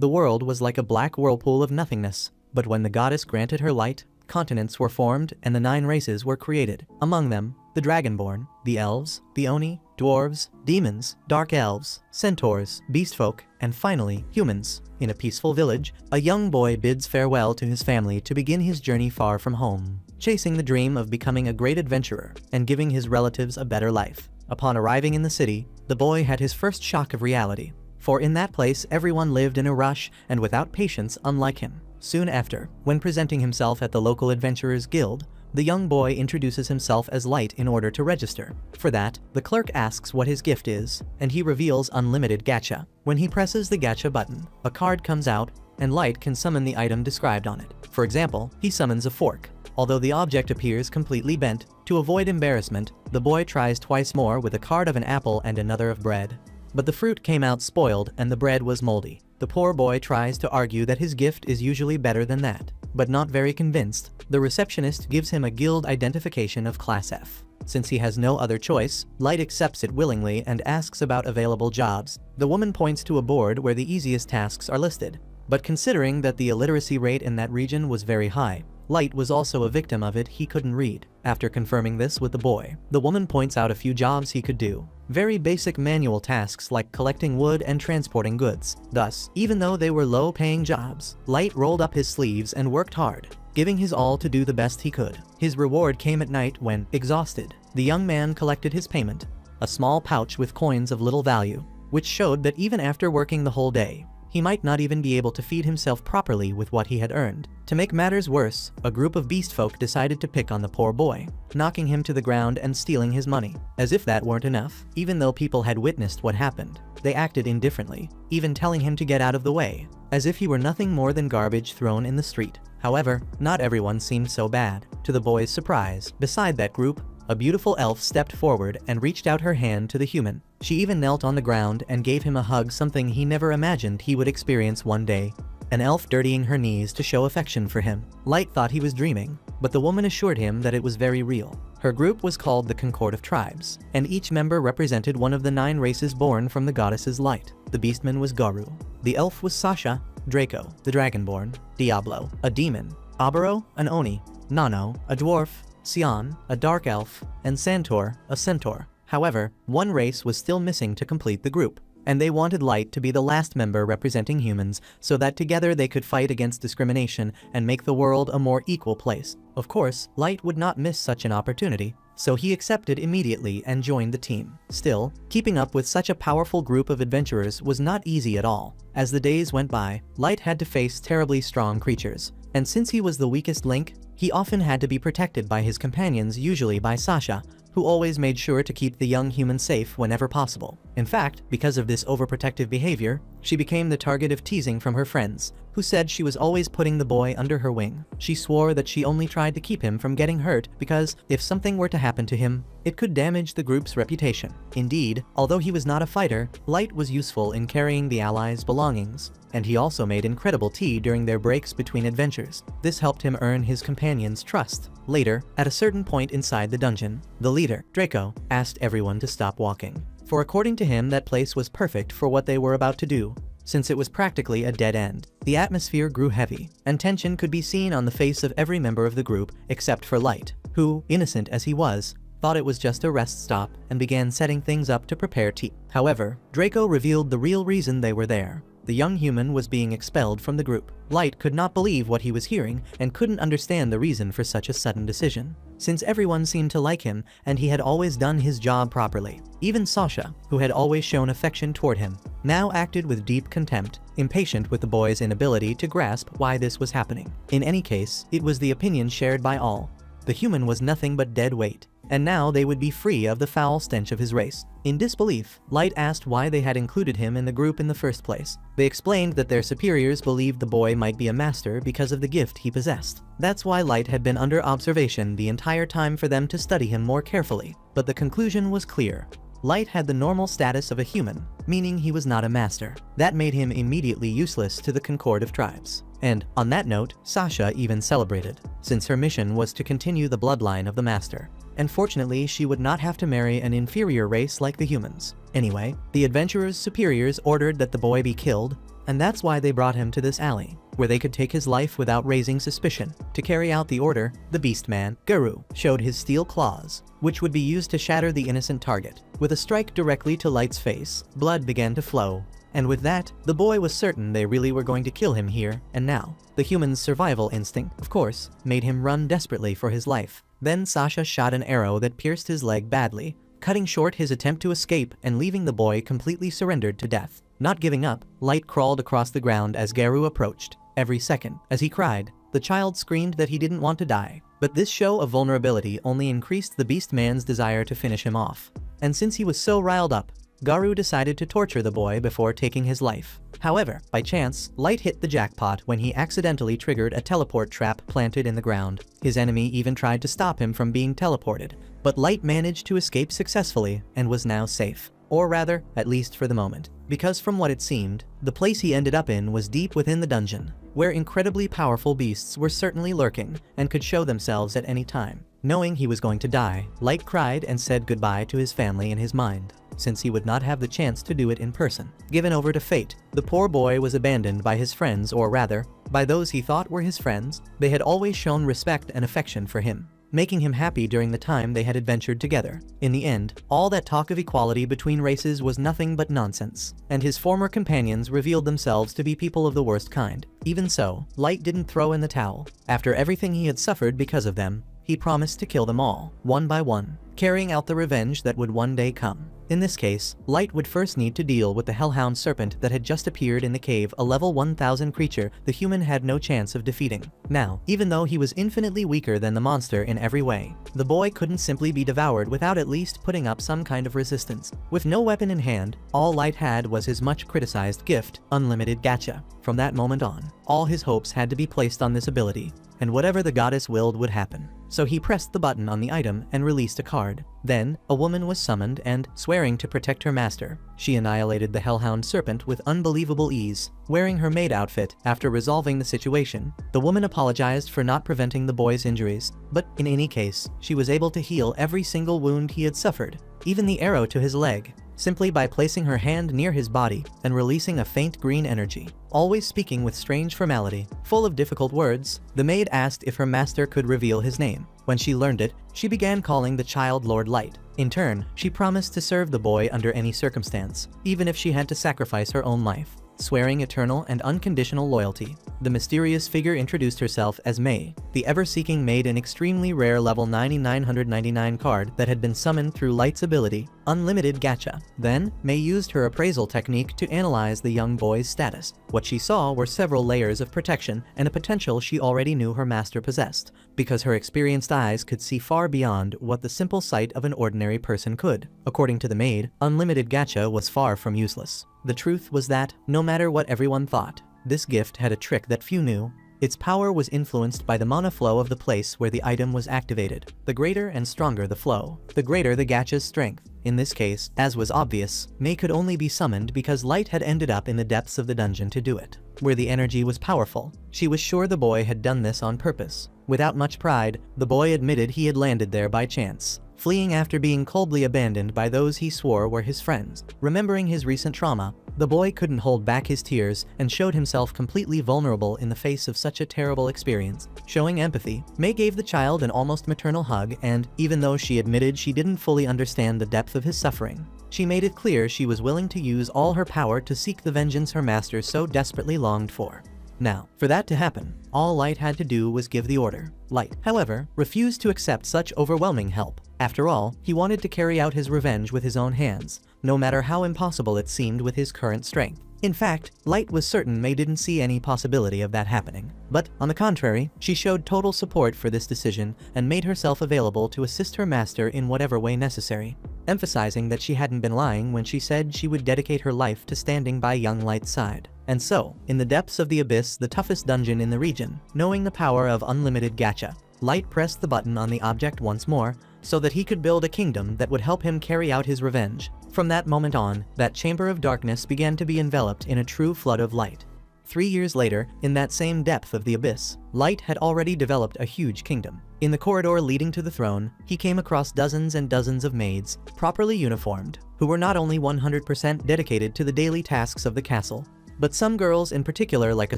The world was like a black whirlpool of nothingness, but when the goddess granted her light, continents were formed and the 9 races were created. Among them, the Dragonborn, the Elves, the Oni, Dwarves, Demons, Dark Elves, Centaurs, Beastfolk, and finally, humans. In a peaceful village, a young boy bids farewell to his family to begin his journey far from home, chasing the dream of becoming a great adventurer and giving his relatives a better life. Upon arriving in the city, the boy had his first shock of reality, for in that place everyone lived in a rush and without patience unlike him. Soon after, when presenting himself at the local adventurers guild, the young boy introduces himself as Light in order to register. For that, the clerk asks what his gift is, and he reveals unlimited gacha. When he presses the gacha button, a card comes out, and Light can summon the item described on it. For example, he summons a fork. Although the object appears completely bent, to avoid embarrassment, the boy tries twice more with a card of an apple and another of bread. But the fruit came out spoiled and the bread was moldy. The poor boy tries to argue that his gift is usually better than that. But not very convinced, the receptionist gives him a guild identification of Class F. Since he has no other choice, Light accepts it willingly and asks about available jobs. The woman points to a board where the easiest tasks are listed. But considering that the illiteracy rate in that region was very high, Light was also a victim of it. He couldn't read. After confirming this with the boy, the woman points out a few jobs he could do. Very basic manual tasks like collecting wood and transporting goods. Thus, even though they were low-paying jobs, Light rolled up his sleeves and worked hard, giving his all to do the best he could. His reward came at night when, exhausted, the young man collected his payment, a small pouch with coins of little value, which showed that even after working the whole day, he might not even be able to feed himself properly with what he had earned. To make matters worse, a group of beastfolk decided to pick on the poor boy, knocking him to the ground and stealing his money. As if that weren't enough, even though people had witnessed what happened, they acted indifferently, even telling him to get out of the way, as if he were nothing more than garbage thrown in the street. However, not everyone seemed so bad. To the boy's surprise, beside that group, a beautiful elf stepped forward and reached out her hand to the human. She even knelt on the ground and gave him a hug, something he never imagined he would experience one day. An elf dirtying her knees to show affection for him. Light thought he was dreaming, but the woman assured him that it was very real. Her group was called the Concord of Tribes, and each member represented one of the 9 races born from the goddess's light. The beastman was Garu. The elf was Sasha, Draco, the Dragonborn, Diablo, a demon, Abaro, an Oni, Nano, a dwarf, Sion, a dark elf, and Santor, a centaur. However, one race was still missing to complete the group, and they wanted Light to be the last member representing humans so that together they could fight against discrimination and make the world a more equal place. Of course, Light would not miss such an opportunity, so he accepted immediately and joined the team. Still, keeping up with such a powerful group of adventurers was not easy at all. As the days went by, Light had to face terribly strong creatures, and since he was the weakest link, he often had to be protected by his companions, usually by Sasha, who always made sure to keep the young human safe whenever possible. In fact, because of this overprotective behavior, she became the target of teasing from her friends, who said she was always putting the boy under her wing. She swore that she only tried to keep him from getting hurt because, if something were to happen to him, it could damage the group's reputation. Indeed, although he was not a fighter, Light was useful in carrying the allies' belongings, and he also made incredible tea during their breaks between adventures. This helped him earn his companions' trust. Later, at a certain point inside the dungeon, the leader, Draco, asked everyone to stop walking, for according to him that place was perfect for what they were about to do, since it was practically a dead end. The atmosphere grew heavy, and tension could be seen on the face of every member of the group except for Light, who, innocent as he was, thought it was just a rest stop and began setting things up to prepare tea. However, Draco revealed the real reason they were there. The young human was being expelled from the group. Light could not believe what he was hearing and couldn't understand the reason for such a sudden decision, since everyone seemed to like him and he had always done his job properly. Even Sasha, who had always shown affection toward him, now acted with deep contempt, impatient with the boy's inability to grasp why this was happening. In any case, it was the opinion shared by all. The human was nothing but dead weight, and now they would be free of the foul stench of his race. In disbelief, Light asked why they had included him in the group in the first place. They explained that their superiors believed the boy might be a master because of the gift he possessed. That's why Light had been under observation the entire time for them to study him more carefully. But the conclusion was clear. Light had the normal status of a human, meaning he was not a master. That made him immediately useless to the Concord of Tribes. And, on that note, Sasha even celebrated, since her mission was to continue the bloodline of the master. And fortunately, she would not have to marry an inferior race like the humans. Anyway, the adventurers' superiors ordered that the boy be killed, and that's why they brought him to this alley, where they could take his life without raising suspicion. To carry out the order, the Beastman, Garou, showed his steel claws, which would be used to shatter the innocent target. With a strike directly to Light's face, blood began to flow, and with that, the boy was certain they really were going to kill him here and now. The human's survival instinct, of course, made him run desperately for his life. Then Sasha shot an arrow that pierced his leg badly, cutting short his attempt to escape and leaving the boy completely surrendered to death. Not giving up, Light crawled across the ground as Garou approached. Every second, as he cried, the child screamed that he didn't want to die. But this show of vulnerability only increased the Beastman's desire to finish him off. And since he was so riled up, Garou decided to torture the boy before taking his life. However, by chance, Light hit the jackpot when he accidentally triggered a teleport trap planted in the ground. His enemy even tried to stop him from being teleported, but Light managed to escape successfully and was now safe. Or rather, at least for the moment. Because from what it seemed, the place he ended up in was deep within the dungeon, where incredibly powerful beasts were certainly lurking and could show themselves at any time. Knowing he was going to die, Light cried and said goodbye to his family in his mind, since he would not have the chance to do it in person. Given over to fate, the poor boy was abandoned by his friends, or rather, by those he thought were his friends. They had always shown respect and affection for him, making him happy during the time they had adventured together. In the end, all that talk of equality between races was nothing but nonsense, and his former companions revealed themselves to be people of the worst kind. Even so, Light didn't throw in the towel. After everything he had suffered because of them, he promised to kill them all, one by one, carrying out the revenge that would one day come. In this case, Light would first need to deal with the Hellhound Serpent that had just appeared in the cave, a level 1000 creature the human had no chance of defeating. Now, even though he was infinitely weaker than the monster in every way, the boy couldn't simply be devoured without at least putting up some kind of resistance. With no weapon in hand, all Light had was his much criticized gift, Unlimited Gacha. From that moment on, all his hopes had to be placed on this ability, and whatever the goddess willed would happen. So he pressed the button on the item and released a card. Then, a woman was summoned and, swearing to protect her master, she annihilated the Hellhound Serpent with unbelievable ease. Wearing her maid outfit after resolving the situation, the woman apologized for not preventing the boy's injuries, but in any case, she was able to heal every single wound he had suffered, even the arrow to his leg, simply by placing her hand near his body and releasing a faint green energy. Always speaking with strange formality, full of difficult words, the maid asked if her master could reveal his name. When she learned it, she began calling the child Lord Light. In turn, she promised to serve the boy under any circumstance, even if she had to sacrifice her own life. Swearing eternal and unconditional loyalty, the mysterious figure introduced herself as May, the ever-seeking maid, an extremely rare level 9999 card that had been summoned through Light's ability, Unlimited Gacha. Then, May used her appraisal technique to analyze the young boy's status. What she saw were several layers of protection and a potential she already knew her master possessed, because her experienced eyes could see far beyond what the simple sight of an ordinary person could. According to the maid, Unlimited Gacha was far from useless. The truth was that, no matter what everyone thought, this gift had a trick that few knew. Its power was influenced by the mana flow of the place where the item was activated. The greater and stronger the flow, the greater the gacha's strength. In this case, as was obvious, May could only be summoned because Light had ended up in the depths of the dungeon to do it, where the energy was powerful. She was sure the boy had done this on purpose. Without much pride, the boy admitted he had landed there by chance, fleeing after being coldly abandoned by those he swore were his friends. Remembering his recent trauma, the boy couldn't hold back his tears and showed himself completely vulnerable in the face of such a terrible experience. Showing empathy, May gave the child an almost maternal hug and, even though she admitted she didn't fully understand the depth of his suffering, she made it clear she was willing to use all her power to seek the vengeance her master so desperately longed for. Now, for that to happen, all Light had to do was give the order. Light, however, refused to accept such overwhelming help. After all, he wanted to carry out his revenge with his own hands, no matter how impossible it seemed with his current strength. In fact, Light was certain May didn't see any possibility of that happening. But, on the contrary, she showed total support for this decision and made herself available to assist her master in whatever way necessary, emphasizing that she hadn't been lying when she said she would dedicate her life to standing by young Light's side. And so, in the depths of the abyss, the toughest dungeon in the region, knowing the power of Unlimited Gacha, Light pressed the button on the object once more, so that he could build a kingdom that would help him carry out his revenge. From that moment on, that chamber of darkness began to be enveloped in a true flood of light. 3 years later, in that same depth of the abyss, Light had already developed a huge kingdom. In the corridor leading to the throne, he came across dozens and dozens of maids, properly uniformed, who were not only 100% dedicated to the daily tasks of the castle, but some girls in particular, like a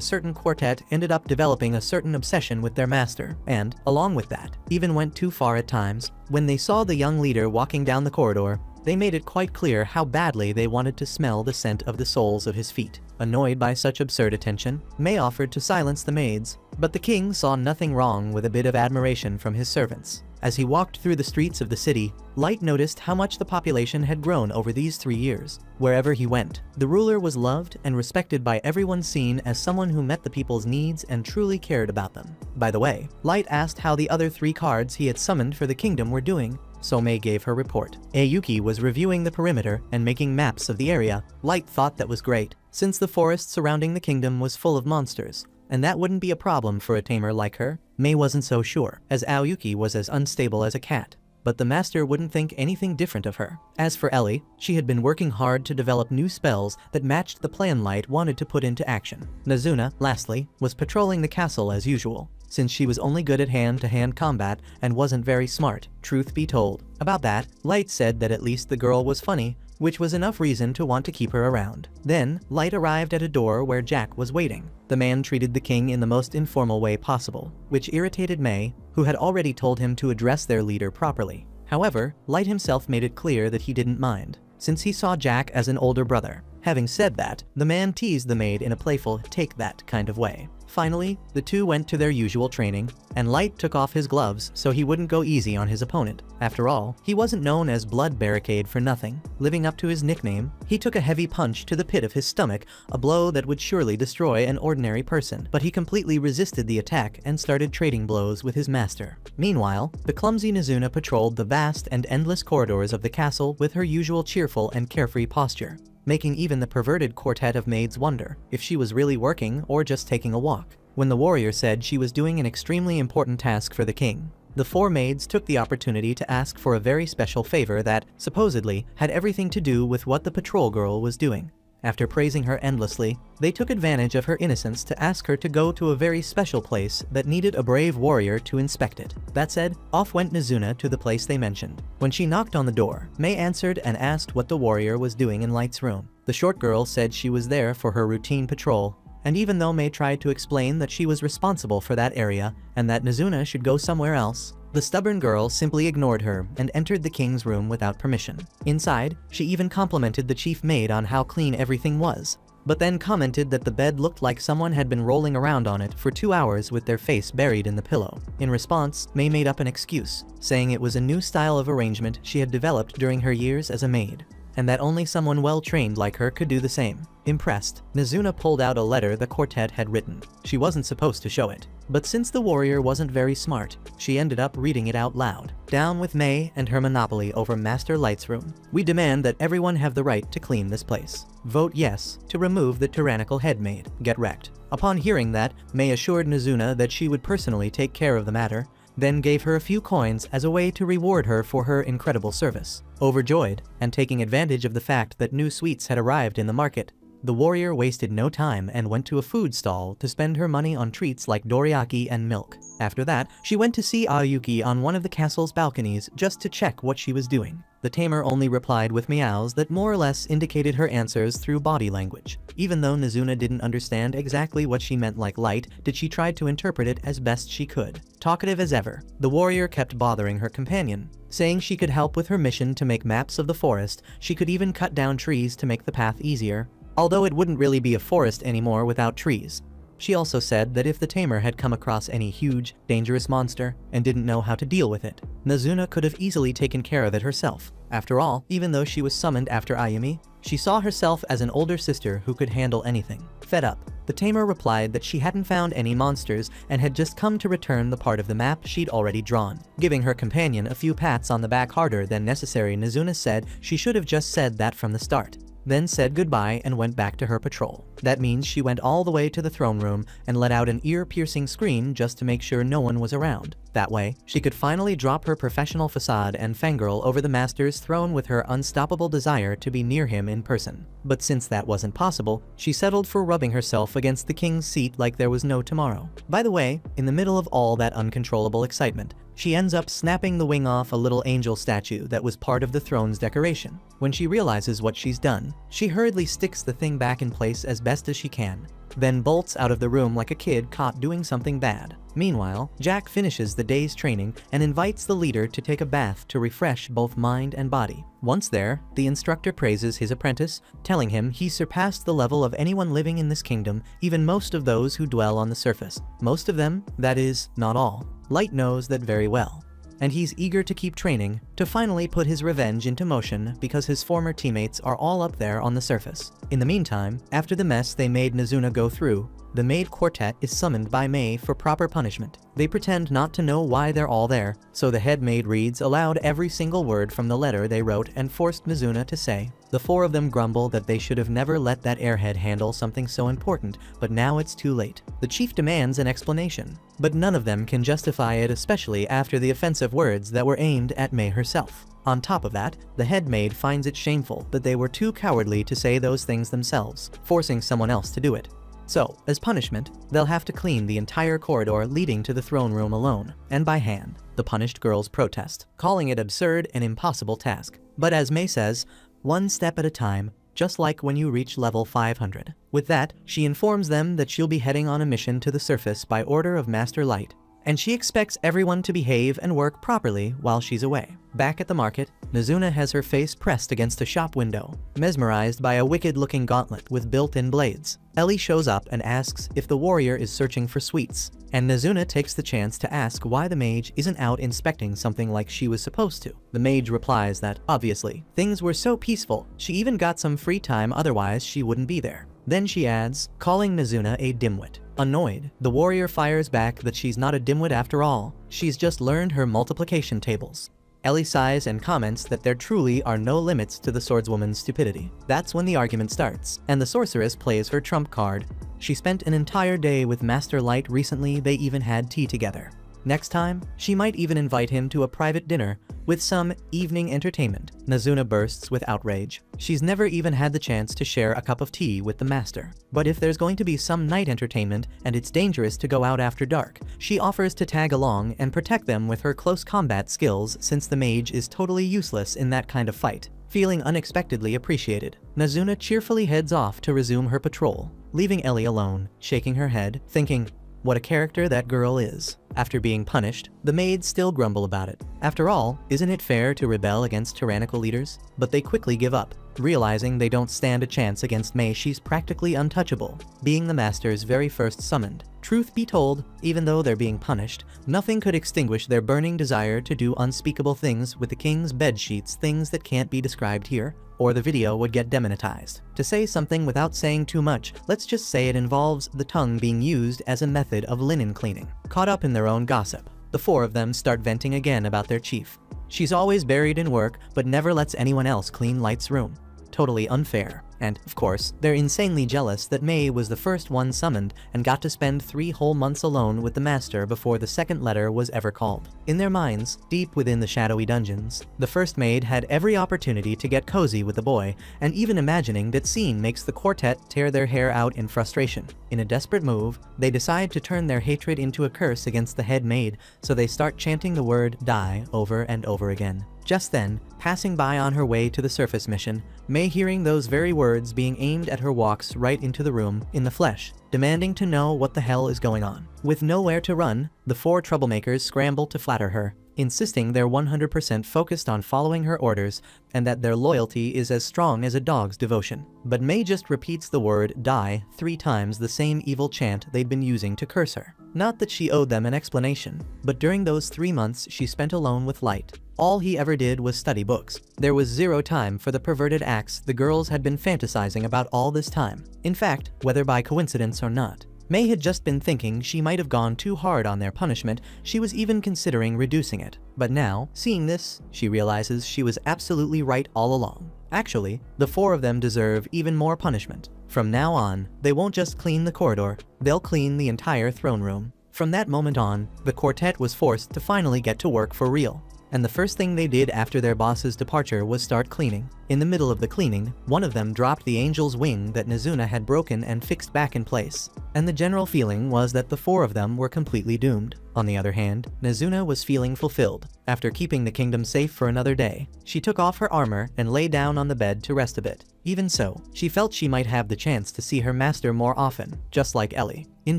certain quartet, ended up developing a certain obsession with their master, and, along with that, even went too far at times. When they saw the young leader walking down the corridor, they made it quite clear how badly they wanted to smell the scent of the soles of his feet. Annoyed by such absurd attention, May offered to silence the maids, but the king saw nothing wrong with a bit of admiration from his servants. As he walked through the streets of the city, Light noticed how much the population had grown over these 3 years. Wherever he went, the ruler was loved and respected by everyone, seen as someone who met the people's needs and truly cared about them. By the way, Light asked how the other 3 cards he had summoned for the kingdom were doing, so May gave her report. Ayuki was reviewing the perimeter and making maps of the area. Light thought that was great, since the forest surrounding the kingdom was full of monsters, and that wouldn't be a problem for a tamer like her. May wasn't so sure, as Aoyuki was as unstable as a cat, but the master wouldn't think anything different of her. As for Ellie, she had been working hard to develop new spells that matched the plan Light wanted to put into action. Nazuna, lastly, was patrolling the castle as usual, since she was only good at hand-to-hand combat and wasn't very smart, truth be told. About that, Light said that at least the girl was funny, which was enough reason to want to keep her around. Then, Light arrived at a door where Jack was waiting. The man treated the king in the most informal way possible, which irritated May, who had already told him to address their leader properly. However, Light himself made it clear that he didn't mind, since he saw Jack as an older brother. Having said that, the man teased the maid in a playful, take that kind of way. Finally, the two went to their usual training, and Light took off his gloves so he wouldn't go easy on his opponent. After all, he wasn't known as Blood Barricade for nothing. Living up to his nickname, he took a heavy punch to the pit of his stomach, a blow that would surely destroy an ordinary person. But he completely resisted the attack and started trading blows with his master. Meanwhile, the clumsy Nazuna patrolled the vast and endless corridors of the castle with her usual cheerful and carefree posture, making even the perverted quartet of maids wonder if she was really working or just taking a walk. When the warrior said she was doing an extremely important task for the king, the 4 maids took the opportunity to ask for a very special favor that, supposedly, had everything to do with what the patrol girl was doing. After praising her endlessly, they took advantage of her innocence to ask her to go to a very special place that needed a brave warrior to inspect it. That said, off went Nazuna to the place they mentioned. When she knocked on the door, May answered and asked what the warrior was doing in Light's room. The short girl said she was there for her routine patrol, and even though May tried to explain that she was responsible for that area and that Nazuna should go somewhere else, the stubborn girl simply ignored her and entered the king's room without permission. Inside, she even complimented the chief maid on how clean everything was, but then commented that the bed looked like someone had been rolling around on it for 2 hours with their face buried in the pillow. In response, May made up an excuse, saying it was a new style of arrangement she had developed during her years as a maid, and that only someone well-trained like her could do the same. Impressed, Nazuna pulled out a letter the quartet had written. She wasn't supposed to show it, but since the warrior wasn't very smart, she ended up reading it out loud. Down with May and her monopoly over Master Light's room. We demand that everyone have the right to clean this place. Vote yes to remove the tyrannical headmaid. Get wrecked. Upon hearing that, May assured Nazuna that she would personally take care of the matter, then gave her a few coins as a way to reward her for her incredible service. Overjoyed, and taking advantage of the fact that new sweets had arrived in the market, the warrior wasted no time and went to a food stall to spend her money on treats like dorayaki and milk. After that, she went to see Aoyuki on one of the castle's balconies just to check what she was doing. The tamer only replied with meows that more or less indicated her answers through body language. Even though Nazuna didn't understand exactly what she meant like Light, did she try to interpret it as best she could. Talkative as ever, the warrior kept bothering her companion, saying she could help with her mission to make maps of the forest. She could even cut down trees to make the path easier, although it wouldn't really be a forest anymore without trees. She also said that if the tamer had come across any huge, dangerous monster and didn't know how to deal with it, Nazuna could have easily taken care of it herself. After all, even though she was summoned after Ayumi, she saw herself as an older sister who could handle anything. Fed up, the tamer replied that she hadn't found any monsters and had just come to return the part of the map she'd already drawn. Giving her companion a few pats on the back harder than necessary, Nazuna said she should have just said that from the start, then said goodbye and went back to her patrol. That means she went all the way to the throne room and let out an ear-piercing scream just to make sure no one was around. That way, she could finally drop her professional facade and fangirl over the master's throne with her unstoppable desire to be near him in person. But since that wasn't possible, she settled for rubbing herself against the king's seat like there was no tomorrow. By the way, in the middle of all that uncontrollable excitement, she ends up snapping the wing off a little angel statue that was part of the throne's decoration. When she realizes what she's done, she hurriedly sticks the thing back in place as best as she can, then bolts out of the room like a kid caught doing something bad. Meanwhile, Jack finishes the day's training and invites the leader to take a bath to refresh both mind and body. Once there, the instructor praises his apprentice, telling him he surpassed the level of anyone living in this kingdom, even most of those who dwell on the surface. Most of them, that is, not all. Light knows that very well, and he's eager to keep training to finally put his revenge into motion because his former teammates are all up there on the surface. In the meantime, after the mess they made Nazuna go through, the maid quartet is summoned by Mei for proper punishment. They pretend not to know why they're all there, so the head maid reads aloud every single word from the letter they wrote and forced Nazuna to say. The four of them grumble that they should have never let that airhead handle something so important, but now it's too late. The chief demands an explanation, but none of them can justify it, especially after the offensive words that were aimed at Mei herself. On top of that, the head maid finds it shameful that they were too cowardly to say those things themselves, forcing someone else to do it. So, as punishment, they'll have to clean the entire corridor leading to the throne room alone, and by hand. The punished girls protest, calling it absurd and impossible task. But as Mei says, one step at a time, just like when you reach level 500. With that, she informs them that she'll be heading on a mission to the surface by order of Master Light, and she expects everyone to behave and work properly while she's away. Back at the market, Nazuna has her face pressed against a shop window, mesmerized by a wicked-looking gauntlet with built-in blades. Ellie shows up and asks if the warrior is searching for sweets, and Nazuna takes the chance to ask why the mage isn't out inspecting something like she was supposed to. The mage replies that, obviously, things were so peaceful, she even got some free time, otherwise she wouldn't be there. Then she adds, calling Nazuna a dimwit. Annoyed, the warrior fires back that she's not a dimwit after all, she's just learned her multiplication tables. Ellie sighs and comments that there truly are no limits to the swordswoman's stupidity. That's when the argument starts, and the sorceress plays her trump card. She spent an entire day with Master Light recently, they even had tea together. Next time, she might even invite him to a private dinner with some evening entertainment. Nazuna bursts with outrage. She's never even had the chance to share a cup of tea with the master. But if there's going to be some night entertainment and it's dangerous to go out after dark, she offers to tag along and protect them with her close combat skills since the mage is totally useless in that kind of fight. Feeling unexpectedly appreciated, Nazuna cheerfully heads off to resume her patrol, leaving Ellie alone, shaking her head, thinking, what a character that girl is. After being punished, the maids still grumble about it. After all, isn't it fair to rebel against tyrannical leaders? But they quickly give up, realizing they don't stand a chance against Mei. She's practically untouchable, being the master's very first summoned. Truth be told, even though they're being punished, nothing could extinguish their burning desire to do unspeakable things with the king's bedsheets, things that can't be described here, or the video would get demonetized. To say something without saying too much, let's just say it involves the tongue being used as a method of linen cleaning. Caught up in their own gossip, the four of them start venting again about their chief. She's always buried in work, but never lets anyone else clean Light's room. Totally unfair. And, of course, they're insanely jealous that Mei was the first one summoned and got to spend 3 whole months alone with the master before the second letter was ever called. In their minds, deep within the shadowy dungeons, the first maid had every opportunity to get cozy with the boy, and even imagining that scene makes the quartet tear their hair out in frustration. In a desperate move, they decide to turn their hatred into a curse against the head maid, so they start chanting the word die over and over again. Just then, passing by on her way to the surface mission, Mei hearing those very words being aimed at her walks right into the room, in the flesh, demanding to know what the hell is going on. With nowhere to run, the 4 troublemakers scramble to flatter her, insisting they're 100% focused on following her orders and that their loyalty is as strong as a dog's devotion. But Mei just repeats the word die 3 times, the same evil chant they'd been using to curse her. Not that she owed them an explanation, but during those 3 months she spent alone with Light, all he ever did was study books. There was 0 time for the perverted acts the girls had been fantasizing about all this time. In fact, whether by coincidence or not, Mei had just been thinking she might have gone too hard on their punishment. She was even considering reducing it. But now, seeing this, she realizes she was absolutely right all along. Actually, the 4 of them deserve even more punishment. From now on, they won't just clean the corridor, they'll clean the entire throne room. From that moment on, the quartet was forced to finally get to work for real. and the first thing they did after their boss's departure was start cleaning. In the middle of the cleaning, one of them dropped the angel's wing that Nezuna had broken and fixed back in place, and the general feeling was that the four of them were completely doomed. On the other hand, Nezuna was feeling fulfilled. After keeping the kingdom safe for another day, she took off her armor and lay down on the bed to rest a bit. Even so, she felt she might have the chance to see her master more often, just like Ellie. In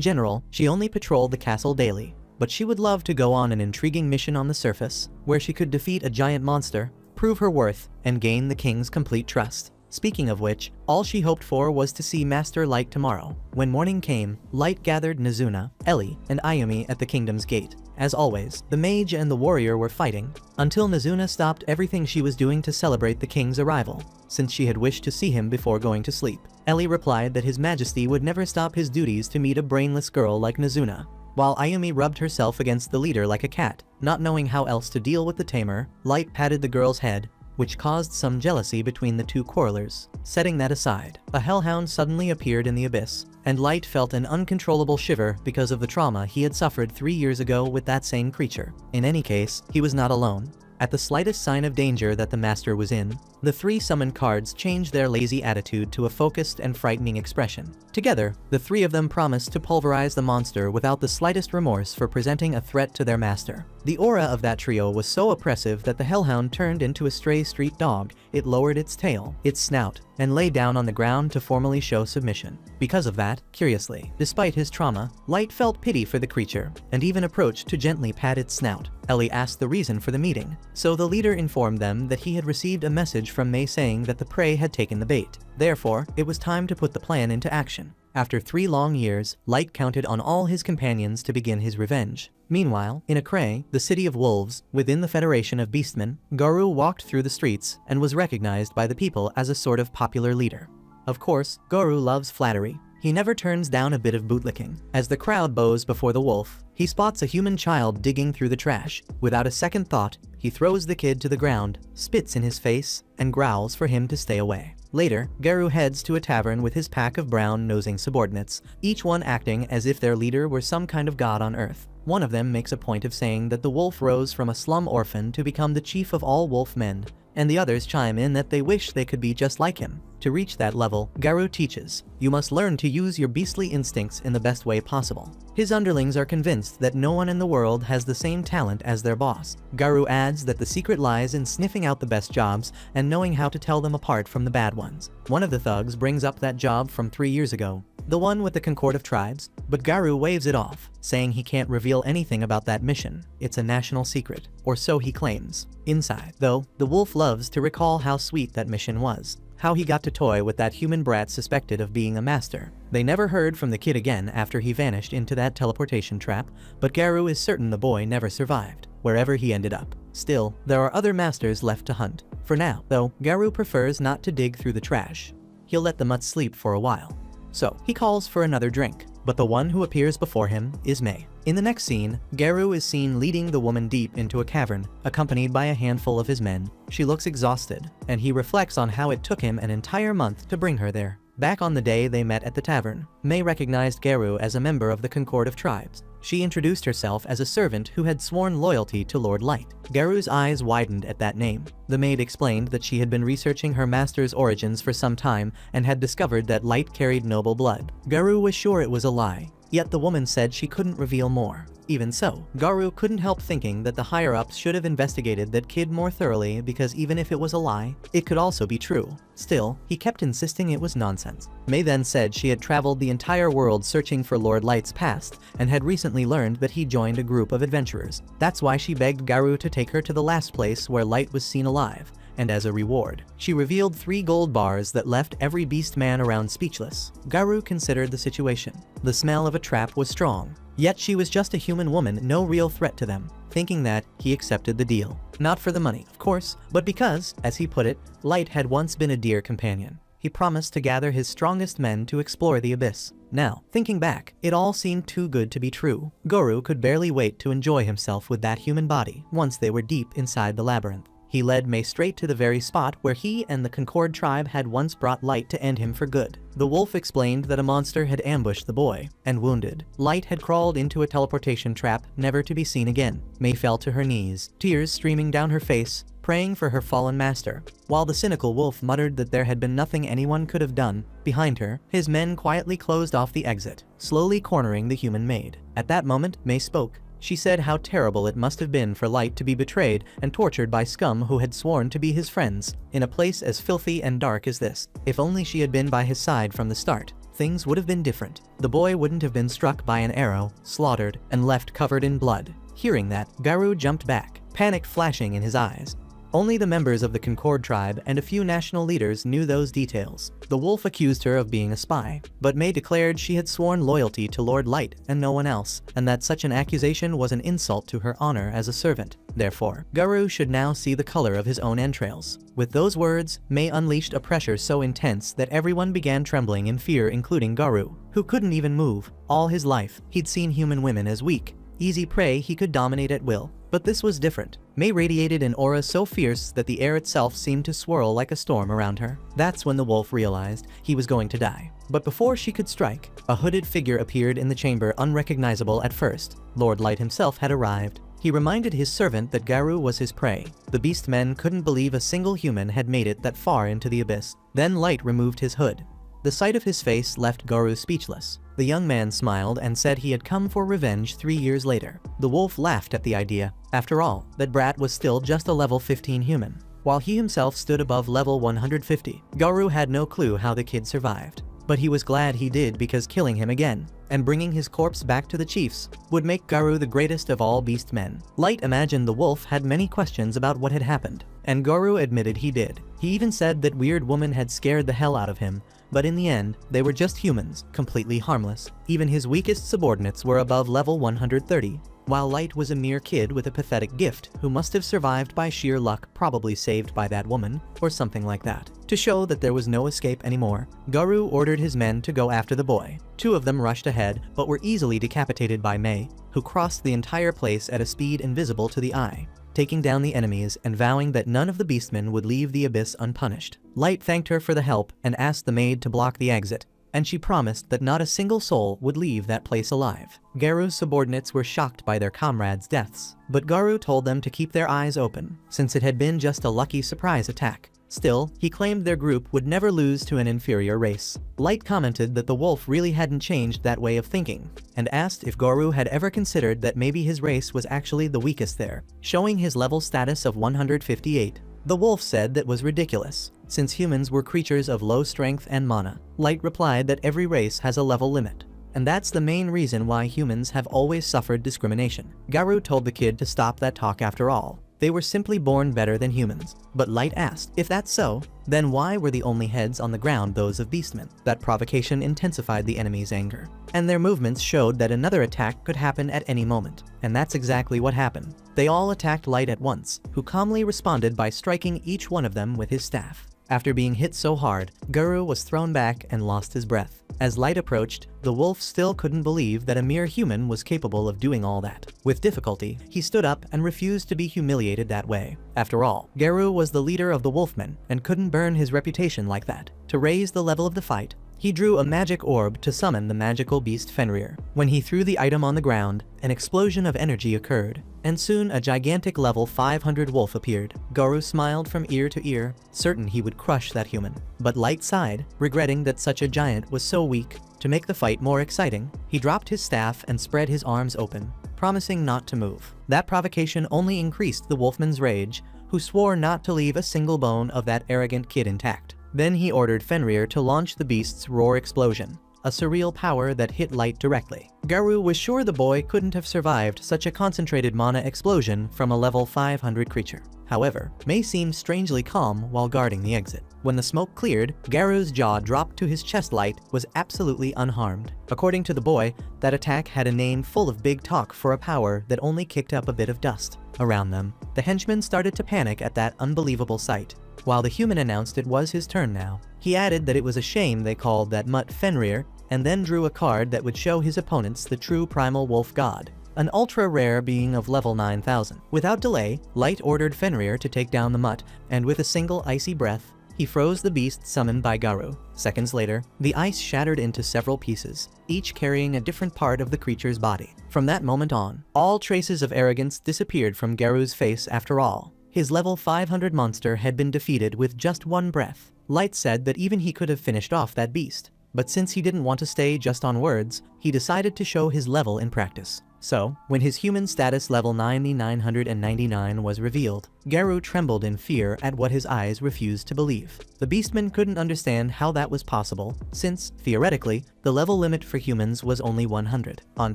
general, she only patrolled the castle daily, but she would love to go on an intriguing mission on the surface, where she could defeat a giant monster, prove her worth, and gain the king's complete trust. Speaking of which, all she hoped for was to see Master Light tomorrow. When morning came, Light gathered Nezuna, Ellie, and Ayumi at the kingdom's gate. As always, the mage and the warrior were fighting, until Nezuna stopped everything she was doing to celebrate the king's arrival, since she had wished to see him before going to sleep. Ellie replied that His Majesty would never stop his duties to meet a brainless girl like Nezuna, while Ayumi rubbed herself against the leader like a cat. Not knowing how else to deal with the tamer, Light patted the girl's head, which caused some jealousy between the two quarrelers. Setting that aside, a hellhound suddenly appeared in the abyss, and Light felt an uncontrollable shiver because of the trauma he had suffered 3 years ago with that same creature. In any case, he was not alone. At the slightest sign of danger that the master was in, the three summoned cards changed their lazy attitude to a focused and frightening expression. Together, the three of them promised to pulverize the monster without the slightest remorse for presenting a threat to their master. The aura of that trio was so oppressive that the hellhound turned into a stray street dog. It lowered its tail, its snout, and lay down on the ground to formally show submission. Because of that, curiously, despite his trauma, Light felt pity for the creature, and even approached to gently pat its snout. Ellie asked the reason for the meeting, so the leader informed them that he had received a message from May saying that the prey had taken the bait. Therefore, it was time to put the plan into action. After 3 long years, Light counted on all his companions to begin his revenge. Meanwhile, in Akray, the city of wolves, within the Federation of Beastmen, Garou walked through the streets and was recognized by the people as a sort of popular leader. Of course, Garou loves flattery. He never turns down a bit of bootlicking. As the crowd bows before the wolf, he spots a human child digging through the trash. Without a second thought, he throws the kid to the ground, spits in his face, and growls for him to stay away. Later, Garou heads to a tavern with his pack of brown-nosing subordinates, each one acting as if their leader were some kind of god on earth. One of them makes a point of saying that the wolf rose from a slum orphan to become the chief of all wolf men, and the others chime in that they wish they could be just like him. To reach that level, Garou teaches, you must learn to use your beastly instincts in the best way possible. His underlings are convinced that no one in the world has the same talent as their boss. Garou adds that the secret lies in sniffing out the best jobs and knowing how to tell them apart from the bad ones. One of the thugs brings up that job from 3 years ago, the one with the Concord of Tribes, but Garou waves it off, saying he can't reveal anything about that mission. It's a national secret, or so he claims. Inside, though, the wolf loves to recall how sweet that mission was, how he got to toy with that human brat suspected of being a master. They never heard from the kid again after he vanished into that teleportation trap, but Garou is certain the boy never survived, wherever he ended up. Still, there are other masters left to hunt. For now, though, Garou prefers not to dig through the trash. He'll let the mutts sleep for a while. So, he calls for another drink, but the one who appears before him is May. In the next scene, Garou is seen leading the woman deep into a cavern, accompanied by a handful of his men. She looks exhausted, and he reflects on how it took him an entire month to bring her there. Back on the day they met at the tavern, May recognized Garou as a member of the Concord of Tribes. She introduced herself as a servant who had sworn loyalty to Lord Light. Garou's eyes widened at that name. The maid explained that she had been researching her master's origins for some time and had discovered that Light carried noble blood. Garou was sure it was a lie, yet the woman said she couldn't reveal more. Even so, Garou couldn't help thinking that the higher-ups should have investigated that kid more thoroughly, because even if it was a lie, it could also be true. Still, he kept insisting it was nonsense. May then said she had traveled the entire world searching for Lord Light's past, and had recently learned that he joined a group of adventurers. That's why she begged Garou to take her to the last place where Light was seen alive, and as a reward, she revealed 3 gold bars that left every beast man around speechless. Garou considered the situation. The smell of a trap was strong, yet she was just a human woman, no real threat to them. Thinking that, he accepted the deal. Not for the money, of course, but because, as he put it, Light had once been a dear companion. He promised to gather his strongest men to explore the abyss. Now, thinking back, it all seemed too good to be true. Garou could barely wait to enjoy himself with that human body once they were deep inside the labyrinth. He led May straight to the very spot where he and the Concord tribe had once brought Light to end him for good. The wolf explained that a monster had ambushed the boy, and wounded. Light had crawled into a teleportation trap, never to be seen again. May fell to her knees, tears streaming down her face, praying for her fallen master. While the cynical wolf muttered that there had been nothing anyone could have done, behind her, his men quietly closed off the exit, slowly cornering the human maid. At that moment, May spoke. She said how terrible it must have been for Light to be betrayed and tortured by scum who had sworn to be his friends, in a place as filthy and dark as this. If only she had been by his side from the start, things would have been different. The boy wouldn't have been struck by an arrow, slaughtered, and left covered in blood. Hearing that, Garou jumped back, panic flashing in his eyes. Only the members of the Concord tribe and a few national leaders knew those details. The wolf accused her of being a spy, but May declared she had sworn loyalty to Lord Light and no one else, and that such an accusation was an insult to her honor as a servant. Therefore, Garou should now see the color of his own entrails. With those words, May unleashed a pressure so intense that everyone began trembling in fear, including Garou, who couldn't even move. All his life, he'd seen human women as weak, easy prey he could dominate at will. But this was different. May radiated an aura so fierce that the air itself seemed to swirl like a storm around her. That's when the wolf realized he was going to die. But before she could strike, a hooded figure appeared in the chamber, unrecognizable at first. Lord Light himself had arrived. He reminded his servant that Garou was his prey. The beast men couldn't believe a single human had made it that far into the abyss. Then Light removed his hood. The sight of his face left Garou speechless. The young man smiled and said he had come for revenge 3 years later. The wolf laughed at the idea. After all, that brat was still just a level 15 human, while he himself stood above level 150. Garou had no clue how the kid survived, but he was glad he did, because killing him again and bringing his corpse back to the chiefs would make Garou the greatest of all beast men. Light imagined the wolf had many questions about what had happened, and Garou admitted he did. He even said that weird woman had scared the hell out of him, but in the end, they were just humans, completely harmless. Even his weakest subordinates were above level 130, while Light was a mere kid with a pathetic gift who must have survived by sheer luck, probably saved by that woman, or something like that. To show that there was no escape anymore, Garou ordered his men to go after the boy. 2 of them rushed ahead, but were easily decapitated by May, who crossed the entire place at a speed invisible to the eye, taking down the enemies and vowing that none of the beastmen would leave the abyss unpunished. Light thanked her for the help and asked the maid to block the exit, and she promised that not a single soul would leave that place alive. Garou's subordinates were shocked by their comrades' deaths, but Garou told them to keep their eyes open, since it had been just a lucky surprise attack. Still, he claimed their group would never lose to an inferior race. Light commented that the wolf really hadn't changed that way of thinking, and asked if Garou had ever considered that maybe his race was actually the weakest there, showing his level status of 158. The wolf said that was ridiculous, since humans were creatures of low strength and mana. Light replied that every race has a level limit, and that's the main reason why humans have always suffered discrimination. Garou told the kid to stop that talk. After all, they were simply born better than humans. But Light asked, if that's so, then why were the only heads on the ground those of beastmen? That provocation intensified the enemy's anger, and their movements showed that another attack could happen at any moment. And that's exactly what happened. They all attacked Light at once, who calmly responded by striking each one of them with his staff. After being hit so hard, Garou was thrown back and lost his breath. As Light approached, the wolf still couldn't believe that a mere human was capable of doing all that. With difficulty, he stood up and refused to be humiliated that way. After all, Garou was the leader of the wolfmen and couldn't burn his reputation like that. To raise the level of the fight, he drew a magic orb to summon the magical beast Fenrir. When he threw the item on the ground, an explosion of energy occurred, and soon a gigantic level 500 wolf appeared. Garou smiled from ear to ear, certain he would crush that human. But Light sighed, regretting that such a giant was so weak. To make the fight more exciting, he dropped his staff and spread his arms open, promising not to move. That provocation only increased the wolfman's rage, who swore not to leave a single bone of that arrogant kid intact. Then he ordered Fenrir to launch the beast's roar explosion, a surreal power that hit Light directly. Garou was sure the boy couldn't have survived such a concentrated mana explosion from a level 500 creature. However, May seemed strangely calm while guarding the exit. When the smoke cleared, Garou's jaw dropped to his chest. Light was absolutely unharmed. According to the boy, that attack had a name full of big talk for a power that only kicked up a bit of dust. Around them, the henchmen started to panic at that unbelievable sight. While the human announced it was his turn now, he added that it was a shame they called that mutt Fenrir, and then drew a card that would show his opponents the true primal wolf god. an ultra-rare being of level 9000. Without delay, Light ordered Fenrir to take down the Mutt, and with a single icy breath, he froze the beast summoned by Garou. Seconds later, the ice shattered into several pieces, each carrying a different part of the creature's body. From that moment on, all traces of arrogance disappeared from Garou's face after all. His level 500 monster had been defeated with just one breath. Light said that even he could have finished off that beast. But since he didn't want to stay just on words, he decided to show his level in practice. So, when his human status level 9,999 was revealed, Garou trembled in fear at what his eyes refused to believe. The beastman couldn't understand how that was possible, since, theoretically, the level limit for humans was only 100. On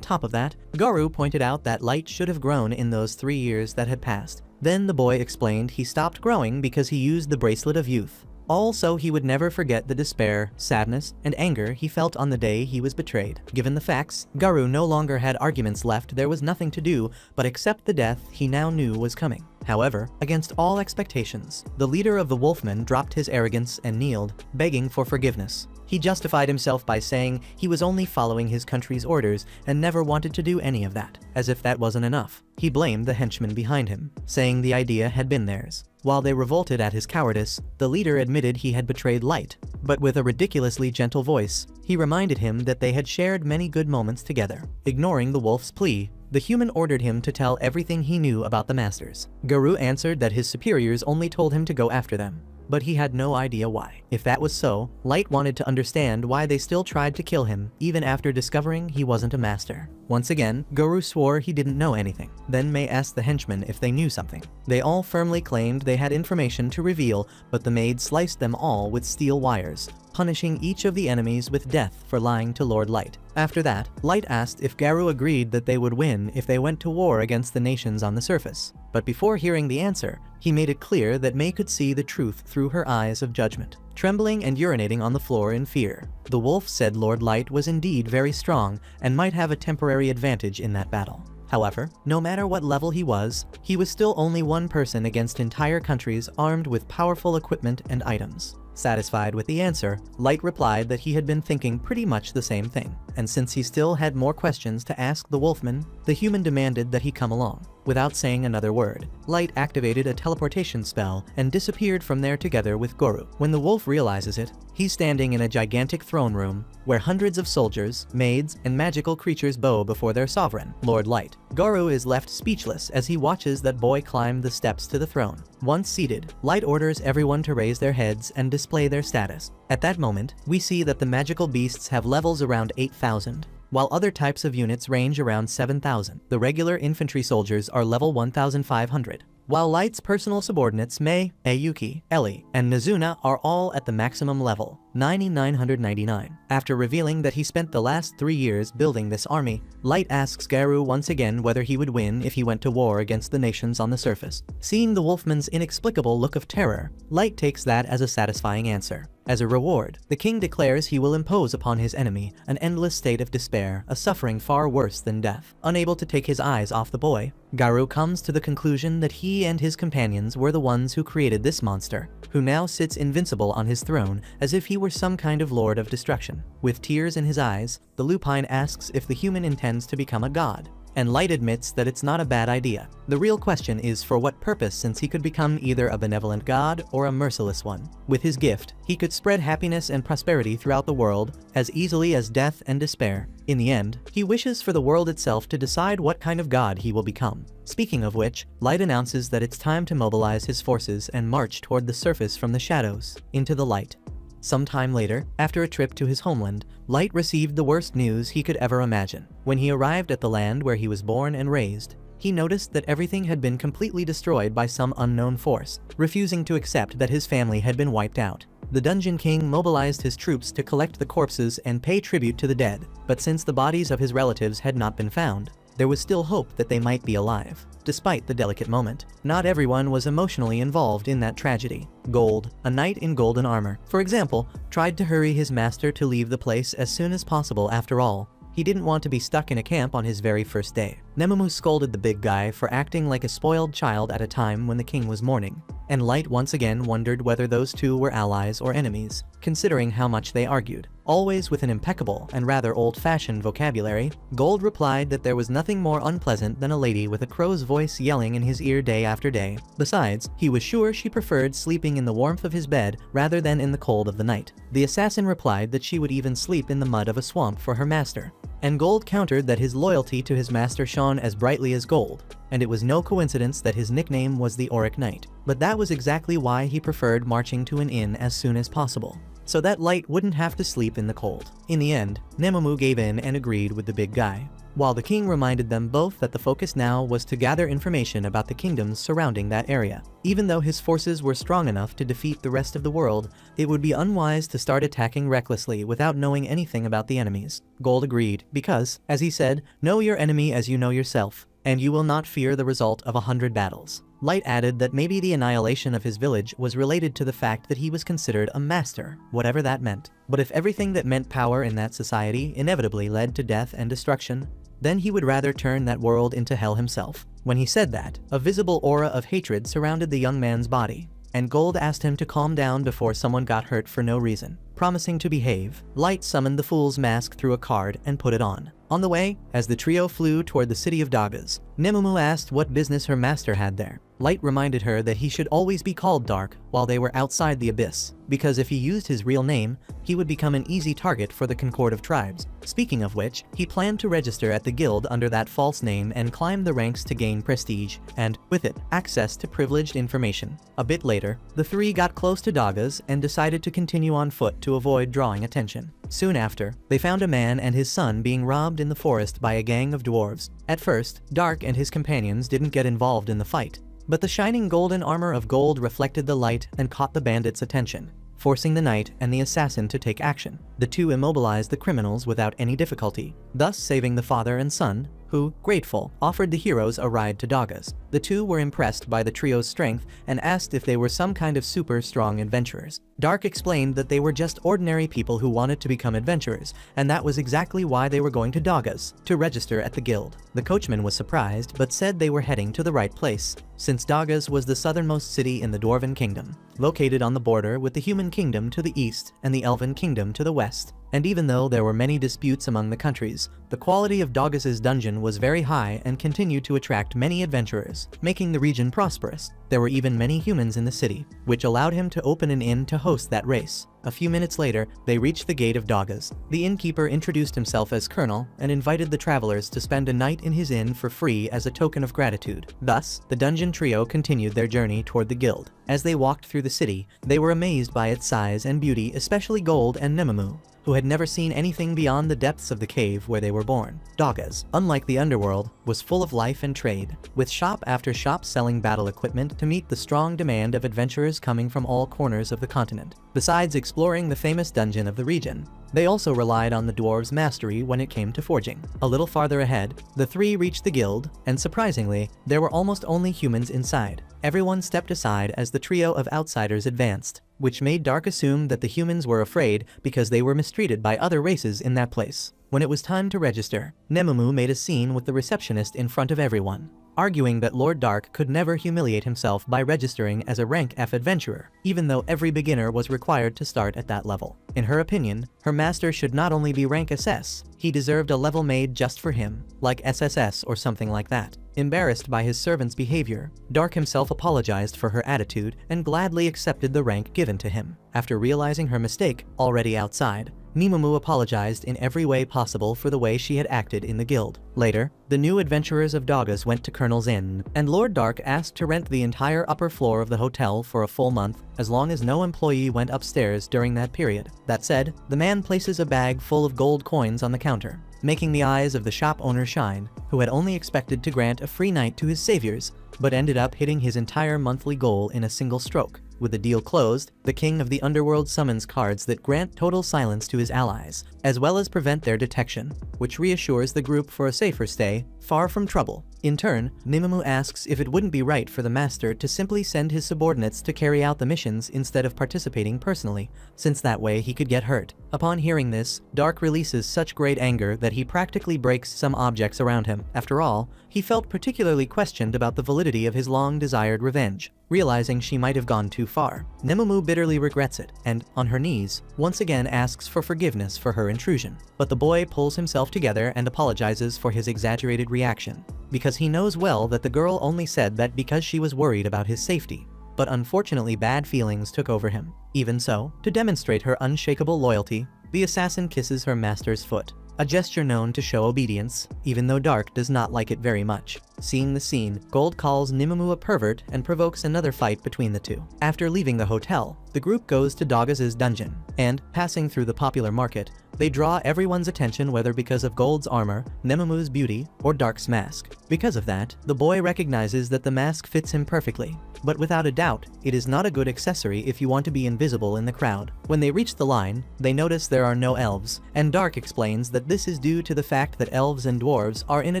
top of that, Garou pointed out that Light should have grown in those 3 years that had passed. Then the boy explained he stopped growing because he used the Bracelet of Youth. Also, he would never forget the despair, sadness, and anger he felt on the day he was betrayed. Given the facts, Garou no longer had arguments left. There was nothing to do but accept the death he now knew was coming. However, against all expectations, the leader of the Wolfmen dropped his arrogance and kneeled, begging for forgiveness. He justified himself by saying he was only following his country's orders and never wanted to do any of that. As if that wasn't enough, he blamed the henchmen behind him, saying the idea had been theirs. While they revolted at his cowardice, the leader admitted he had betrayed Light, but with a ridiculously gentle voice, he reminded him that they had shared many good moments together. Ignoring the wolf's plea, the human ordered him to tell everything he knew about the masters. Garou answered that his superiors only told him to go after them, but he had no idea why. If that was so, Light wanted to understand why they still tried to kill him, even after discovering he wasn't a master. Once again, Garou swore he didn't know anything. Then May asked the henchmen if they knew something. They all firmly claimed they had information to reveal, but the maid sliced them all with steel wires, punishing each of the enemies with death for lying to Lord Light. After that, Light asked if Garou agreed that they would win if they went to war against the nations on the surface. But before hearing the answer, he made it clear that May could see the truth through her eyes of judgment. Trembling and urinating on the floor in fear, the wolf said Lord Light was indeed very strong and might have a temporary advantage in that battle. However, no matter what level he was still only one person against entire countries armed with powerful equipment and items. Satisfied with the answer, Light replied that he had been thinking pretty much the same thing, and since he still had more questions to ask the Wolfman, the human demanded that he come along. Without saying another word, Light activated a teleportation spell and disappeared from there together with Garou. When the wolf realizes it, he's standing in a gigantic throne room where hundreds of soldiers, maids, and magical creatures bow before their sovereign, Lord Light. Garou is left speechless as he watches that boy climb the steps to the throne. Once seated, Light orders everyone to raise their heads and display their status. At that moment, we see that the magical beasts have levels around 8,000. While other types of units range around 7,000. The regular infantry soldiers are level 1,500. While Light's personal subordinates May, Ayuki, Ellie, and Nazuna are all at the maximum level, 9,999. After revealing that he spent the last 3 years building this army, Light asks Garou once again whether he would win if he went to war against the nations on the surface. Seeing the Wolfman's inexplicable look of terror, Light takes that as a satisfying answer. As a reward, the king declares he will impose upon his enemy an endless state of despair, a suffering far worse than death. Unable to take his eyes off the boy, Garou comes to the conclusion that he and his companions were the ones who created this monster, who now sits invincible on his throne as if he were some kind of lord of destruction. With tears in his eyes, the lupine asks if the human intends to become a god, and Light admits that it's not a bad idea. The real question is for what purpose, since he could become either a benevolent god or a merciless one. With his gift, he could spread happiness and prosperity throughout the world as easily as death and despair. In the end, he wishes for the world itself to decide what kind of god he will become. Speaking of which, Light announces that it's time to mobilize his forces and march toward the surface from the shadows into the light. Sometime later, after a trip to his homeland, Light received the worst news he could ever imagine. When he arrived at the land where he was born and raised, he noticed that everything had been completely destroyed by some unknown force, refusing to accept that his family had been wiped out. The Dungeon King mobilized his troops to collect the corpses and pay tribute to the dead, but since the bodies of his relatives had not been found, there was still hope that they might be alive. Despite the delicate moment, not everyone was emotionally involved in that tragedy. Gold, a knight in golden armor, for example, tried to hurry his master to leave the place as soon as possible. After all, he didn't want to be stuck in a camp on his very first day. Nemumu scolded the big guy for acting like a spoiled child at a time when the king was mourning. and Light once again wondered whether those two were allies or enemies, considering how much they argued. Always with an impeccable and rather old-fashioned vocabulary, Gold replied that there was nothing more unpleasant than a lady with a crow's voice yelling in his ear day after day. Besides, he was sure she preferred sleeping in the warmth of his bed rather than in the cold of the night. The assassin replied that she would even sleep in the mud of a swamp for her master. And Gold countered that his loyalty to his master shone as brightly as gold, and it was no coincidence that his nickname was the Auric Knight. But that was exactly why he preferred marching to an inn as soon as possible, so that Light wouldn't have to sleep in the cold. In the end, Nemomu gave in and agreed with the big guy, while the king reminded them both that the focus now was to gather information about the kingdoms surrounding that area. Even though his forces were strong enough to defeat the rest of the world, it would be unwise to start attacking recklessly without knowing anything about the enemies. Gold agreed, because, as he said, know your enemy as you know yourself, and you will not fear the result of 100 battles. Light added that maybe the annihilation of his village was related to the fact that he was considered a master, whatever that meant. But if everything that meant power in that society inevitably led to death and destruction, then he would rather turn that world into hell himself. When he said that, a visible aura of hatred surrounded the young man's body, and Gold asked him to calm down before someone got hurt for no reason. Promising to behave, Light summoned the Fool's Mask through a card and put it on. On the way, as the trio flew toward the city of Dagas, Nemomu asked what business her master had there. Light reminded her that he should always be called Dark while they were outside the abyss, because if he used his real name, he would become an easy target for the Concord of Tribes. Speaking of which, he planned to register at the guild under that false name and climb the ranks to gain prestige, and, with it, access to privileged information. A bit later, the three got close to Dagas and decided to continue on foot to avoid drawing attention. Soon after, they found a man and his son being robbed in the forest by a gang of dwarves. At first, Dark and his companions didn't get involved in the fight, but the shining golden armor of Gold reflected the light and caught the bandits' attention, forcing the knight and the assassin to take action. The two immobilized the criminals without any difficulty, thus saving the father and son, who, grateful, offered the heroes a ride to Dagas. The two were impressed by the trio's strength and asked if they were some kind of super strong adventurers. Dark explained that they were just ordinary people who wanted to become adventurers, and that was exactly why they were going to Dagas, to register at the guild. The coachman was surprised, but said they were heading to the right place, since Dagas was the southernmost city in the Dwarven Kingdom, located on the border with the Human Kingdom to the east and the Elven Kingdom to the west. And even though there were many disputes among the countries, the quality of Dagas' dungeon was very high and continued to attract many adventurers, making the region prosperous. There were even many humans in the city, which allowed him to open an inn to host that race. A few minutes later, they reached the gate of Dagas. The innkeeper introduced himself as Colonel and invited the travelers to spend a night in his inn for free as a token of gratitude. Thus, the dungeon trio continued their journey toward the guild. As they walked through the city, they were amazed by its size and beauty, especially Gold and Nemomu, who had never seen anything beyond the depths of the cave where they were born. Dagas, unlike the underworld, was full of life and trade, with shop after shop selling battle equipment to meet the strong demand of adventurers coming from all corners of the continent. Besides exploring the famous dungeon of the region, they also relied on the dwarves' mastery when it came to forging. A little farther ahead, the three reached the guild, and surprisingly, there were almost only humans inside. Everyone stepped aside as the trio of outsiders advanced, which made Dark assume that the humans were afraid because they were mistreated by other races in that place. When it was time to register, Nemomu made a scene with the receptionist in front of everyone, arguing that Lord Dark could never humiliate himself by registering as a rank F adventurer, even though every beginner was required to start at that level. In her opinion, her master should not only be rank SS, he deserved a level made just for him, like SSS or something like that. Embarrassed by his servant's behavior, Dark himself apologized for her attitude and gladly accepted the rank given to him. After realizing her mistake, already outside, Nemomu apologized in every way possible for the way she had acted in the guild. Later, the new adventurers of Dagas went to Colonel's Inn, and Lord Dark asked to rent the entire upper floor of the hotel for a full month, as long as no employee went upstairs during that period. That said, the man places a bag full of gold coins on the counter, making the eyes of the shop owner shine, who had only expected to grant a free night to his saviors, but ended up hitting his entire monthly goal in a single stroke. With the deal closed, the King of the Underworld summons cards that grant total silence to his allies, as well as prevent their detection, which reassures the group for a safer stay, far from trouble. In turn, Nemomu asks if it wouldn't be right for the master to simply send his subordinates to carry out the missions instead of participating personally, since that way he could get hurt. Upon hearing this, Dark releases such great anger that he practically breaks some objects around him. After all, he felt particularly questioned about the validity of his long-desired revenge. realizing she might have gone too far. Nemumu bitterly regrets it and, on her knees, once again asks for forgiveness for her intrusion. But the boy pulls himself together and apologizes for his exaggerated reaction, because he knows well that the girl only said that because she was worried about his safety. But unfortunately bad feelings took over him. Even so, to demonstrate her unshakable loyalty, the assassin kisses her master's foot, a gesture known to show obedience, even though Dark does not like it very much. Seeing the scene, Gold calls Nemumu a pervert and provokes another fight between the two. After leaving the hotel, the group goes to Dagaz's dungeon, and, passing through the popular market, they draw everyone's attention whether because of Gold's armor, Nemumu's beauty, or Dark's mask. Because of that, the boy recognizes that the mask fits him perfectly. But without a doubt, it is not a good accessory if you want to be invisible in the crowd. When they reach the line, they notice there are no elves, and Dark explains that this is due to the fact that elves and dwarves are in a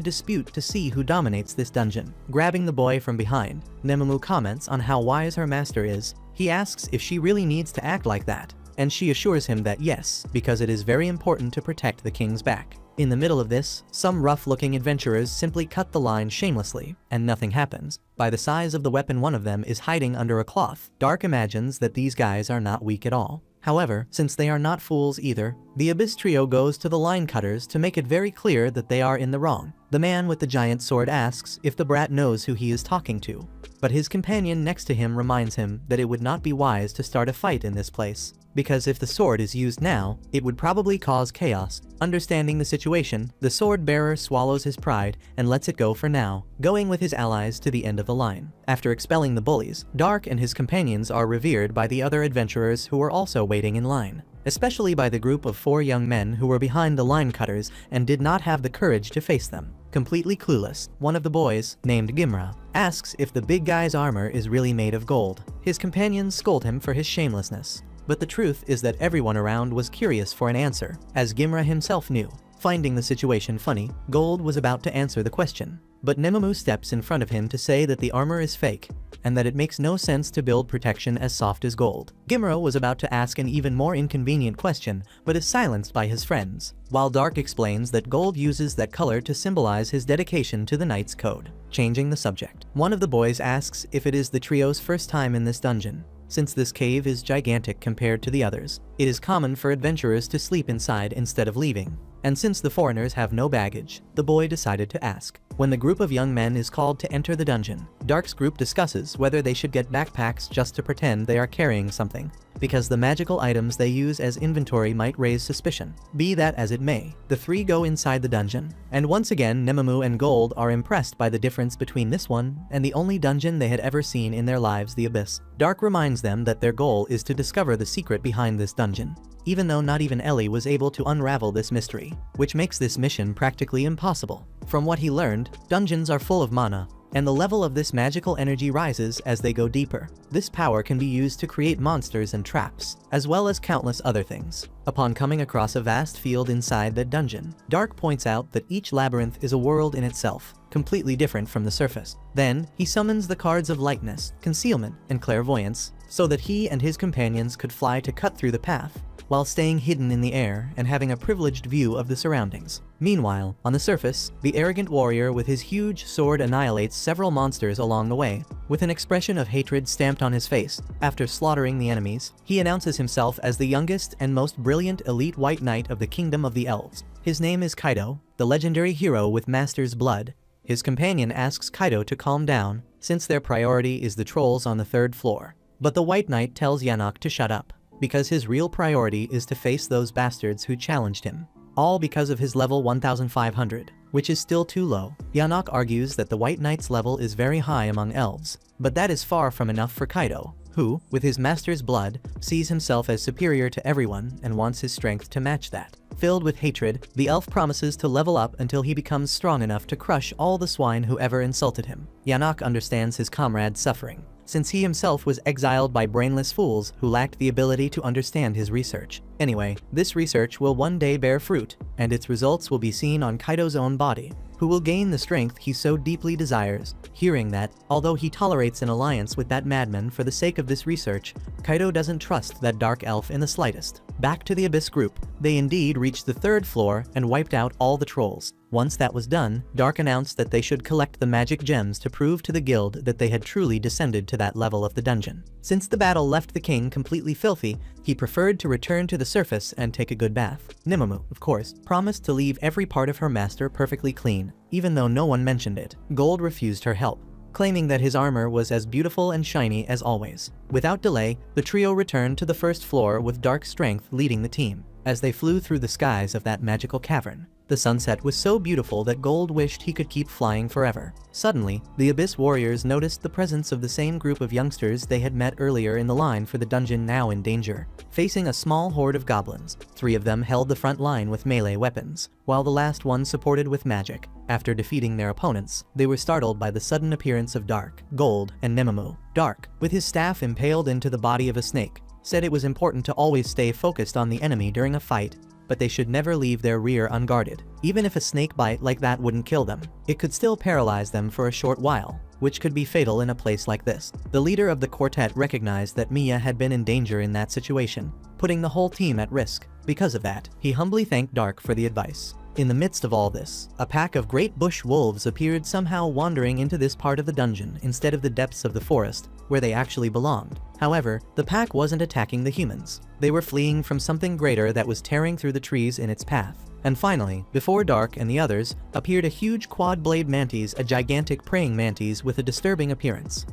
dispute to see who dominates this dungeon. Grabbing the boy from behind, Nemumu comments on how wise her master is. He asks if she really needs to act like that, and she assures him that yes, because it is very important to protect the king's back. In the middle of this, some rough-looking adventurers simply cut the line shamelessly, and nothing happens. By the size of the weapon one of them is hiding under a cloth, Dark imagines that these guys are not weak at all. However, since they are not fools either, the Abyss trio goes to the line cutters to make it very clear that they are in the wrong. The man with the giant sword asks if the brat knows who he is talking to, but his companion next to him reminds him that it would not be wise to start a fight in this place, because if the sword is used now, it would probably cause chaos. Understanding the situation, the sword bearer swallows his pride and lets it go for now, going with his allies to the end of the line. After expelling the bullies, Dark and his companions are revered by the other adventurers who were also waiting in line, especially by the group of 4 young men who were behind the line cutters and did not have the courage to face them. Completely clueless, one of the boys, named Gimra, asks if the big guy's armor is really made of gold. His companions scold him for his shamelessness, but the truth is that everyone around was curious for an answer, as Gimra himself knew. Finding the situation funny, Gold was about to answer the question, but Nemumu steps in front of him to say that the armor is fake, and that it makes no sense to build protection as soft as gold. Gimra was about to ask an even more inconvenient question, but is silenced by his friends, while Dark explains that Gold uses that color to symbolize his dedication to the Knight's Code. Changing the subject, one of the boys asks if it is the trio's first time in this dungeon. Since this cave is gigantic compared to the others, it is common for adventurers to sleep inside instead of leaving. And since the foreigners have no baggage, the boy decided to ask. When the group of young men is called to enter the dungeon, Dark's group discusses whether they should get backpacks just to pretend they are carrying something, because the magical items they use as inventory might raise suspicion. Be that as it may, the 3 go inside the dungeon, and once again Nemumu and Gold are impressed by the difference between this one and the only dungeon they had ever seen in their lives, the Abyss. Dark reminds them that their goal is to discover the secret behind this dungeon, even though not even Ellie was able to unravel this mystery, which makes this mission practically impossible. From what he learned, dungeons are full of mana, and the level of this magical energy rises as they go deeper. This power can be used to create monsters and traps, as well as countless other things. Upon coming across a vast field inside that dungeon, Dark points out that each labyrinth is a world in itself, completely different from the surface. Then, he summons the cards of lightness, concealment, and clairvoyance, so that he and his companions could fly to cut through the path, while staying hidden in the air and having a privileged view of the surroundings. Meanwhile, on the surface, the arrogant warrior with his huge sword annihilates several monsters along the way. With an expression of hatred stamped on his face, after slaughtering the enemies, he announces himself as the youngest and most brilliant elite white knight of the Kingdom of the Elves. His name is Kaido, the legendary hero with Master's blood. His companion asks Kaido to calm down, since their priority is the trolls on the 3rd floor. But the White Knight tells Yanok to shut up, because his real priority is to face those bastards who challenged him. All because of his level 1500, which is still too low. Yanok argues that the White Knight's level is very high among elves, but that is far from enough for Kaido, who, with his master's blood, sees himself as superior to everyone and wants his strength to match that. Filled with hatred, the elf promises to level up until he becomes strong enough to crush all the swine who ever insulted him. Yanok understands his comrade's suffering, since he himself was exiled by brainless fools who lacked the ability to understand his research. Anyway, this research will one day bear fruit, and its results will be seen on Kaido's own body, who will gain the strength he so deeply desires. Hearing that, although he tolerates an alliance with that madman for the sake of this research, Kaido doesn't trust that dark elf in the slightest. Back to the Abyss group, they indeed reached the 3rd floor and wiped out all the trolls. Once that was done, Dark announced that they should collect the magic gems to prove to the guild that they had truly descended to that level of the dungeon. Since the battle left the king completely filthy, he preferred to return to the surface and take a good bath. Nimemu, of course, promised to leave every part of her master perfectly clean, even though no one mentioned it. Gold refused her help, claiming that his armor was as beautiful and shiny as always. Without delay, the trio returned to the first floor with Dark's strength leading the team. As they flew through the skies of that magical cavern, the sunset was so beautiful that Gold wished he could keep flying forever. Suddenly, the Abyss warriors noticed the presence of the same group of youngsters they had met earlier in the line for the dungeon, now in danger. Facing a small horde of goblins, 3 of them held the front line with melee weapons, while the last one supported with magic. After defeating their opponents, they were startled by the sudden appearance of Dark, Gold, and Nimemu. Dark, with his staff impaled into the body of a snake, said it was important to always stay focused on the enemy during a fight, but they should never leave their rear unguarded. Even if a snake bite like that wouldn't kill them, it could still paralyze them for a short while, which could be fatal in a place like this. The leader of the quartet recognized that Mia had been in danger in that situation, putting the whole team at risk. Because of that, he humbly thanked Dark for the advice. In the midst of all this, a pack of great bush wolves appeared, somehow wandering into this part of the dungeon instead of the depths of the forest, where they actually belonged. However, the pack wasn't attacking the humans. They were fleeing from something greater that was tearing through the trees in its path. And finally, before Dark and the others, appeared a huge quad-blade mantis, a gigantic praying mantis with a disturbing appearance.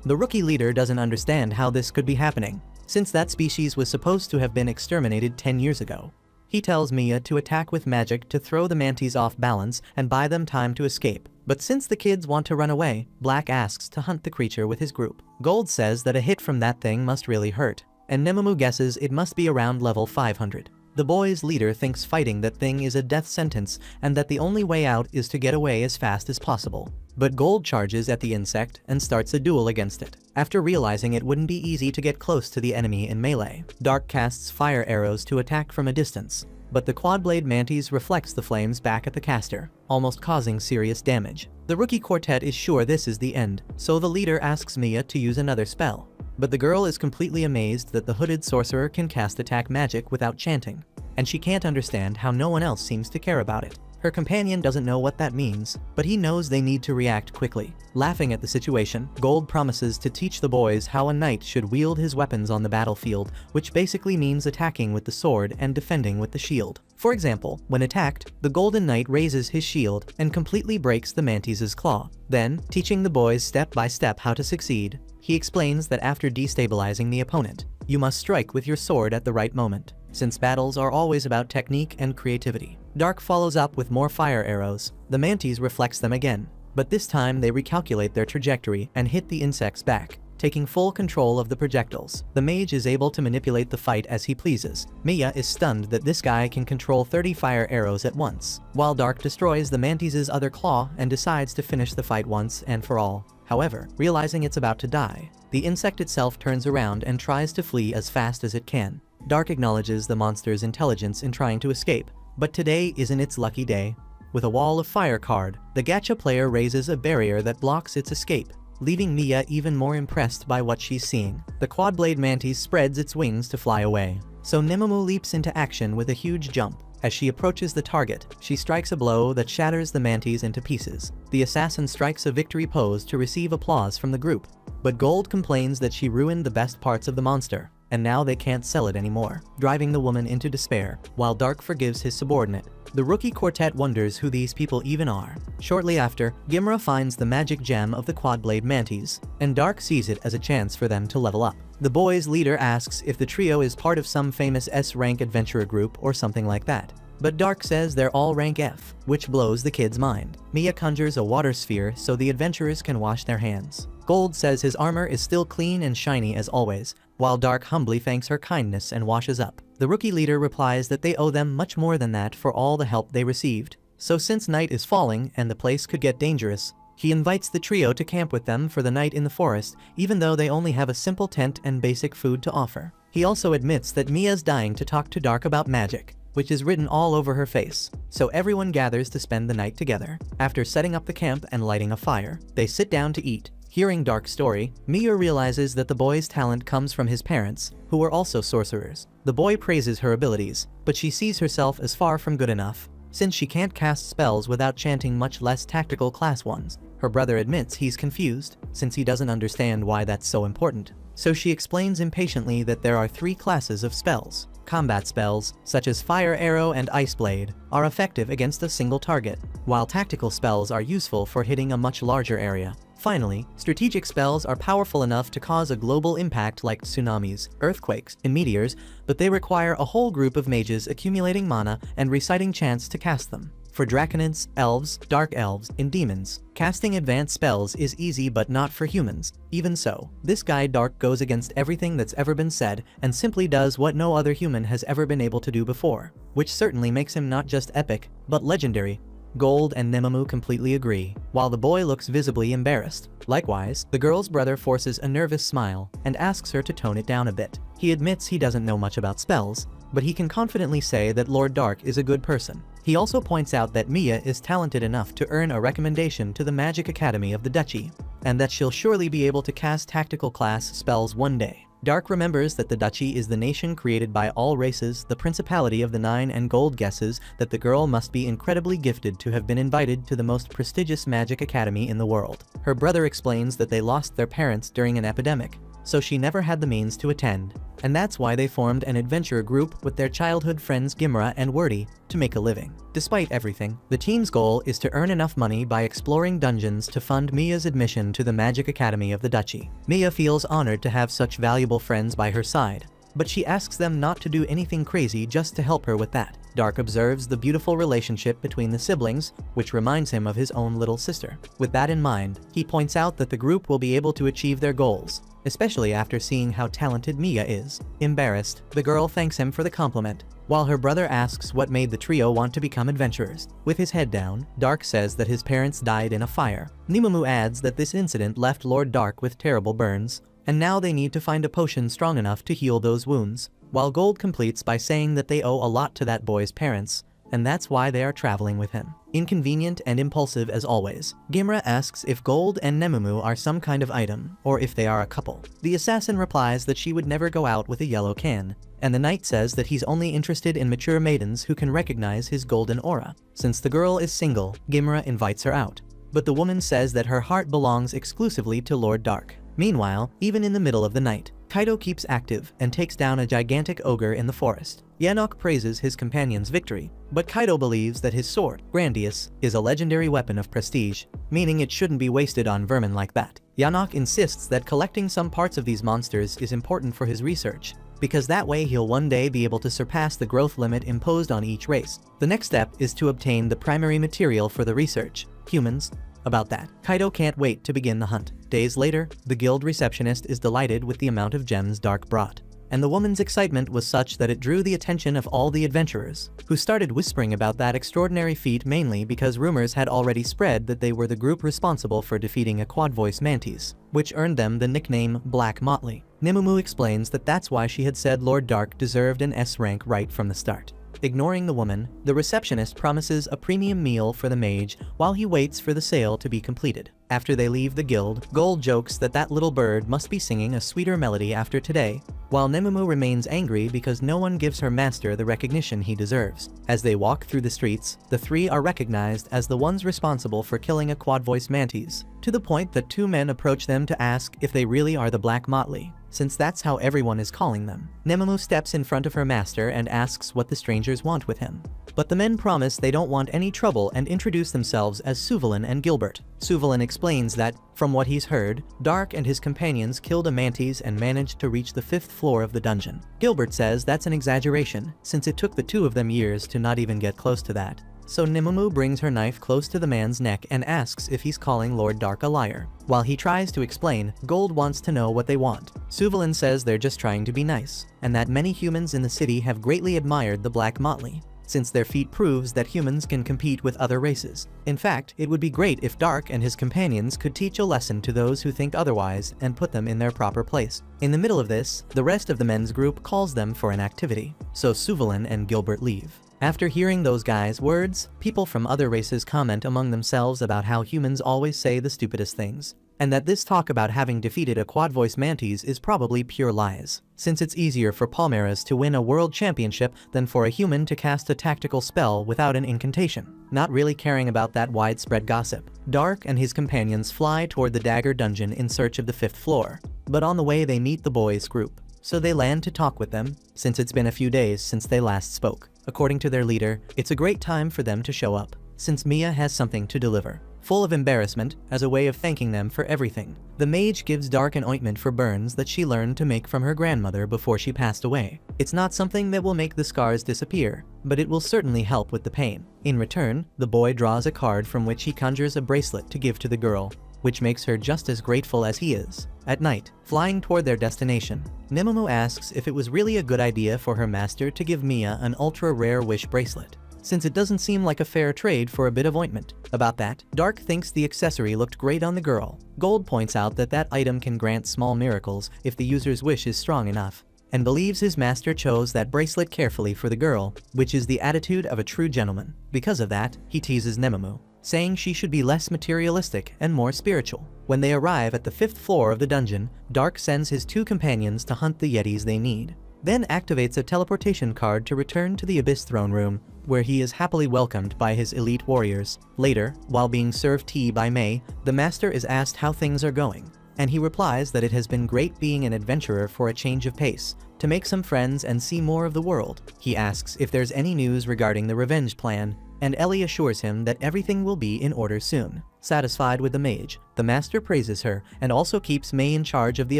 The rookie leader doesn't understand how this could be happening, since that species was supposed to have been exterminated 10 years ago. He tells Mia to attack with magic to throw the mantis off balance and buy them time to escape. But since the kids want to run away, Black asks to hunt the creature with his group. Gold says that a hit from that thing must really hurt, and Nimemu guesses it must be around level 500. The boys' leader thinks fighting that thing is a death sentence and that the only way out is to get away as fast as possible. But Gold charges at the insect and starts a duel against it. After realizing it wouldn't be easy to get close to the enemy in melee, Dark casts fire arrows to attack from a distance, but the quad-blade mantis reflects the flames back at the caster, almost causing serious damage. The rookie quartet is sure this is the end, so the leader asks Mia to use another spell. But the girl is completely amazed that the hooded sorcerer can cast attack magic without chanting, and she can't understand how no one else seems to care about it. Her companion doesn't know what that means, but he knows they need to react quickly. Laughing at the situation, Gold promises to teach the boys how a knight should wield his weapons on the battlefield, which basically means attacking with the sword and defending with the shield. For example, when attacked, the Golden Knight raises his shield and completely breaks the mantis's claw. Then, teaching the boys step by step how to succeed, he explains that after destabilizing the opponent, you must strike with your sword at the right moment, since battles are always about technique and creativity. Dark follows up with more fire arrows. The mantis reflects them again, but this time they recalculate their trajectory and hit the insect's back, taking full control of the projectiles. The mage is able to manipulate the fight as he pleases. Mia is stunned that this guy can control 30 fire arrows at once, while Dark destroys the mantis's other claw and decides to finish the fight once and for all. However, realizing it's about to die, the insect itself turns around and tries to flee as fast as it can. Dark acknowledges the monster's intelligence in trying to escape, but today isn't its lucky day. With a wall of fire card, the gacha player raises a barrier that blocks its escape, leaving Mia even more impressed by what she's seeing. The quad-blade mantis spreads its wings to fly away, so Nimemu leaps into action with a huge jump. As she approaches the target, she strikes a blow that shatters the mantis into pieces. The assassin strikes a victory pose to receive applause from the group, but Gold complains that she ruined the best parts of the monster, and now they can't sell it anymore, driving the woman into despair, while Dark forgives his subordinate. The rookie quartet wonders who these people even are. Shortly after, Gimra finds the magic gem of the quad-blade mantis, and Dark sees it as a chance for them to level up. The boys' leader asks if the trio is part of some famous S-rank adventurer group or something like that, but Dark says they're all rank F, which blows the kid's mind. Mia conjures a water sphere so the adventurers can wash their hands. Gold says his armor is still clean and shiny as always, while Dark humbly thanks her kindness and washes up. The rookie leader replies that they owe them much more than that for all the help they received. So since night is falling and the place could get dangerous, he invites the trio to camp with them for the night in the forest, even though they only have a simple tent and basic food to offer. He also admits that Mia's dying to talk to Dark about magic, which is written all over her face, so everyone gathers to spend the night together. After setting up the camp and lighting a fire, they sit down to eat. Hearing Dark's story, Mia realizes that the boy's talent comes from his parents, who were also sorcerers. The boy praises her abilities, but she sees herself as far from good enough, since she can't cast spells without chanting much less tactical class ones. Her brother admits he's confused, since he doesn't understand why that's so important. So she explains impatiently that there are 3 classes of spells. Combat spells, such as Fire Arrow and Ice Blade, are effective against a single target, while tactical spells are useful for hitting a much larger area. Finally, strategic spells are powerful enough to cause a global impact like tsunamis, earthquakes, and meteors, but they require a whole group of mages accumulating mana and reciting chants to cast them. For draconids, elves, dark elves, and demons, casting advanced spells is easy but not for humans. Even so, this guy Dark goes against everything that's ever been said and simply does what no other human has ever been able to do before, which certainly makes him not just epic, but legendary. Gold and Nemamu completely agree, while the boy looks visibly embarrassed. Likewise, the girl's brother forces a nervous smile and asks her to tone it down a bit. He admits he doesn't know much about spells, but he can confidently say that Lord Dark is a good person. He also points out that Mia is talented enough to earn a recommendation to the Magic Academy of the Duchy, and that she'll surely be able to cast tactical class spells one day. Dark remembers that the Duchy is the nation created by all races. The Principality of the Nine and Gold guesses that the girl must be incredibly gifted to have been invited to the most prestigious magic academy in the world. Her brother explains that they lost their parents during an epidemic, so she never had the means to attend, and that's why they formed an adventure group with their childhood friends Gimra and Wordy to make a living. Despite everything, the team's goal is to earn enough money by exploring dungeons to fund Mia's admission to the Magic Academy of the Duchy. Mia feels honored to have such valuable friends by her side, but she asks them not to do anything crazy just to help her with that. Dark observes the beautiful relationship between the siblings, which reminds him of his own little sister. With that in mind, he points out that the group will be able to achieve their goals, especially after seeing how talented Mia is. Embarrassed, the girl thanks him for the compliment, while her brother asks what made the trio want to become adventurers. With his head down, Dark says that his parents died in a fire. Nemamu adds that this incident left Lord Dark with terrible burns, and now they need to find a potion strong enough to heal those wounds, while Gold completes by saying that they owe a lot to that boy's parents, and that's why they are traveling with him. Inconvenient and impulsive as always, Gimra asks if Gold and Nemamu are some kind of item, or if they are a couple. The assassin replies that she would never go out with a yellow can, and the knight says that he's only interested in mature maidens who can recognize his golden aura. Since the girl is single, Gimra invites her out, but the woman says that her heart belongs exclusively to Lord Dark. Meanwhile, even in the middle of the night, Kaido keeps active and takes down a gigantic ogre in the forest. Yanok praises his companion's victory, but Kaido believes that his sword, Grandius, is a legendary weapon of prestige, meaning it shouldn't be wasted on vermin like that. Yanok insists that collecting some parts of these monsters is important for his research, because that way he'll one day be able to surpass the growth limit imposed on each race. The next step is to obtain the primary material for the research, humans. About that, Kaido can't wait to begin the hunt. Days later, the guild receptionist is delighted with the amount of gems Dark brought, and the woman's excitement was such that it drew the attention of all the adventurers, who started whispering about that extraordinary feat mainly because rumors had already spread that they were the group responsible for defeating a quad-voice mantis, which earned them the nickname Black Motley. Nemamu explains that that's why she had said Lord Dark deserved an S rank right from the start. Ignoring the woman, the receptionist promises a premium meal for the mage while he waits for the sale to be completed. After they leave the guild, Gold jokes that that little bird must be singing a sweeter melody after today, while Nemamu remains angry because no one gives her master the recognition he deserves. As they walk through the streets, the three are recognized as the ones responsible for killing a quad-voice mantis, to the point that 2 men approach them to ask if they really are the Black Motley, since that's how everyone is calling them. Nemamu steps in front of her master and asks what the strangers want with him, but the men promise they don't want any trouble and introduce themselves as Suvalin and Gilbert. Suvalin explains that, from what he's heard, Dark and his companions killed a mantis and managed to reach the 5th floor of the dungeon. Gilbert says that's an exaggeration, since it took the 2 of them years to not even get close to that. So Nemamu brings her knife close to the man's neck and asks if he's calling Lord Dark a liar. While he tries to explain, Gold wants to know what they want. Suvalin says they're just trying to be nice, and that many humans in the city have greatly admired the Black Motley, since their feat proves that humans can compete with other races. In fact, it would be great if Dark and his companions could teach a lesson to those who think otherwise and put them in their proper place. In the middle of this, the rest of the men's group calls them for an activity, so Suvalin and Gilbert leave. After hearing those guys' words, people from other races comment among themselves about how humans always say the stupidest things. and that this talk about having defeated a quad voice mantis is probably pure lies, since it's easier for Palmeiras to win a world championship than for a human to cast a tactical spell without an incantation. Not really caring about that widespread gossip, Dark and his companions fly toward the Dagger Dungeon in search of the 5th floor, but on the way they meet the boys' group, so they land to talk with them, since it's been a few days since they last spoke. According to their leader, it's a great time for them to show up, since Mia has something to deliver. Full of embarrassment, as a way of thanking them for everything, the mage gives Dark an ointment for burns that she learned to make from her grandmother before she passed away. It's not something that will make the scars disappear, but it will certainly help with the pain. In return, the boy draws a card from which he conjures a bracelet to give to the girl, which makes her just as grateful as he is. At night, flying toward their destination, Nemomo asks if it was really a good idea for her master to give Mia an ultra-rare wish bracelet, since it doesn't seem like a fair trade for a bit of ointment. About that, Dark thinks the accessory looked great on the girl. Gold points out that that item can grant small miracles if the user's wish is strong enough, and believes his master chose that bracelet carefully for the girl, which is the attitude of a true gentleman. Because of that, he teases Nemomo, saying she should be less materialistic and more spiritual. When they arrive at the 5th floor of the dungeon, Dark sends his 2 companions to hunt the Yetis they need, then activates a teleportation card to return to the Abyss Throne Room, where he is happily welcomed by his elite warriors. Later, while being served tea by May, the master is asked how things are going, and he replies that it has been great being an adventurer for a change of pace, to make some friends and see more of the world. He asks if there's any news regarding the revenge plan, and Ellie assures him that everything will be in order soon. Satisfied with the mage, the master praises her and also keeps May in charge of the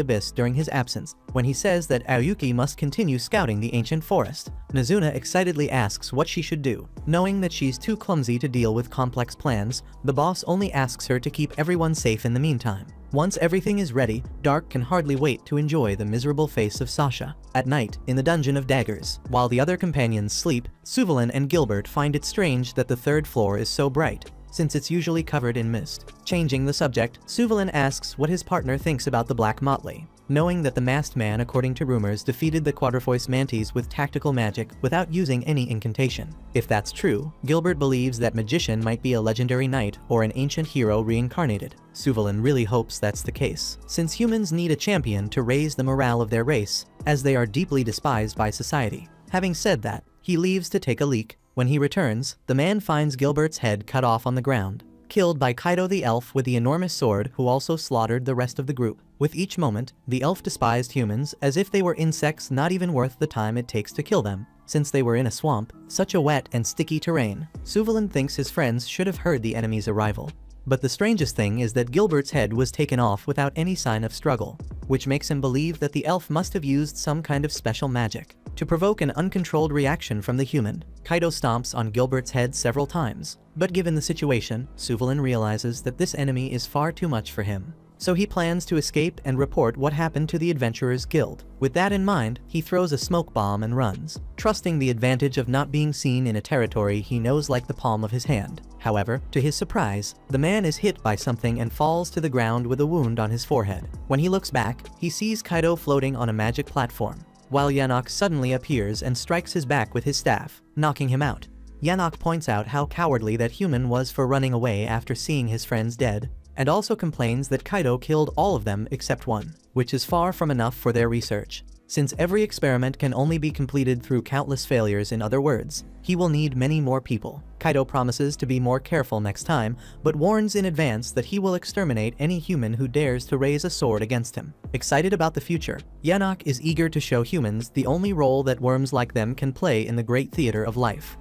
Abyss during his absence, when he says that Aoyuki must continue scouting the ancient forest. Nazuna excitedly asks what she should do. Knowing that she's too clumsy to deal with complex plans, the boss only asks her to keep everyone safe in the meantime. Once everything is ready, Dark can hardly wait to enjoy the miserable face of Sasha. At night, in the Dungeon of Daggers, while the other companions sleep, Suvalin and Gilbert find it strange that the 3rd floor is so bright, since it's usually covered in mist. Changing the subject, Suvalin asks what his partner thinks about the Black Motley, knowing that the masked man, according to rumors, defeated the Quadrifois Mantis with tactical magic without using any incantation. If that's true, Gilbert believes that Magician might be a legendary knight or an ancient hero reincarnated. Suvalin really hopes that's the case, since humans need a champion to raise the morale of their race, as they are deeply despised by society. Having said that, he leaves to take a leak. When he returns, the man finds Gilbert's head cut off on the ground, killed by Kaido the elf with the enormous sword, who also slaughtered the rest of the group. With each moment, the elf despised humans as if they were insects not even worth the time it takes to kill them, since they were in a swamp, such a wet and sticky terrain. Suvalin thinks his friends should have heard the enemy's arrival. But the strangest thing is that Gilbert's head was taken off without any sign of struggle, which makes him believe that the elf must have used some kind of special magic to provoke an uncontrolled reaction from the human. Kaido stomps on Gilbert's head several times, but given the situation, Suvalin realizes that this enemy is far too much for him. So he plans to escape and report what happened to the Adventurers Guild. With that in mind, he throws a smoke bomb and runs, trusting the advantage of not being seen in a territory he knows like the palm of his hand. However, to his surprise, the man is hit by something and falls to the ground with a wound on his forehead. When he looks back, he sees Kaido floating on a magic platform, while Yanok suddenly appears and strikes his back with his staff, knocking him out. Yanok points out how cowardly that human was for running away after seeing his friends dead, and also complains that Kaido killed all of them except one, which is far from enough for their research. Since every experiment can only be completed through countless failures, in other words, he will need many more people. Kaido promises to be more careful next time, but warns in advance that he will exterminate any human who dares to raise a sword against him. Excited about the future, Yanok is eager to show humans the only role that worms like them can play in the great theater of life.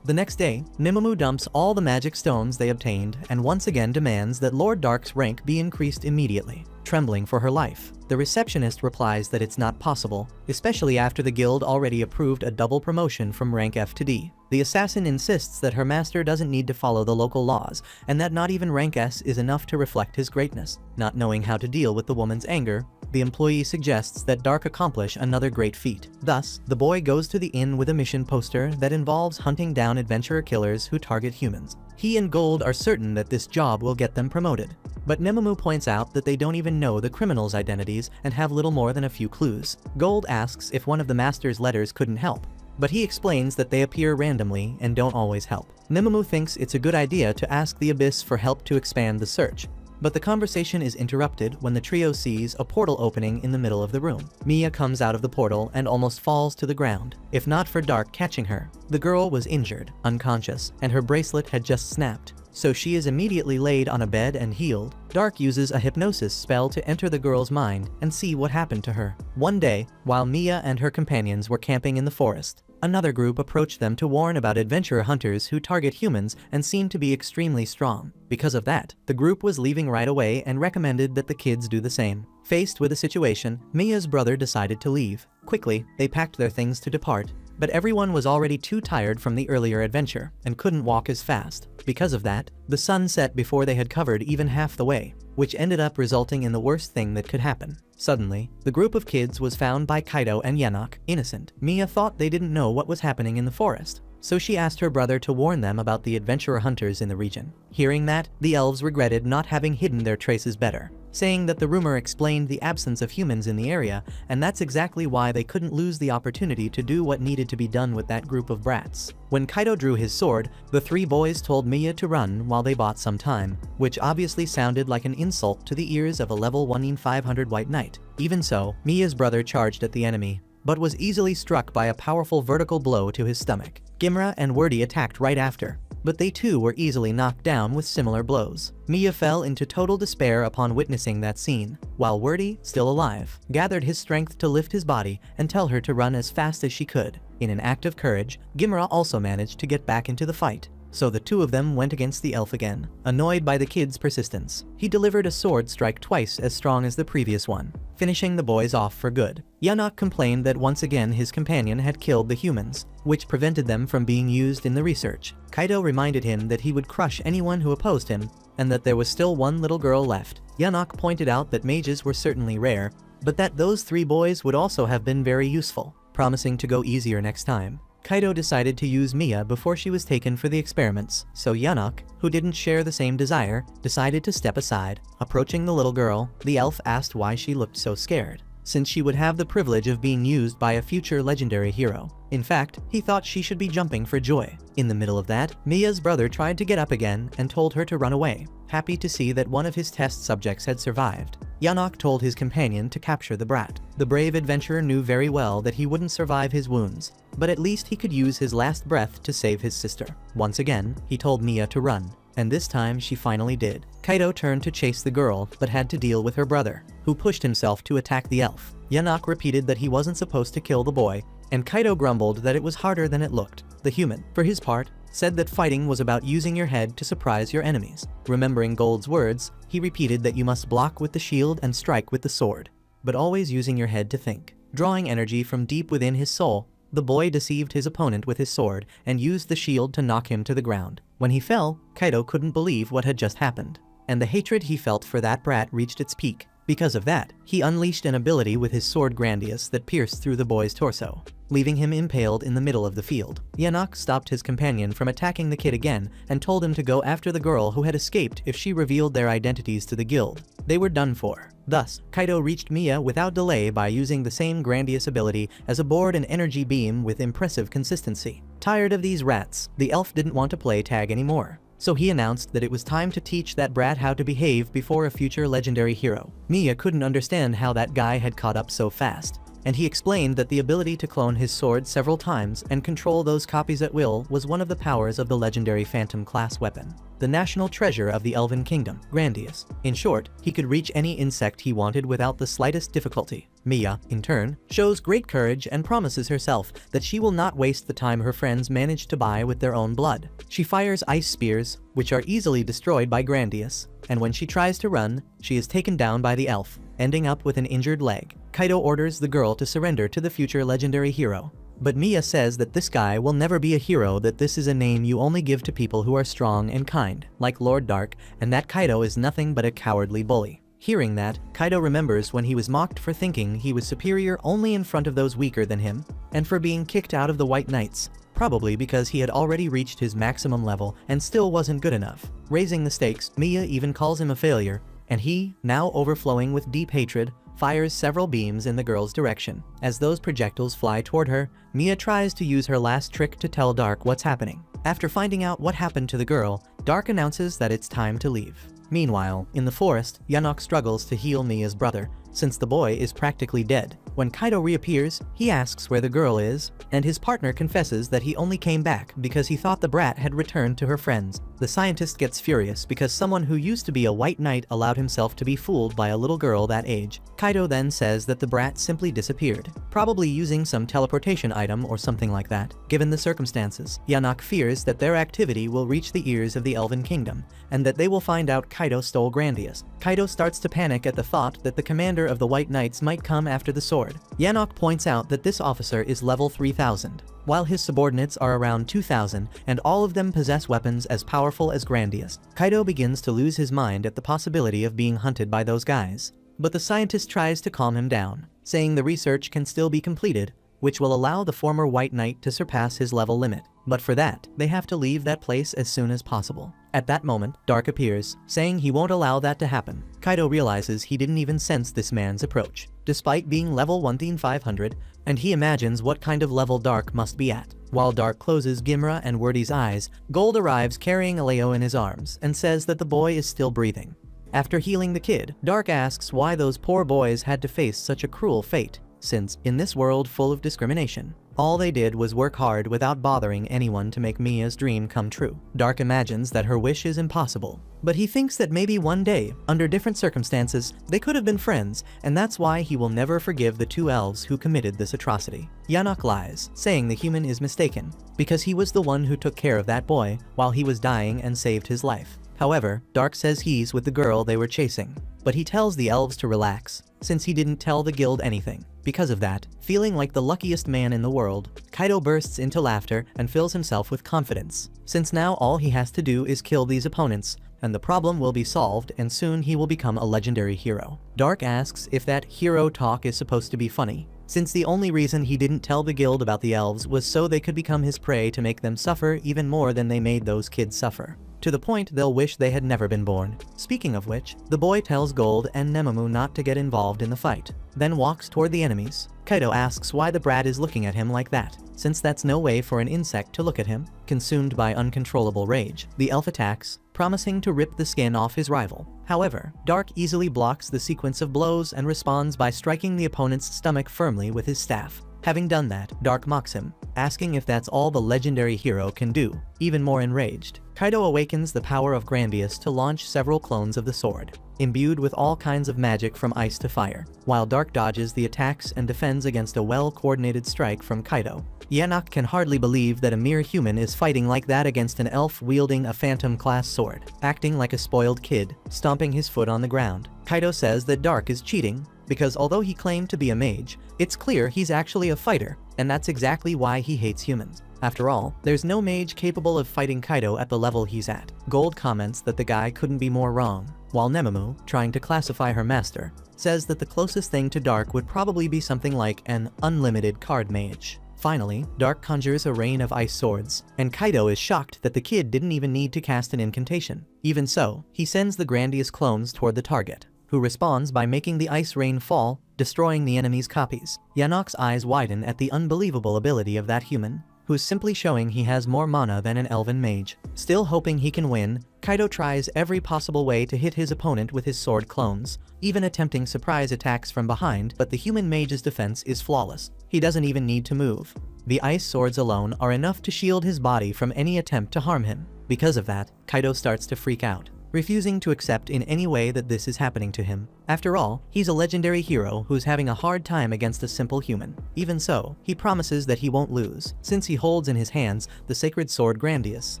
The next day, Nemomo dumps all the magic stones they obtained and once again demands that Lord Dark's rank be increased immediately. Trembling for her life, the receptionist replies that it's not possible, especially after the guild already approved a double promotion from rank F to D. The assassin insists that her master doesn't need to follow the local laws, and that not even rank S is enough to reflect his greatness. Not knowing how to deal with the woman's anger, the employee suggests that Dark accomplish another great feat. Thus, the boy goes to the inn with a mission poster that involves hunting down adventurer killers who target humans. He and Gold are certain that this job will get them promoted, but Nemomo points out that they don't even know the criminals' identities and have little more than a few clues. Gold asks if one of the master's letters couldn't help, but he explains that they appear randomly and don't always help. Nemomo thinks it's a good idea to ask the Abyss for help to expand the search, But the conversation is interrupted when the trio sees a portal opening in the middle of the room. Mia comes out of the portal and almost falls to the ground. If not for Dark catching her, the girl was injured, unconscious, and her bracelet had just snapped. So she is immediately laid on a bed and healed. Dark uses a hypnosis spell to enter the girl's mind and see what happened to her. One day, while Mia and her companions were camping in the forest, another group approached them to warn about adventurer hunters who target humans and seem to be extremely strong. Because of that, the group was leaving right away and recommended that the kids do the same. Faced with the situation, Mia's brother decided to leave. Quickly, they packed their things to depart, but everyone was already too tired from the earlier adventure and couldn't walk as fast. Because of that, the sun set before they had covered even half the way, which ended up resulting in the worst thing that could happen. Suddenly, the group of kids was found by Kaido and Yanok, innocent. Mia thought they didn't know what was happening in the forest, so she asked her brother to warn them about the adventurer hunters in the region. Hearing that, the elves regretted not having hidden their traces better, saying that the rumor explained the absence of humans in the area, and that's exactly why they couldn't lose the opportunity to do what needed to be done with that group of brats. When Kaido drew his sword, the three boys told Mia to run while they bought some time, which obviously sounded like an insult to the ears of a level 1 in 500 white knight. Even so, Mia's brother charged at the enemy, but was easily struck by a powerful vertical blow to his stomach. Gimra and Wordy attacked right after, but they too were easily knocked down with similar blows. Mia fell into total despair upon witnessing that scene, while Wordy, still alive, gathered his strength to lift his body and tell her to run as fast as she could. In an act of courage, Gimra also managed to get back into the fight, so the two of them went against the elf again. Annoyed by the kid's persistence, he delivered a sword strike twice as strong as the previous one, finishing the boys off for good. Yanok complained that once again his companion had killed the humans, which prevented them from being used in the research. Kaido reminded him that he would crush anyone who opposed him, and that there was still one little girl left. Yanok pointed out that mages were certainly rare, but that those three boys would also have been very useful, promising to go easier next time. Kaido decided to use Mia before she was taken for the experiments, so Yanok, who didn't share the same desire, decided to step aside. Approaching the little girl, the elf asked why she looked so scared, since she would have the privilege of being used by a future legendary hero. In fact, he thought she should be jumping for joy. In the middle of that, Mia's brother tried to get up again and told her to run away, happy to see that one of his test subjects had survived. Yanok told his companion to capture the brat. The brave adventurer knew very well that he wouldn't survive his wounds, but at least he could use his last breath to save his sister. Once again, he told Mia to run, and this time she finally did. Kaido turned to chase the girl, but had to deal with her brother, who pushed himself to attack the elf. Yanok repeated that he wasn't supposed to kill the boy, and Kaido grumbled that it was harder than it looked. The human, for his part, said that fighting was about using your head to surprise your enemies. Remembering Gold's words, he repeated that you must block with the shield and strike with the sword, but always using your head to think. Drawing energy from deep within his soul, the boy deceived his opponent with his sword and used the shield to knock him to the ground. When he fell, Kaido couldn't believe what had just happened, and the hatred he felt for that brat reached its peak. Because of that, he unleashed an ability with his sword Grandius that pierced through the boy's torso, leaving him impaled in the middle of the field. Yanok stopped his companion from attacking the kid again and told him to go after the girl who had escaped if she revealed their identities to the guild. They were done for. Thus, Kaido reached Mia without delay by using the same Grandius ability as a board and energy beam with impressive consistency. Tired of these rats, the elf didn't want to play tag anymore, so he announced that it was time to teach that brat how to behave before a future legendary hero. Mia couldn't understand how that guy had caught up so fast, and he explained that the ability to clone his sword several times and control those copies at will was one of the powers of the legendary Phantom class weapon, the national treasure of the Elven Kingdom, Grandius. In short, he could reach any insect he wanted without the slightest difficulty. Mia, in turn, shows great courage and promises herself that she will not waste the time her friends managed to buy with their own blood. She fires ice spears, which are easily destroyed by Grandius, and when she tries to run, she is taken down by the elf, ending up with an injured leg. Kaido orders the girl to surrender to the future legendary hero, but Mia says that this guy will never be a hero, that this is a name you only give to people who are strong and kind, like Lord Dark, and that Kaido is nothing but a cowardly bully. Hearing that, Kaido remembers when he was mocked for thinking he was superior only in front of those weaker than him, and for being kicked out of the White Knights, probably because he had already reached his maximum level and still wasn't good enough. Raising the stakes, Mia even calls him a failure, and he, now overflowing with deep hatred, fires several beams in the girl's direction. As those projectiles fly toward her, Mia tries to use her last trick to tell Dark what's happening. After finding out what happened to the girl, Dark announces that it's time to leave. Meanwhile, in the forest, Yanok struggles to heal Mia's brother, since the boy is practically dead. When Kaido reappears, he asks where the girl is, and his partner confesses that he only came back because he thought the brat had returned to her friends. The scientist gets furious because someone who used to be a white knight allowed himself to be fooled by a little girl that age. Kaido then says that the brat simply disappeared, probably using some teleportation item or something like that. Given the circumstances, Yanok fears that their activity will reach the ears of the Elven Kingdom, and that they will find out Kaido stole Grandius. Kaido starts to panic at the thought that the commander of the White Knights might come after the sword. Yanok points out that this officer is level 3000, while his subordinates are around 2000, and all of them possess weapons as powerful as Grandius. Kaido begins to lose his mind at the possibility of being hunted by those guys, but the scientist tries to calm him down, saying the research can still be completed, which will allow the former White Knight to surpass his level limit. But for that, they have to leave that place as soon as possible. At that moment, Dark appears, saying he won't allow that to happen. Kaido realizes he didn't even sense this man's approach, despite being level 1500, and he imagines what kind of level Dark must be at. While Dark closes Gimra and Wordy's eyes, Gold arrives carrying Aleo in his arms and says that the boy is still breathing. After healing the kid, Dark asks why those poor boys had to face such a cruel fate, since, in this world full of discrimination, all they did was work hard without bothering anyone to make Mia's dream come true. Dark imagines that her wish is impossible, but he thinks that maybe one day, under different circumstances, they could have been friends, and that's why he will never forgive the two elves who committed this atrocity. Yanok lies, saying the human is mistaken, because he was the one who took care of that boy while he was dying and saved his life. However, Dark says he's with the girl they were chasing, but he tells the elves to relax, since he didn't tell the guild anything. Because of that, feeling like the luckiest man in the world, Kaido bursts into laughter and fills himself with confidence, since now all he has to do is kill these opponents, and the problem will be solved and soon he will become a legendary hero. Dark asks if that hero talk is supposed to be funny, since the only reason he didn't tell the guild about the elves was so they could become his prey to make them suffer even more than they made those kids suffer, to the point they'll wish they had never been born. Speaking of which, the boy tells Gold and Nemamu not to get involved in the fight, then walks toward the enemies. Kaido asks why the brat is looking at him like that, since that's no way for an insect to look at him. Consumed by uncontrollable rage, the elf attacks, promising to rip the skin off his rival. However, Dark easily blocks the sequence of blows and responds by striking the opponent's stomach firmly with his staff. Having done that, Dark mocks him, asking if that's all the legendary hero can do. Even more enraged, Kaido awakens the power of Grandius to launch several clones of the sword, imbued with all kinds of magic from ice to fire, while Dark dodges the attacks and defends against a well-coordinated strike from Kaido. Yanok can hardly believe that a mere human is fighting like that against an elf wielding a phantom-class sword, acting like a spoiled kid, stomping his foot on the ground. Kaido says that Dark is cheating, because although he claimed to be a mage, it's clear he's actually a fighter, and that's exactly why he hates humans. After all, there's no mage capable of fighting Kaido at the level he's at. Gold comments that the guy couldn't be more wrong, while Nemamu, trying to classify her master, says that the closest thing to Dark would probably be something like an unlimited card mage. Finally, Dark conjures a rain of ice swords, and Kaido is shocked that the kid didn't even need to cast an incantation. Even so, he sends the Grandius clones toward the target, who responds by making the ice rain fall, destroying the enemy's copies. Yanok's eyes widen at the unbelievable ability of that human, who's simply showing he has more mana than an elven mage. Still hoping he can win, Kaido tries every possible way to hit his opponent with his sword clones, even attempting surprise attacks from behind, but the human mage's defense is flawless. He doesn't even need to move. The ice swords alone are enough to shield his body from any attempt to harm him. Because of that, Kaido starts to freak out, refusing to accept in any way that this is happening to him. After all, he's a legendary hero who's having a hard time against a simple human. Even so, he promises that he won't lose, since he holds in his hands the sacred sword Grandius,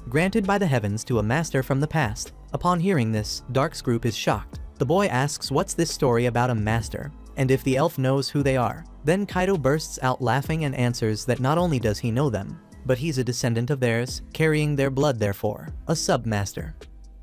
granted by the heavens to a master from the past. Upon hearing this, Dark's group is shocked. The boy asks what's this story about a master, and if the elf knows who they are. Then Kaido bursts out laughing and answers that not only does he know them, but he's a descendant of theirs, carrying their blood therefore, a sub-master.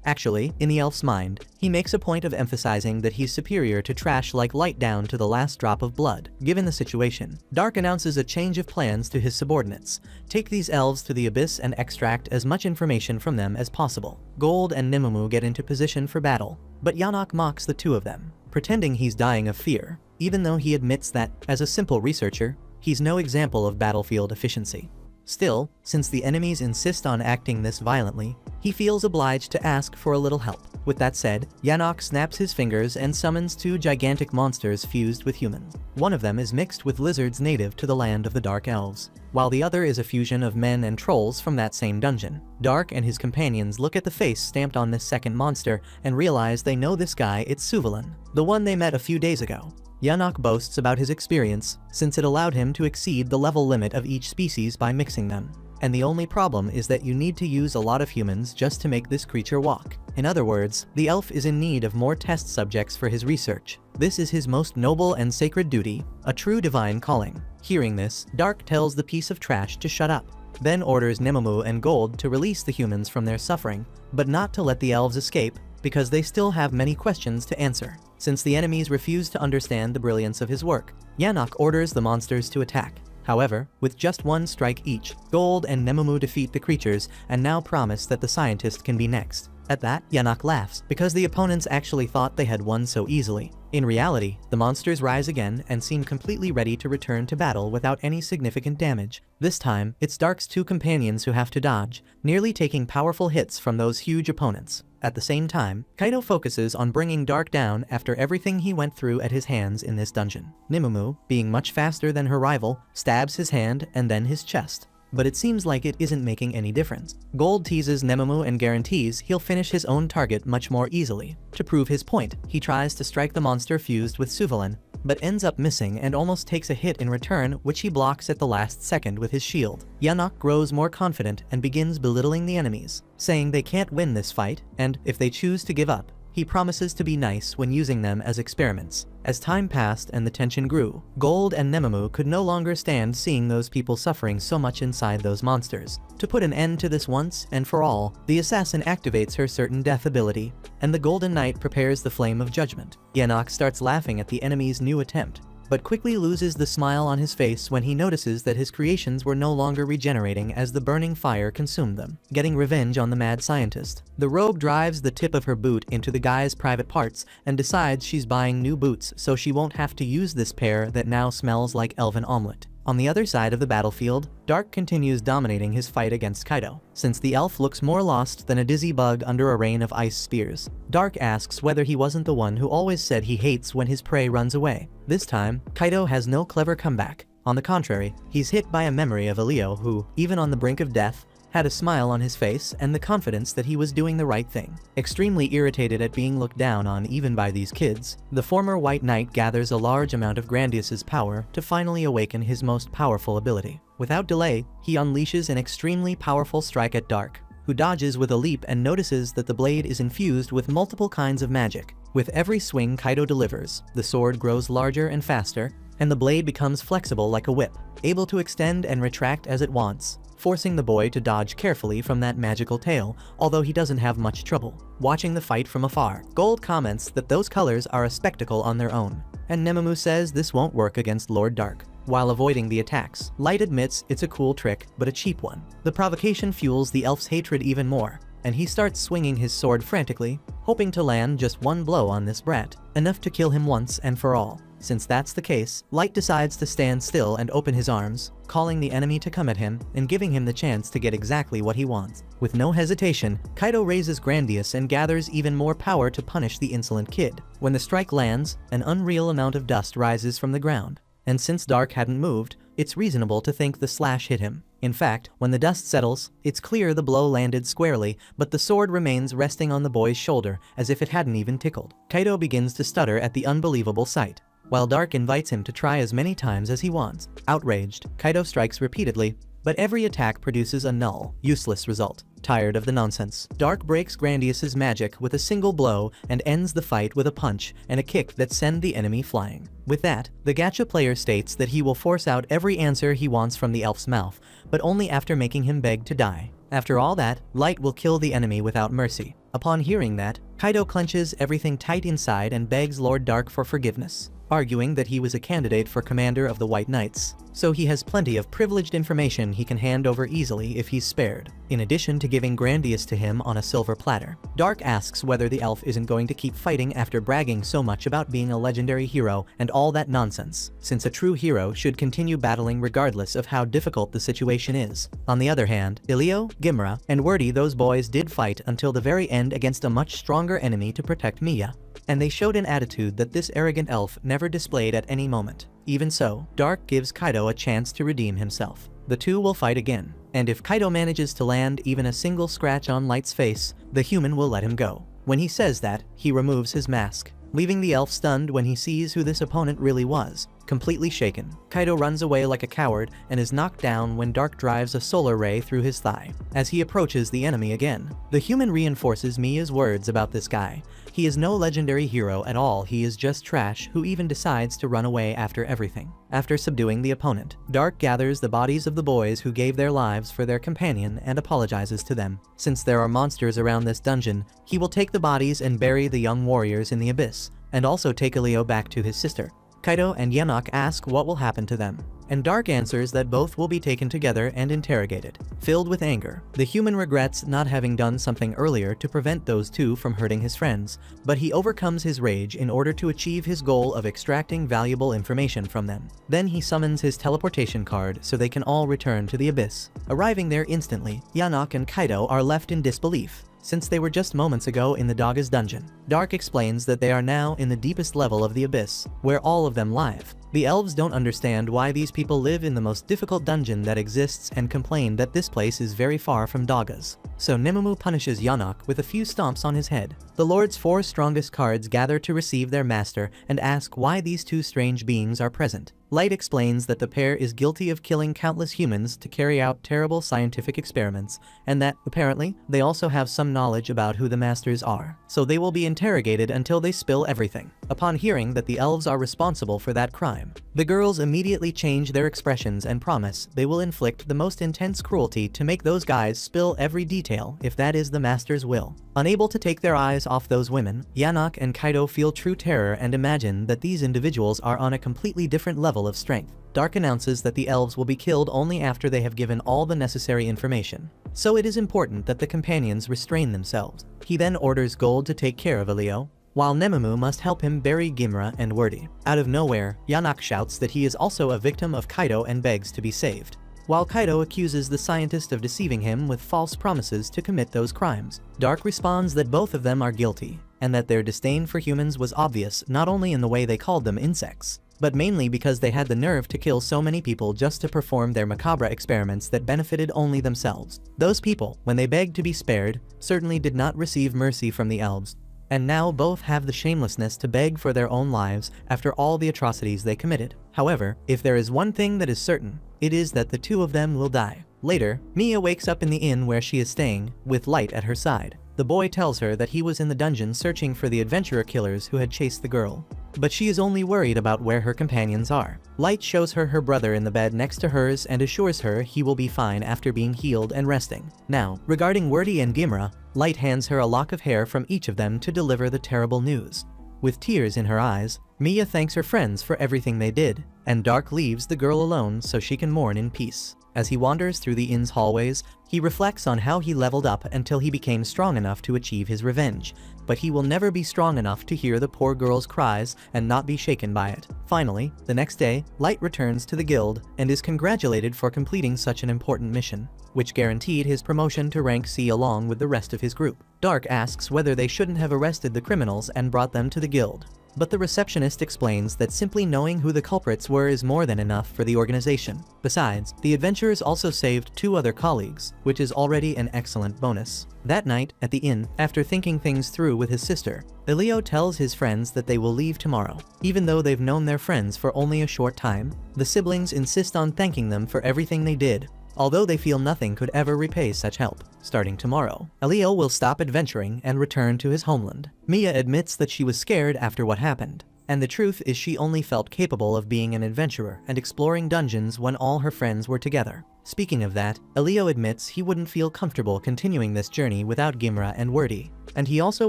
Actually, in the elf's mind, he makes a point of emphasizing that he's superior to trash like Light down to the last drop of blood. Given the situation, Dark announces a change of plans to his subordinates. Take these elves to the abyss and extract as much information from them as possible. Gold and Nemamu get into position for battle, but Yanok mocks the two of them, pretending he's dying of fear, even though he admits that, as a simple researcher, he's no example of battlefield efficiency. Still, since the enemies insist on acting this violently, he feels obliged to ask for a little help. With that said, Yanok snaps his fingers and summons 2 gigantic monsters fused with humans. One of them is mixed with lizards native to the land of the Dark Elves, while the other is a fusion of men and trolls from that same dungeon. Dark and his companions look at the face stamped on this second monster and realize they know this guy. It's Suvalan, the one they met a few days ago. Yanok boasts about his experience, since it allowed him to exceed the level limit of each species by mixing them. And the only problem is that you need to use a lot of humans just to make this creature walk. In other words, the elf is in need of more test subjects for his research. This is his most noble and sacred duty, a true divine calling. Hearing this, Dark tells the piece of trash to shut up, then orders Nemumu and Gold to release the humans from their suffering, but not to let the elves escape, because they still have many questions to answer. Since the enemies refuse to understand the brilliance of his work, Yanok orders the monsters to attack. However, with just 1 strike each, Gold and Nemumu defeat the creatures and now promise that the scientist can be next. At that, Yanok laughs, because the opponents actually thought they had won so easily. In reality, the monsters rise again and seem completely ready to return to battle without any significant damage. This time, it's Dark's 2 companions who have to dodge, nearly taking powerful hits from those huge opponents. At the same time, Kaido focuses on bringing Dark down after everything he went through at his hands in this dungeon. Nemumu, being much faster than her rival, stabs his hand and then his chest. But it seems like it isn't making any difference. Gold teases Nemumu and guarantees he'll finish his own target much more easily. To prove his point, he tries to strike the monster fused with Suvalan, but ends up missing and almost takes a hit in return, which he blocks at the last second with his shield. Yanok grows more confident and begins belittling the enemies, saying they can't win this fight, and if they choose to give up, he promises to be nice when using them as experiments. As time passed and the tension grew, Gold and Nemumu could no longer stand seeing those people suffering so much inside those monsters. To put an end to this once and for all, the assassin activates her certain death ability, and the Golden Knight prepares the Flame of Judgment. Yanok starts laughing at the enemy's new attempt, but quickly loses the smile on his face when he notices that his creations were no longer regenerating as the burning fire consumed them. Getting revenge on the mad scientist, the rogue drives the tip of her boot into the guy's private parts and decides she's buying new boots so she won't have to use this pair that now smells like elven omelet. On the other side of the battlefield, Dark continues dominating his fight against Kaido. Since the elf looks more lost than a dizzy bug under a rain of ice spears, Dark asks whether he wasn't the one who always said he hates when his prey runs away. This time, Kaido has no clever comeback. On the contrary, he's hit by a memory of Elio who, even on the brink of death, had a smile on his face and the confidence that he was doing the right thing. Extremely irritated at being looked down on even by these kids, the former White Knight gathers a large amount of Grandius's power to finally awaken his most powerful ability. Without delay, he unleashes an extremely powerful strike at Dark, who dodges with a leap and notices that the blade is infused with multiple kinds of magic. With every swing Kaido delivers, the sword grows larger and faster, and the blade becomes flexible like a whip, able to extend and retract as it wants, forcing the boy to dodge carefully from that magical tail, although he doesn't have much trouble. Watching the fight from afar, Gold comments that those colors are a spectacle on their own, and Nemumu says this won't work against Lord Dark. While avoiding the attacks, Light admits it's a cool trick, but a cheap one. The provocation fuels the elf's hatred even more, and he starts swinging his sword frantically, hoping to land just one blow on this brat, enough to kill him once and for all. Since that's the case, Light decides to stand still and open his arms, calling the enemy to come at him and giving him the chance to get exactly what he wants. With no hesitation, Kaido raises Grandius and gathers even more power to punish the insolent kid. When the strike lands, an unreal amount of dust rises from the ground, and since Dark hadn't moved, it's reasonable to think the slash hit him. In fact, when the dust settles, it's clear the blow landed squarely, but the sword remains resting on the boy's shoulder as if it hadn't even tickled. Kaido begins to stutter at the unbelievable sight, while Dark invites him to try as many times as he wants. Outraged, Kaido strikes repeatedly, but every attack produces a null, useless result. Tired of the nonsense, Dark breaks Grandius's magic with a single blow and ends the fight with a punch and a kick that send the enemy flying. With that, the gacha player states that he will force out every answer he wants from the elf's mouth, but only after making him beg to die. After all that, Light will kill the enemy without mercy. Upon hearing that, Kaido clenches everything tight inside and begs Lord Dark for forgiveness, arguing that he was a candidate for commander of the White Knights, so he has plenty of privileged information he can hand over easily if he's spared, in addition to giving Grandius to him on a silver platter. Dark asks whether the elf isn't going to keep fighting after bragging so much about being a legendary hero and all that nonsense, since a true hero should continue battling regardless of how difficult the situation is. On the other hand, Ilio, Gimra, and Wordy, those boys did fight until the very end against a much stronger enemy to protect Mia, and they showed an attitude that this arrogant elf never displayed at any moment. Even so, Dark gives Kaido a chance to redeem himself. The two will fight again, and if Kaido manages to land even a single scratch on Light's face, the human will let him go. When he says that, he removes his mask, leaving the elf stunned when he sees who this opponent really was. Completely shaken, Kaido runs away like a coward and is knocked down when Dark drives a solar ray through his thigh. As he approaches the enemy again, the human reinforces Mia's words about this guy. He is no legendary hero at all, he is just trash who even decides to run away after everything. After subduing the opponent, Dark gathers the bodies of the boys who gave their lives for their companion and apologizes to them. Since there are monsters around this dungeon, he will take the bodies and bury the young warriors in the abyss, and also take Ilio back to his sister. Kaido and Yanok ask what will happen to them, and Dark answers that both will be taken together and interrogated. Filled with anger, the human regrets not having done something earlier to prevent those two from hurting his friends, but he overcomes his rage in order to achieve his goal of extracting valuable information from them. Then he summons his teleportation card so they can all return to the abyss. Arriving there instantly, Yanok and Kaido are left in disbelief, since they were just moments ago in the Daga's dungeon. Dark explains that they are now in the deepest level of the abyss, where all of them live. The elves don't understand why these people live in the most difficult dungeon that exists and complain that this place is very far from Daga's. So Nemumu punishes Yanok with a few stomps on his head. The Lord's 4 strongest cards gather to receive their master and ask why these two strange beings are present. Light explains that the pair is guilty of killing countless humans to carry out terrible scientific experiments, and that, apparently, they also have some knowledge about who the masters are, so they will be interrogated until they spill everything. Upon hearing that the elves are responsible for that crime, the girls immediately change their expressions and promise they will inflict the most intense cruelty to make those guys spill every detail if that is the master's will. Unable to take their eyes off those women, Yanok and Kaido feel true terror and imagine that these individuals are on a completely different level of strength. Dark announces that the elves will be killed only after they have given all the necessary information, so it is important that the companions restrain themselves. He then orders Gold to take care of Ilio, while Nemumu must help him bury Gimra and Wordy. Out of nowhere, Yanok shouts that he is also a victim of Kaido and begs to be saved, while Kaido accuses the scientist of deceiving him with false promises to commit those crimes. Dark responds that both of them are guilty, and that their disdain for humans was obvious not only in the way they called them insects, but mainly because they had the nerve to kill so many people just to perform their macabre experiments that benefited only themselves. Those people, when they begged to be spared, certainly did not receive mercy from the elves, and now both have the shamelessness to beg for their own lives after all the atrocities they committed. However, if there is one thing that is certain, it is that the two of them will die. Later, Mia wakes up in the inn where she is staying, with Light at her side. The boy tells her that he was in the dungeon searching for the adventurer killers who had chased the girl, but she is only worried about where her companions are. Light shows her her brother in the bed next to hers and assures her he will be fine after being healed and resting. Now, regarding Wordy and Gimra, Light hands her a lock of hair from each of them to deliver the terrible news. With tears in her eyes, Mia thanks her friends for everything they did, and Dark leaves the girl alone so she can mourn in peace. As he wanders through the inn's hallways, he reflects on how he leveled up until he became strong enough to achieve his revenge, but he will never be strong enough to hear the poor girl's cries and not be shaken by it. Finally, the next day, Light returns to the guild and is congratulated for completing such an important mission, which guaranteed his promotion to rank C along with the rest of his group. Dark asks whether they shouldn't have arrested the criminals and brought them to the guild, but the receptionist explains that simply knowing who the culprits were is more than enough for the organization. Besides, the adventurers also saved 2 other colleagues, which is already an excellent bonus. That night, at the inn, after thinking things through with his sister, Ilio tells his friends that they will leave tomorrow. Even though they've known their friends for only a short time, the siblings insist on thanking them for everything they did, although they feel nothing could ever repay such help. Starting tomorrow, Ilio will stop adventuring and return to his homeland. Mia admits that she was scared after what happened, and the truth is she only felt capable of being an adventurer and exploring dungeons when all her friends were together. Speaking of that, Elio admits he wouldn't feel comfortable continuing this journey without Gimra and Wordy, and he also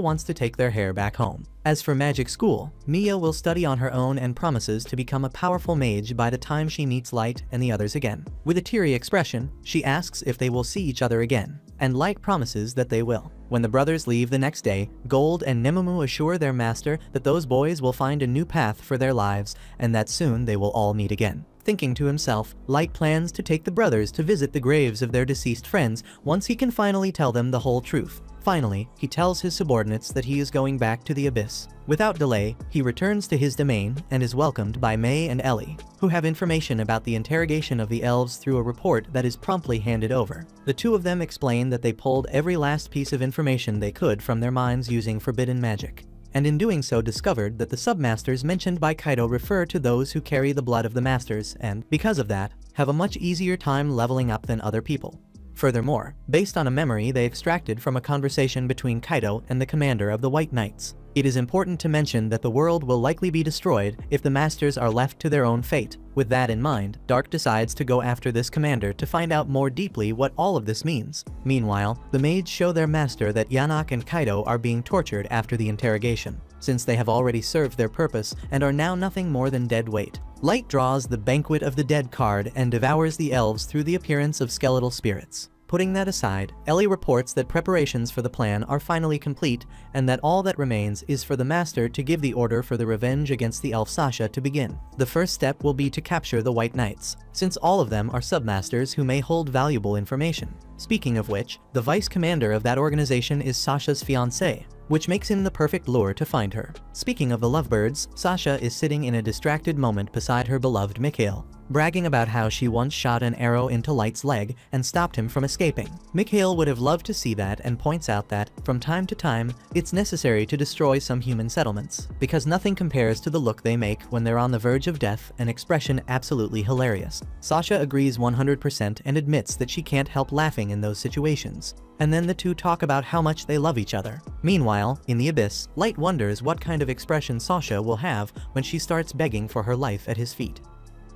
wants to take their hair back home. As for magic school, Mia will study on her own and promises to become a powerful mage by the time she meets Light and the others again. With a teary expression, she asks if they will see each other again, and Light promises that they will. When the brothers leave the next day, Gold and Nemumu assure their master that those boys will find a new path for their lives and that soon they will all meet again. Thinking to himself, Light plans to take the brothers to visit the graves of their deceased friends once he can finally tell them the whole truth. Finally, he tells his subordinates that he is going back to the Abyss. Without delay, he returns to his domain and is welcomed by May and Ellie, who have information about the interrogation of the elves through a report that is promptly handed over. The two of them explain that they pulled every last piece of information they could from their minds using forbidden magic, and in doing so discovered that the submasters mentioned by Kaido refer to those who carry the blood of the masters and, because of that, have a much easier time leveling up than other people. Furthermore, based on a memory they extracted from a conversation between Kaido and the commander of the White Knights, it is important to mention that the world will likely be destroyed if the masters are left to their own fate. With that in mind, Dark decides to go after this commander to find out more deeply what all of this means. Meanwhile, the maids show their master that Yanak and Kaido are being tortured after the interrogation, since they have already served their purpose and are now nothing more than dead weight. Light draws the Banquet of the Dead card and devours the elves through the appearance of skeletal spirits. Putting that aside, Ellie reports that preparations for the plan are finally complete and that all that remains is for the master to give the order for the revenge against the elf Sasha to begin. The first step will be to capture the White Knights, since all of them are submasters who may hold valuable information. Speaking of which, the vice commander of that organization is Sasha's fiancé, which makes him the perfect lure to find her. Speaking of the lovebirds, Sasha is sitting in a distracted moment beside her beloved Mikhail, bragging about how she once shot an arrow into Light's leg and stopped him from escaping. Mikhail would have loved to see that and points out that, from time to time, it's necessary to destroy some human settlements, because nothing compares to the look they make when they're on the verge of death, an expression absolutely hilarious. Sasha agrees 100% and admits that she can't help laughing in those situations, and then the two talk about how much they love each other. Meanwhile, in the Abyss, Light wonders what kind of expression Sasha will have when she starts begging for her life at his feet.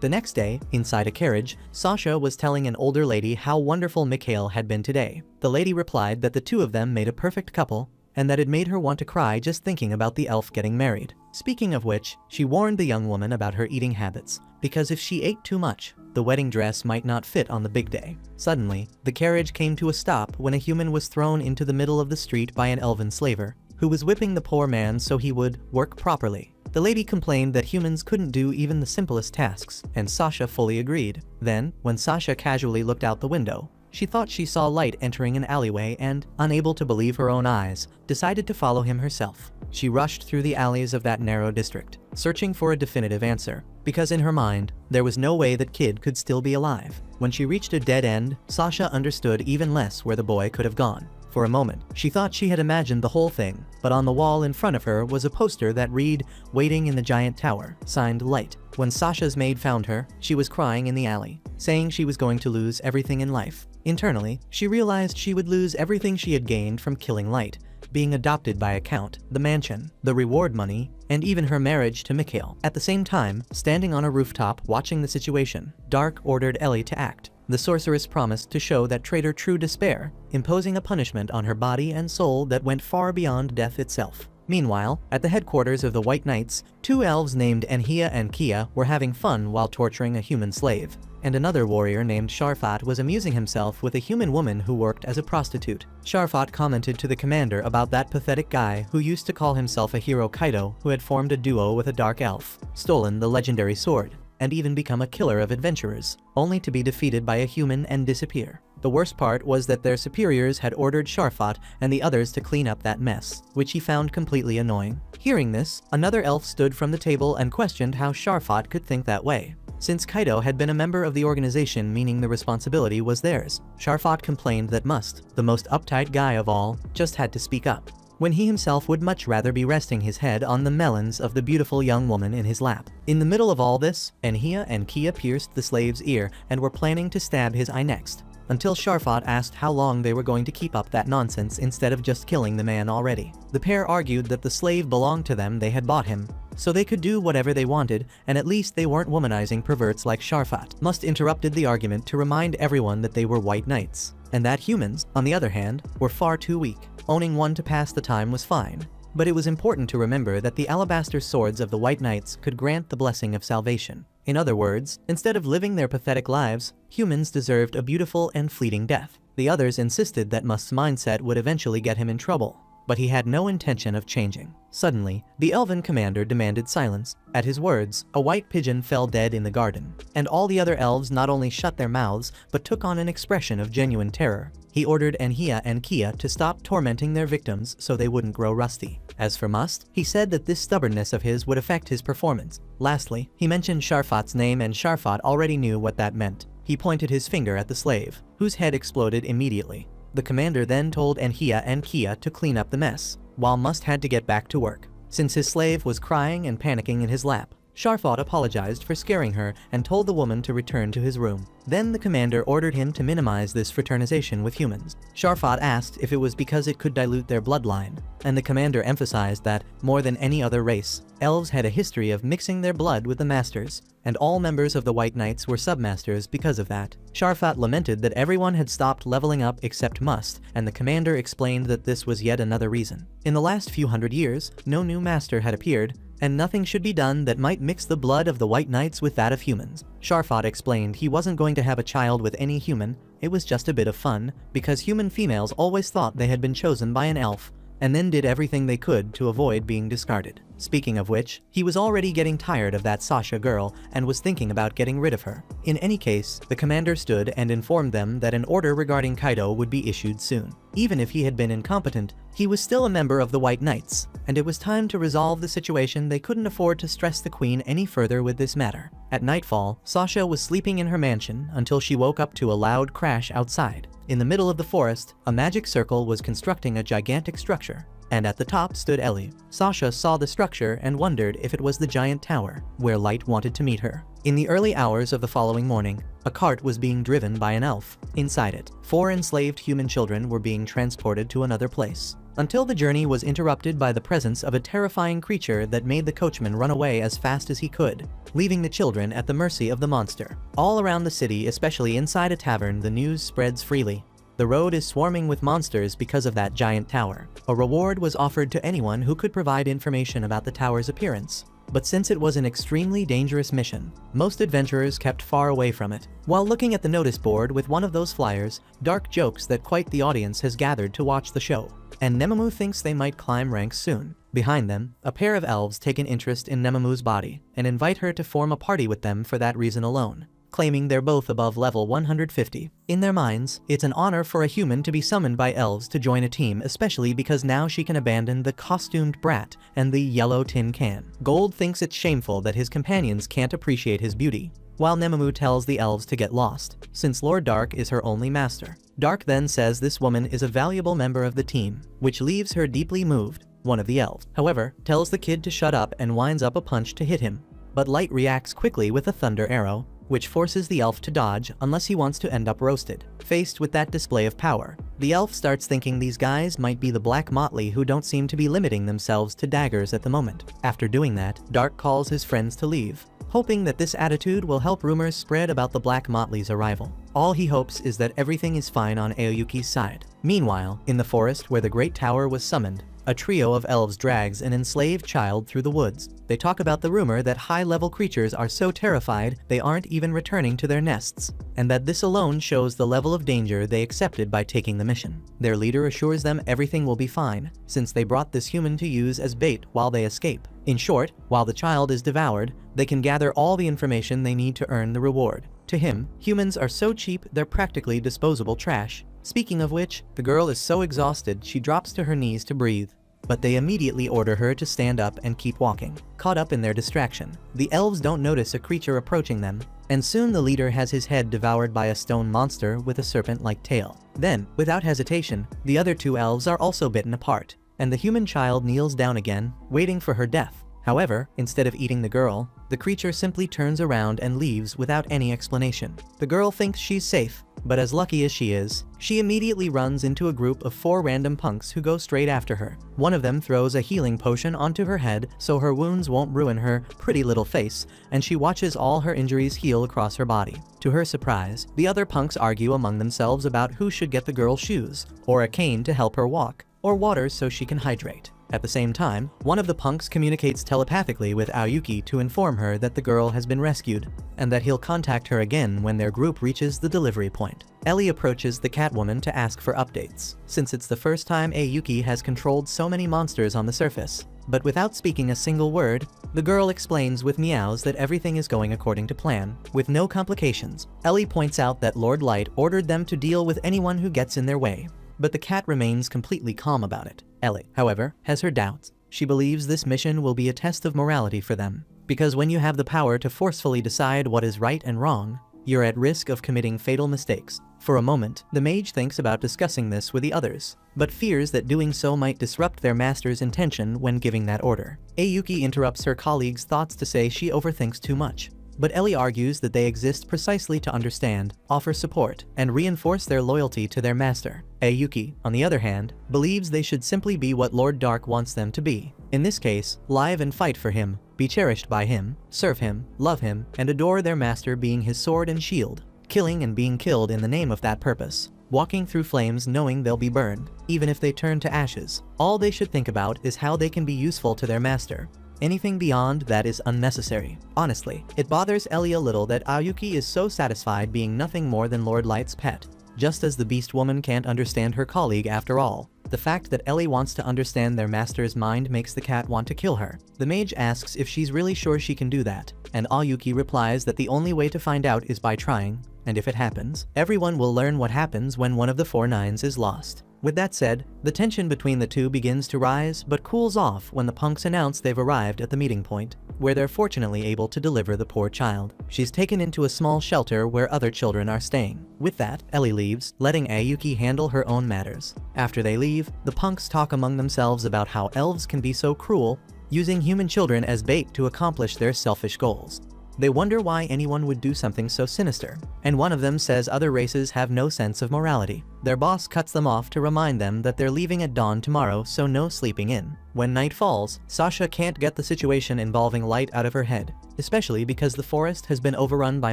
The next day, inside a carriage, Sasha was telling an older lady how wonderful Mikhail had been today. The lady replied that the two of them made a perfect couple, and that it made her want to cry just thinking about the elf getting married. Speaking of which, she warned the young woman about her eating habits, because if she ate too much, the wedding dress might not fit on the big day. Suddenly, the carriage came to a stop when a human was thrown into the middle of the street by an elven slaver, who was whipping the poor man so he would work properly. The lady complained that humans couldn't do even the simplest tasks, and Sasha fully agreed. Then, when Sasha casually looked out the window, she thought she saw Light entering an alleyway and, unable to believe her own eyes, decided to follow him herself. She rushed through the alleys of that narrow district, searching for a definitive answer, because in her mind, there was no way that Kid could still be alive. When she reached a dead end, Sasha understood even less where the boy could have gone. For a moment, she thought she had imagined the whole thing, but on the wall in front of her was a poster that read, "Waiting in the Giant Tower," signed Light. When Sasha's maid found her, she was crying in the alley, saying she was going to lose everything in life. Internally, she realized she would lose everything she had gained from killing Light, being adopted by a count, the mansion, the reward money, and even her marriage to Mikhail. At the same time, standing on a rooftop watching the situation, Dark ordered Ellie to act. The sorceress promised to show that traitor true despair, imposing a punishment on her body and soul that went far beyond death itself. Meanwhile, at the headquarters of the White Knights, two elves named Enhia and Kia were having fun while torturing a human slave, and another warrior named Sharfat was amusing himself with a human woman who worked as a prostitute. Sharfat commented to the commander about that pathetic guy who used to call himself a hero Kaido, who had formed a duo with a dark elf, stolen the legendary sword, and even become a killer of adventurers, only to be defeated by a human and disappear. The worst part was that their superiors had ordered Sharfat and the others to clean up that mess, which he found completely annoying. Hearing this, another elf stood from the table and questioned how Sharfat could think that way, since Kaido had been a member of the organization, meaning the responsibility was theirs. Sharfat complained that Must, the most uptight guy of all, just had to speak up, when he himself would much rather be resting his head on the melons of the beautiful young woman in his lap. In the middle of all this, Enhia and Kia pierced the slave's ear and were planning to stab his eye next, until Sharfat asked how long they were going to keep up that nonsense instead of just killing the man already. The pair argued that the slave belonged to them, they had bought him, so they could do whatever they wanted, and at least they weren't womanizing perverts like Sharfat. Must interrupted the argument to remind everyone that they were white knights, and that humans, on the other hand, were far too weak. Owning one to pass the time was fine, but it was important to remember that the alabaster swords of the white knights could grant the blessing of salvation. In other words, instead of living their pathetic lives, humans deserved a beautiful and fleeting death. The others insisted that Must's mindset would eventually get him in trouble, but he had no intention of changing. Suddenly, the elven commander demanded silence. At his words, a white pigeon fell dead in the garden, and all the other elves not only shut their mouths, but took on an expression of genuine terror. He ordered Anhia and Kia to stop tormenting their victims so they wouldn't grow rusty. As for Must, he said that this stubbornness of his would affect his performance. Lastly, he mentioned Sharfat's name, and Sharfat already knew what that meant. He pointed his finger at the slave, whose head exploded immediately. The commander then told Anhia and Kia to clean up the mess, while Must had to get back to work. Since his slave was crying and panicking in his lap, Sharfat apologized for scaring her and told the woman to return to his room. Then the commander ordered him to minimize this fraternization with humans. Sharfat asked if it was because it could dilute their bloodline, and the commander emphasized that, more than any other race, elves had a history of mixing their blood with the masters, and all members of the White Knights were submasters because of that. Sharfat lamented that everyone had stopped leveling up except Must, and the commander explained that this was yet another reason. In the last few hundred years, no new master had appeared, and nothing should be done that might mix the blood of the White Knights with that of humans. Sharfat explained he wasn't going to have a child with any human, it was just a bit of fun, because human females always thought they had been chosen by an elf, and then did everything they could to avoid being discarded. Speaking of which, he was already getting tired of that Sasha girl and was thinking about getting rid of her. In any case, the commander stood and informed them that an order regarding Kaido would be issued soon. Even if he had been incompetent, he was still a member of the White Knights, and it was time to resolve the situation. They couldn't afford to stress the queen any further with this matter. At nightfall, Sasha was sleeping in her mansion until she woke up to a loud crash outside. In the middle of the forest, a magic circle was constructing a gigantic structure, and at the top stood Ellie. Sasha saw the structure and wondered if it was the giant tower, where Light wanted to meet her. In the early hours of the following morning, a cart was being driven by an elf. Inside it, 4 enslaved human children were being transported to another place, until the journey was interrupted by the presence of a terrifying creature that made the coachman run away as fast as he could, leaving the children at the mercy of the monster. All around the city, especially inside a tavern, the news spreads freely. The road is swarming with monsters because of that giant tower. A reward was offered to anyone who could provide information about the tower's appearance. But since it was an extremely dangerous mission, most adventurers kept far away from it. While looking at the notice board with one of those flyers, Dark jokes that quite the audience has gathered to watch the show, and Nemamu thinks they might climb ranks soon. Behind them, a pair of elves take an interest in Nemamu's body, and invite her to form a party with them for that reason alone, claiming they're both above level 150. In their minds, it's an honor for a human to be summoned by elves to join a team, especially because now she can abandon the costumed brat and the yellow tin can. Gold thinks it's shameful that his companions can't appreciate his beauty, while Nemamu tells the elves to get lost, since Lord Dark is her only master. Dark then says this woman is a valuable member of the team, which leaves her deeply moved. One of the elves, however, tells the kid to shut up and winds up a punch to hit him, but Light reacts quickly with a thunder arrow, which forces the elf to dodge unless he wants to end up roasted. Faced with that display of power, the elf starts thinking these guys might be the Black Motley, who don't seem to be limiting themselves to daggers at the moment. After doing that, Dark calls his friends to leave, hoping that this attitude will help rumors spread about the Black Motley's arrival. All he hopes is that everything is fine on Aoyuki's side. Meanwhile, in the forest where the Great Tower was summoned, a trio of elves drags an enslaved child through the woods. They talk about the rumor that high-level creatures are so terrified they aren't even returning to their nests, and that this alone shows the level of danger they accepted by taking the mission. Their leader assures them everything will be fine, since they brought this human to use as bait while they escape. In short, while the child is devoured, they can gather all the information they need to earn the reward. To him, humans are so cheap they're practically disposable trash. Speaking of which, the girl is so exhausted she drops to her knees to breathe, but they immediately order her to stand up and keep walking. Caught up in their distraction, the elves don't notice a creature approaching them, and soon the leader has his head devoured by a stone monster with a serpent-like tail. Then, without hesitation, the other 2 elves are also bitten apart, and the human child kneels down again, waiting for her death. However, instead of eating the girl, the creature simply turns around and leaves without any explanation. The girl thinks she's safe, but as lucky as she is, she immediately runs into a group of 4 random punks who go straight after her. One of them throws a healing potion onto her head so her wounds won't ruin her pretty little face, and she watches all her injuries heal across her body. To her surprise, the other punks argue among themselves about who should get the girl shoes, or a cane to help her walk, or water so she can hydrate. At the same time, one of the punks communicates telepathically with Aoyuki to inform her that the girl has been rescued, and that he'll contact her again when their group reaches the delivery point. Ellie approaches the Catwoman to ask for updates, since it's the first time Aoyuki has controlled so many monsters on the surface. But without speaking a single word, the girl explains with meows that everything is going according to plan, with no complications. Ellie points out that Lord Light ordered them to deal with anyone who gets in their way, but the cat remains completely calm about it. Ellie, however, has her doubts. She believes this mission will be a test of morality for them, because when you have the power to forcefully decide what is right and wrong, you're at risk of committing fatal mistakes. For a moment, the mage thinks about discussing this with the others, but fears that doing so might disrupt their master's intention when giving that order. Aoyuki interrupts her colleague's thoughts to say she overthinks too much, but Ellie argues that they exist precisely to understand, offer support, and reinforce their loyalty to their master. Aoyuki, on the other hand, believes they should simply be what Lord Dark wants them to be. In this case, live and fight for him, be cherished by him, serve him, love him, and adore their master being his sword and shield, killing and being killed in the name of that purpose, walking through flames knowing they'll be burned, even if they turn to ashes. All they should think about is how they can be useful to their master. Anything beyond that is unnecessary. Honestly, it bothers Ellie a little that Aoyuki is so satisfied being nothing more than Lord Light's pet, just as the Beast Woman can't understand her colleague after all. The fact that Ellie wants to understand their master's mind makes the cat want to kill her. The mage asks if she's really sure she can do that, and Aoyuki replies that the only way to find out is by trying, and if it happens, everyone will learn what happens when one of the 4 nines is lost. With that said, the tension between the two begins to rise but cools off when the punks announce they've arrived at the meeting point, where they're fortunately able to deliver the poor child. She's taken into a small shelter where other children are staying. With that, Ellie leaves, letting Aoyuki handle her own matters. After they leave, the punks talk among themselves about how elves can be so cruel, using human children as bait to accomplish their selfish goals. They wonder why anyone would do something so sinister, and one of them says other races have no sense of morality. Their boss cuts them off to remind them that they're leaving at dawn tomorrow, so no sleeping in. When night falls, Sasha can't get the situation involving Light out of her head, especially because the forest has been overrun by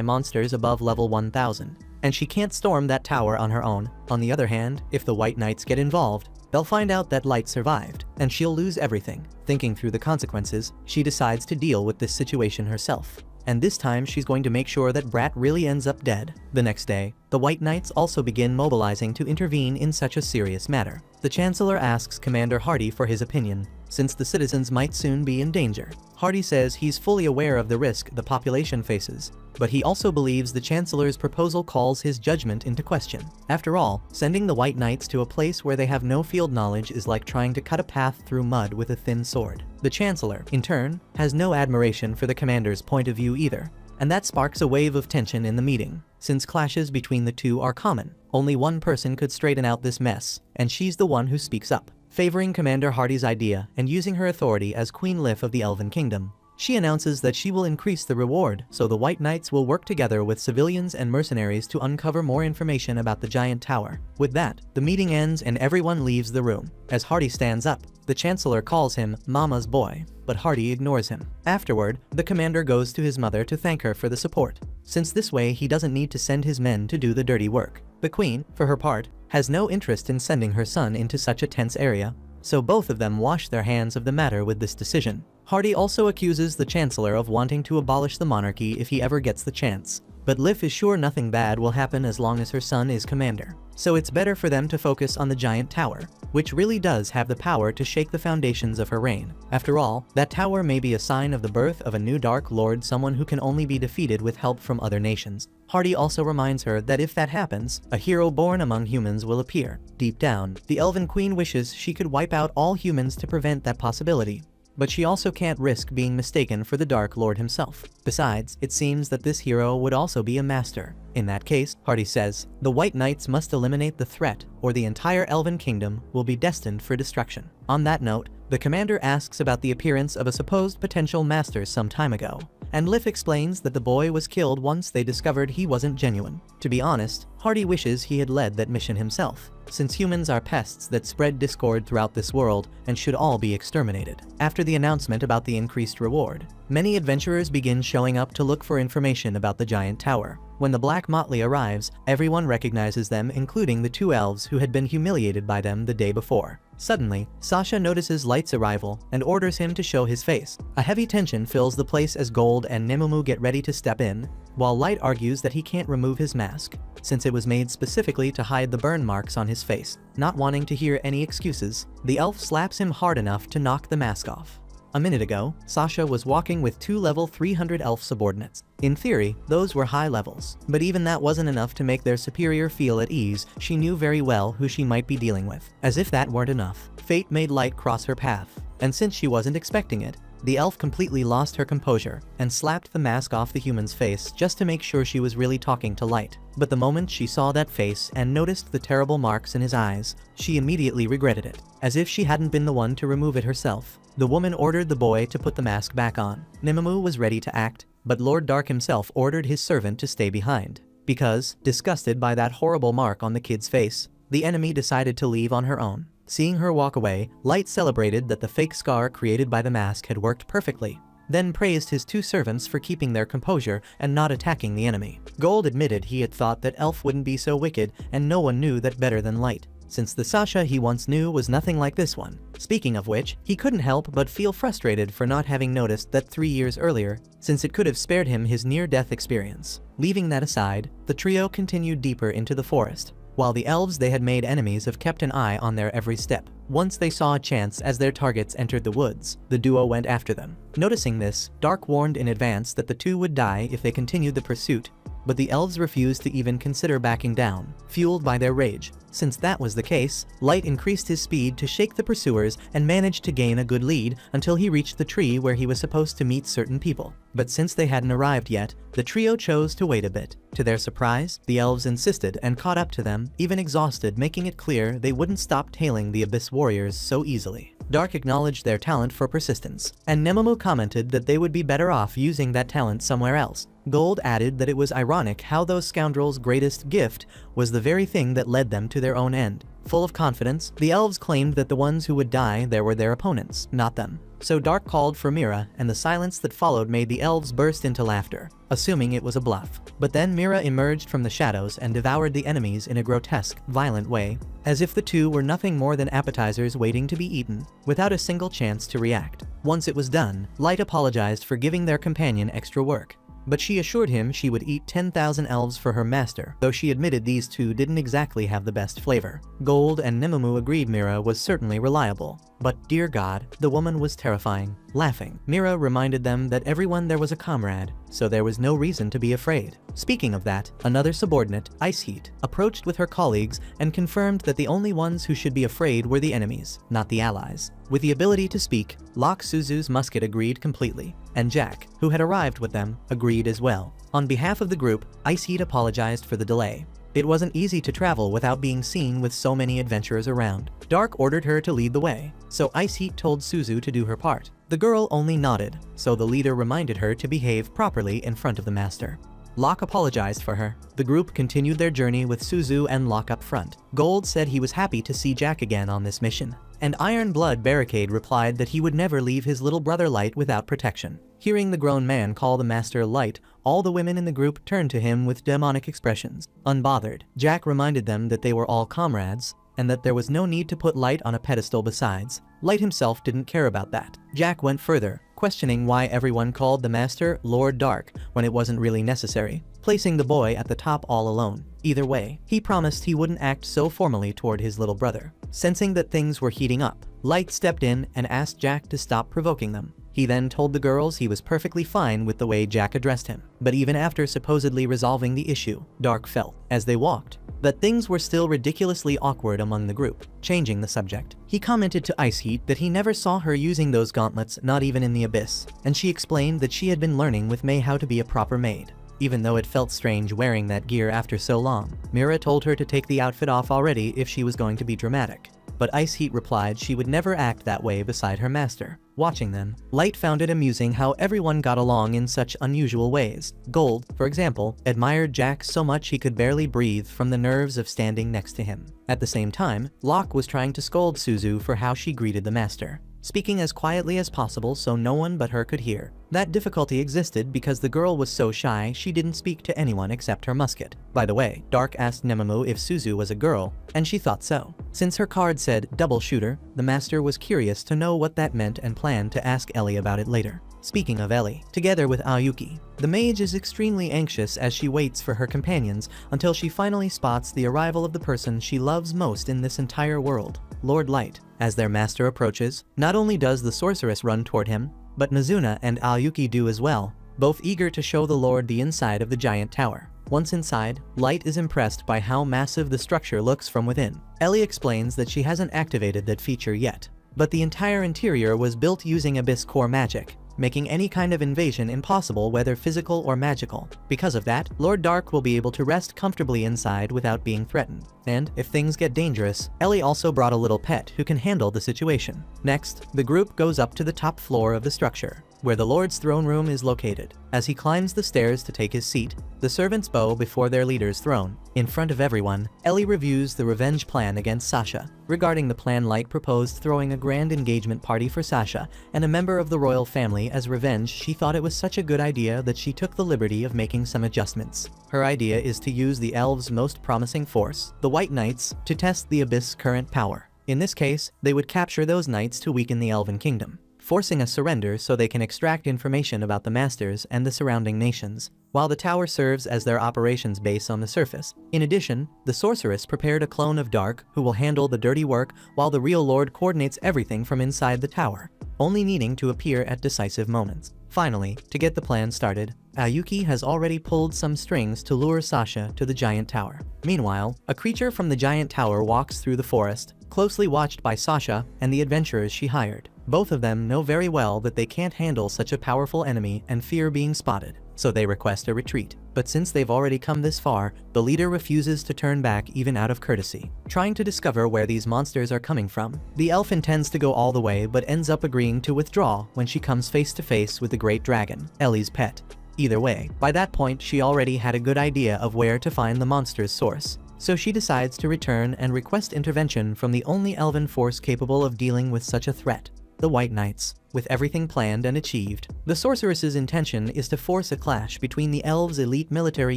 monsters above level 1000, and she can't storm that tower on her own. On the other hand, if the White Knights get involved, they'll find out that Light survived, and she'll lose everything. Thinking through the consequences, she decides to deal with this situation herself. And this time she's going to make sure that Brat really ends up dead. The next day, the White Knights also begin mobilizing to intervene in such a serious matter. The Chancellor asks Commander Hardy for his opinion, since the citizens might soon be in danger. Hardy says he's fully aware of the risk the population faces, but he also believes the Chancellor's proposal calls his judgment into question. After all, sending the White Knights to a place where they have no field knowledge is like trying to cut a path through mud with a thin sword. The Chancellor, in turn, has no admiration for the commander's point of view either, and that sparks a wave of tension in the meeting. Since clashes between the two are common, only one person could straighten out this mess, and she's the one who speaks up. Favoring Commander Hardy's idea and using her authority as Queen Lif of the Elven Kingdom, she announces that she will increase the reward so the White Knights will work together with civilians and mercenaries to uncover more information about the giant tower. With that, the meeting ends and everyone leaves the room. As Hardy stands up, the Chancellor calls him Mama's boy, but Hardy ignores him. Afterward, the commander goes to his mother to thank her for the support, since this way he doesn't need to send his men to do the dirty work. The Queen, for her part, has no interest in sending her son into such a tense area, so both of them wash their hands of the matter with this decision. Hardy also accuses the Chancellor of wanting to abolish the monarchy if he ever gets the chance, but Lif is sure nothing bad will happen as long as her son is commander. So it's better for them to focus on the giant tower, which really does have the power to shake the foundations of her reign. After all, that tower may be a sign of the birth of a new Dark Lord, someone who can only be defeated with help from other nations. Hardy also reminds her that if that happens, a hero born among humans will appear. Deep down, the Elven Queen wishes she could wipe out all humans to prevent that possibility, but she also can't risk being mistaken for the Dark Lord himself. Besides, it seems that this hero would also be a master. In that case, Hardy says, the White Knights must eliminate the threat, or the entire Elven Kingdom will be destined for destruction. On that note, the commander asks about the appearance of a supposed potential master some time ago, and Lif explains that the boy was killed once they discovered he wasn't genuine. To be honest, Hardy wishes he had led that mission himself, since humans are pests that spread discord throughout this world and should all be exterminated. After the announcement about the increased reward, many adventurers begin showing up to look for information about the giant tower. When the Black Motley arrives, everyone recognizes them, including the two elves who had been humiliated by them the day before. Suddenly, Sasha notices Light's arrival and orders him to show his face. A heavy tension fills the place as Gold and Nemumu get ready to step in, while Light argues that he can't remove his mask, since it was made specifically to hide the burn marks on his face. Not wanting to hear any excuses, the elf slaps him hard enough to knock the mask off. A minute ago, Sasha was walking with 2 level 300 elf subordinates. In theory, those were high levels, but even that wasn't enough to make their superior feel at ease. She knew very well who she might be dealing with. As if that weren't enough, fate made Light cross her path, and since she wasn't expecting it, the elf completely lost her composure and slapped the mask off the human's face just to make sure she was really talking to Light. But the moment she saw that face and noticed the terrible marks in his eyes, she immediately regretted it, as if she hadn't been the one to remove it herself. The woman ordered the boy to put the mask back on. Nemumu was ready to act, but Lord Dark himself ordered his servant to stay behind, because, disgusted by that horrible mark on the kid's face, the enemy decided to leave on her own. Seeing her walk away, Light celebrated that the fake scar created by the mask had worked perfectly, then praised his 2 servants for keeping their composure and not attacking the enemy. Gold admitted he had thought that Elf wouldn't be so wicked, and no one knew that better than Light, since the Sasha he once knew was nothing like this one. Speaking of which, he couldn't help but feel frustrated for not having noticed that 3 years earlier, since it could have spared him his near-death experience. Leaving that aside, the trio continued deeper into the forest, while the elves they had made enemies have kept an eye on their every step. Once they saw a chance as their targets entered the woods, the duo went after them. Noticing this, Dark warned in advance that the two would die if they continued the pursuit, but the elves refused to even consider backing down, fueled by their rage. Since that was the case, Light increased his speed to shake the pursuers and managed to gain a good lead until he reached the tree where he was supposed to meet certain people. But since they hadn't arrived yet, the trio chose to wait a bit. To their surprise, the elves insisted and caught up to them, even exhausted, making it clear they wouldn't stop tailing the Abyss warriors so easily. Dark acknowledged their talent for persistence, and Nemumu commented that they would be better off using that talent somewhere else. Gold added that it was ironic how those scoundrels' greatest gift was the very thing that led them to their own end. Full of confidence, the elves claimed that the ones who would die there were their opponents, not them. So Dark called for Mira, and the silence that followed made the elves burst into laughter, assuming it was a bluff. But then Mira emerged from the shadows and devoured the enemies in a grotesque, violent way, as if the two were nothing more than appetizers waiting to be eaten, without a single chance to react. Once it was done, Light apologized for giving their companion extra work, but she assured him she would eat 10,000 elves for her master, though she admitted these two didn't exactly have the best flavor. Gold and Nemumu agreed Mira was certainly reliable, but dear God, the woman was terrifying. Laughing, Mira reminded them that everyone there was a comrade, so there was no reason to be afraid. Speaking of that, another subordinate, Ice Heat, approached with her colleagues and confirmed that the only ones who should be afraid were the enemies, not the allies. With the ability to speak, Locke Suzu's musket agreed completely, and Jack, who had arrived with them, agreed as well. On behalf of the group, Ice Heat apologized for the delay. It wasn't easy to travel without being seen with so many adventurers around. Dark ordered her to lead the way, so Ice Heat told Suzu to do her part. The girl only nodded, so the leader reminded her to behave properly in front of the master. Locke apologized for her. The group continued their journey with Suzu and Locke up front. Gold said he was happy to see Jack again on this mission, and Iron Blood Barricade replied that he would never leave his little brother Light without protection. Hearing the grown man call the master Light, all the women in the group turned to him with demonic expressions. Unbothered, Jack reminded them that they were all comrades, and that there was no need to put Light on a pedestal besides. Light himself didn't care about that. Jack went further, questioning why everyone called the master Lord Dark when it wasn't really necessary, placing the boy at the top all alone. Either way, he promised he wouldn't act so formally toward his little brother. Sensing that things were heating up, Light stepped in and asked Jack to stop provoking them. He then told the girls he was perfectly fine with the way Jack addressed him. But even after supposedly resolving the issue, Dark felt, as they walked, that things were still ridiculously awkward among the group. Changing the subject, he commented to Ice Heat that he never saw her using those gauntlets, not even in the Abyss, and she explained that she had been learning with May how to be a proper maid, even though it felt strange wearing that gear after so long. Mira told her to take the outfit off already if she was going to be dramatic. but Ice Heat replied she would never act that way beside her master. Watching them, Light found it amusing how everyone got along in such unusual ways. Gold, for example, admired Jack so much he could barely breathe from the nerves of standing next to him. At the same time, Locke was trying to scold Suzu for how she greeted the master, speaking as quietly as possible so no one but her could hear. That difficulty existed because the girl was so shy she didn't speak to anyone except her musket. By the way, Dark asked Nemamu if Suzu was a girl, and she thought so. Since her card said double shooter, the master was curious to know what that meant and planned to ask Ellie about it later. Speaking of Ellie, together with Ayuki, the mage is extremely anxious as she waits for her companions until she finally spots the arrival of the person she loves most in this entire world, Lord Light. As their master approaches, not only does the sorceress run toward him, but Mizuna and Ayuki do as well, both eager to show the Lord the inside of the giant tower. Once inside, Light is impressed by how massive the structure looks from within. Ellie explains that she hasn't activated that feature yet, but the entire interior was built using Abyss Core magic, making any kind of invasion impossible whether physical or magical. Because of that, Lord Dark will be able to rest comfortably inside without being threatened. And if things get dangerous, Ellie also brought a little pet who can handle the situation. Next, the group goes up to the top floor of the structure, where the Lord's throne room is located. As he climbs the stairs to take his seat, the servants bow before their leader's throne. In front of everyone, Ellie reviews the revenge plan against Sasha. Regarding the plan, Light proposed throwing a grand engagement party for Sasha and a member of the royal family as revenge. She thought it was such a good idea that she took the liberty of making some adjustments. Her idea is to use the elves' most promising force, the White Knights, to test the Abyss' current power. In this case, they would capture those knights to weaken the Elven Kingdom, forcing a surrender so they can extract information about the Masters and the surrounding nations, while the tower serves as their operations base on the surface. In addition, the sorceress prepared a clone of Dark who will handle the dirty work while the real Lord coordinates everything from inside the tower, only needing to appear at decisive moments. Finally, to get the plan started, Ayuki has already pulled some strings to lure Sasha to the giant tower. Meanwhile, a creature from the giant tower walks through the forest, closely watched by Sasha and the adventurers she hired. Both of them know very well that they can't handle such a powerful enemy and fear being spotted, so they request a retreat. But since they've already come this far, the leader refuses to turn back even out of courtesy. Trying to discover where these monsters are coming from, the elf intends to go all the way but ends up agreeing to withdraw when she comes face to face with the great dragon, Ellie's pet. Either way, by that point she already had a good idea of where to find the monster's source, so she decides to return and request intervention from the only elven force capable of dealing with such a threat, the White Knights. With everything planned and achieved, the sorceress's intention is to force a clash between the elves' elite military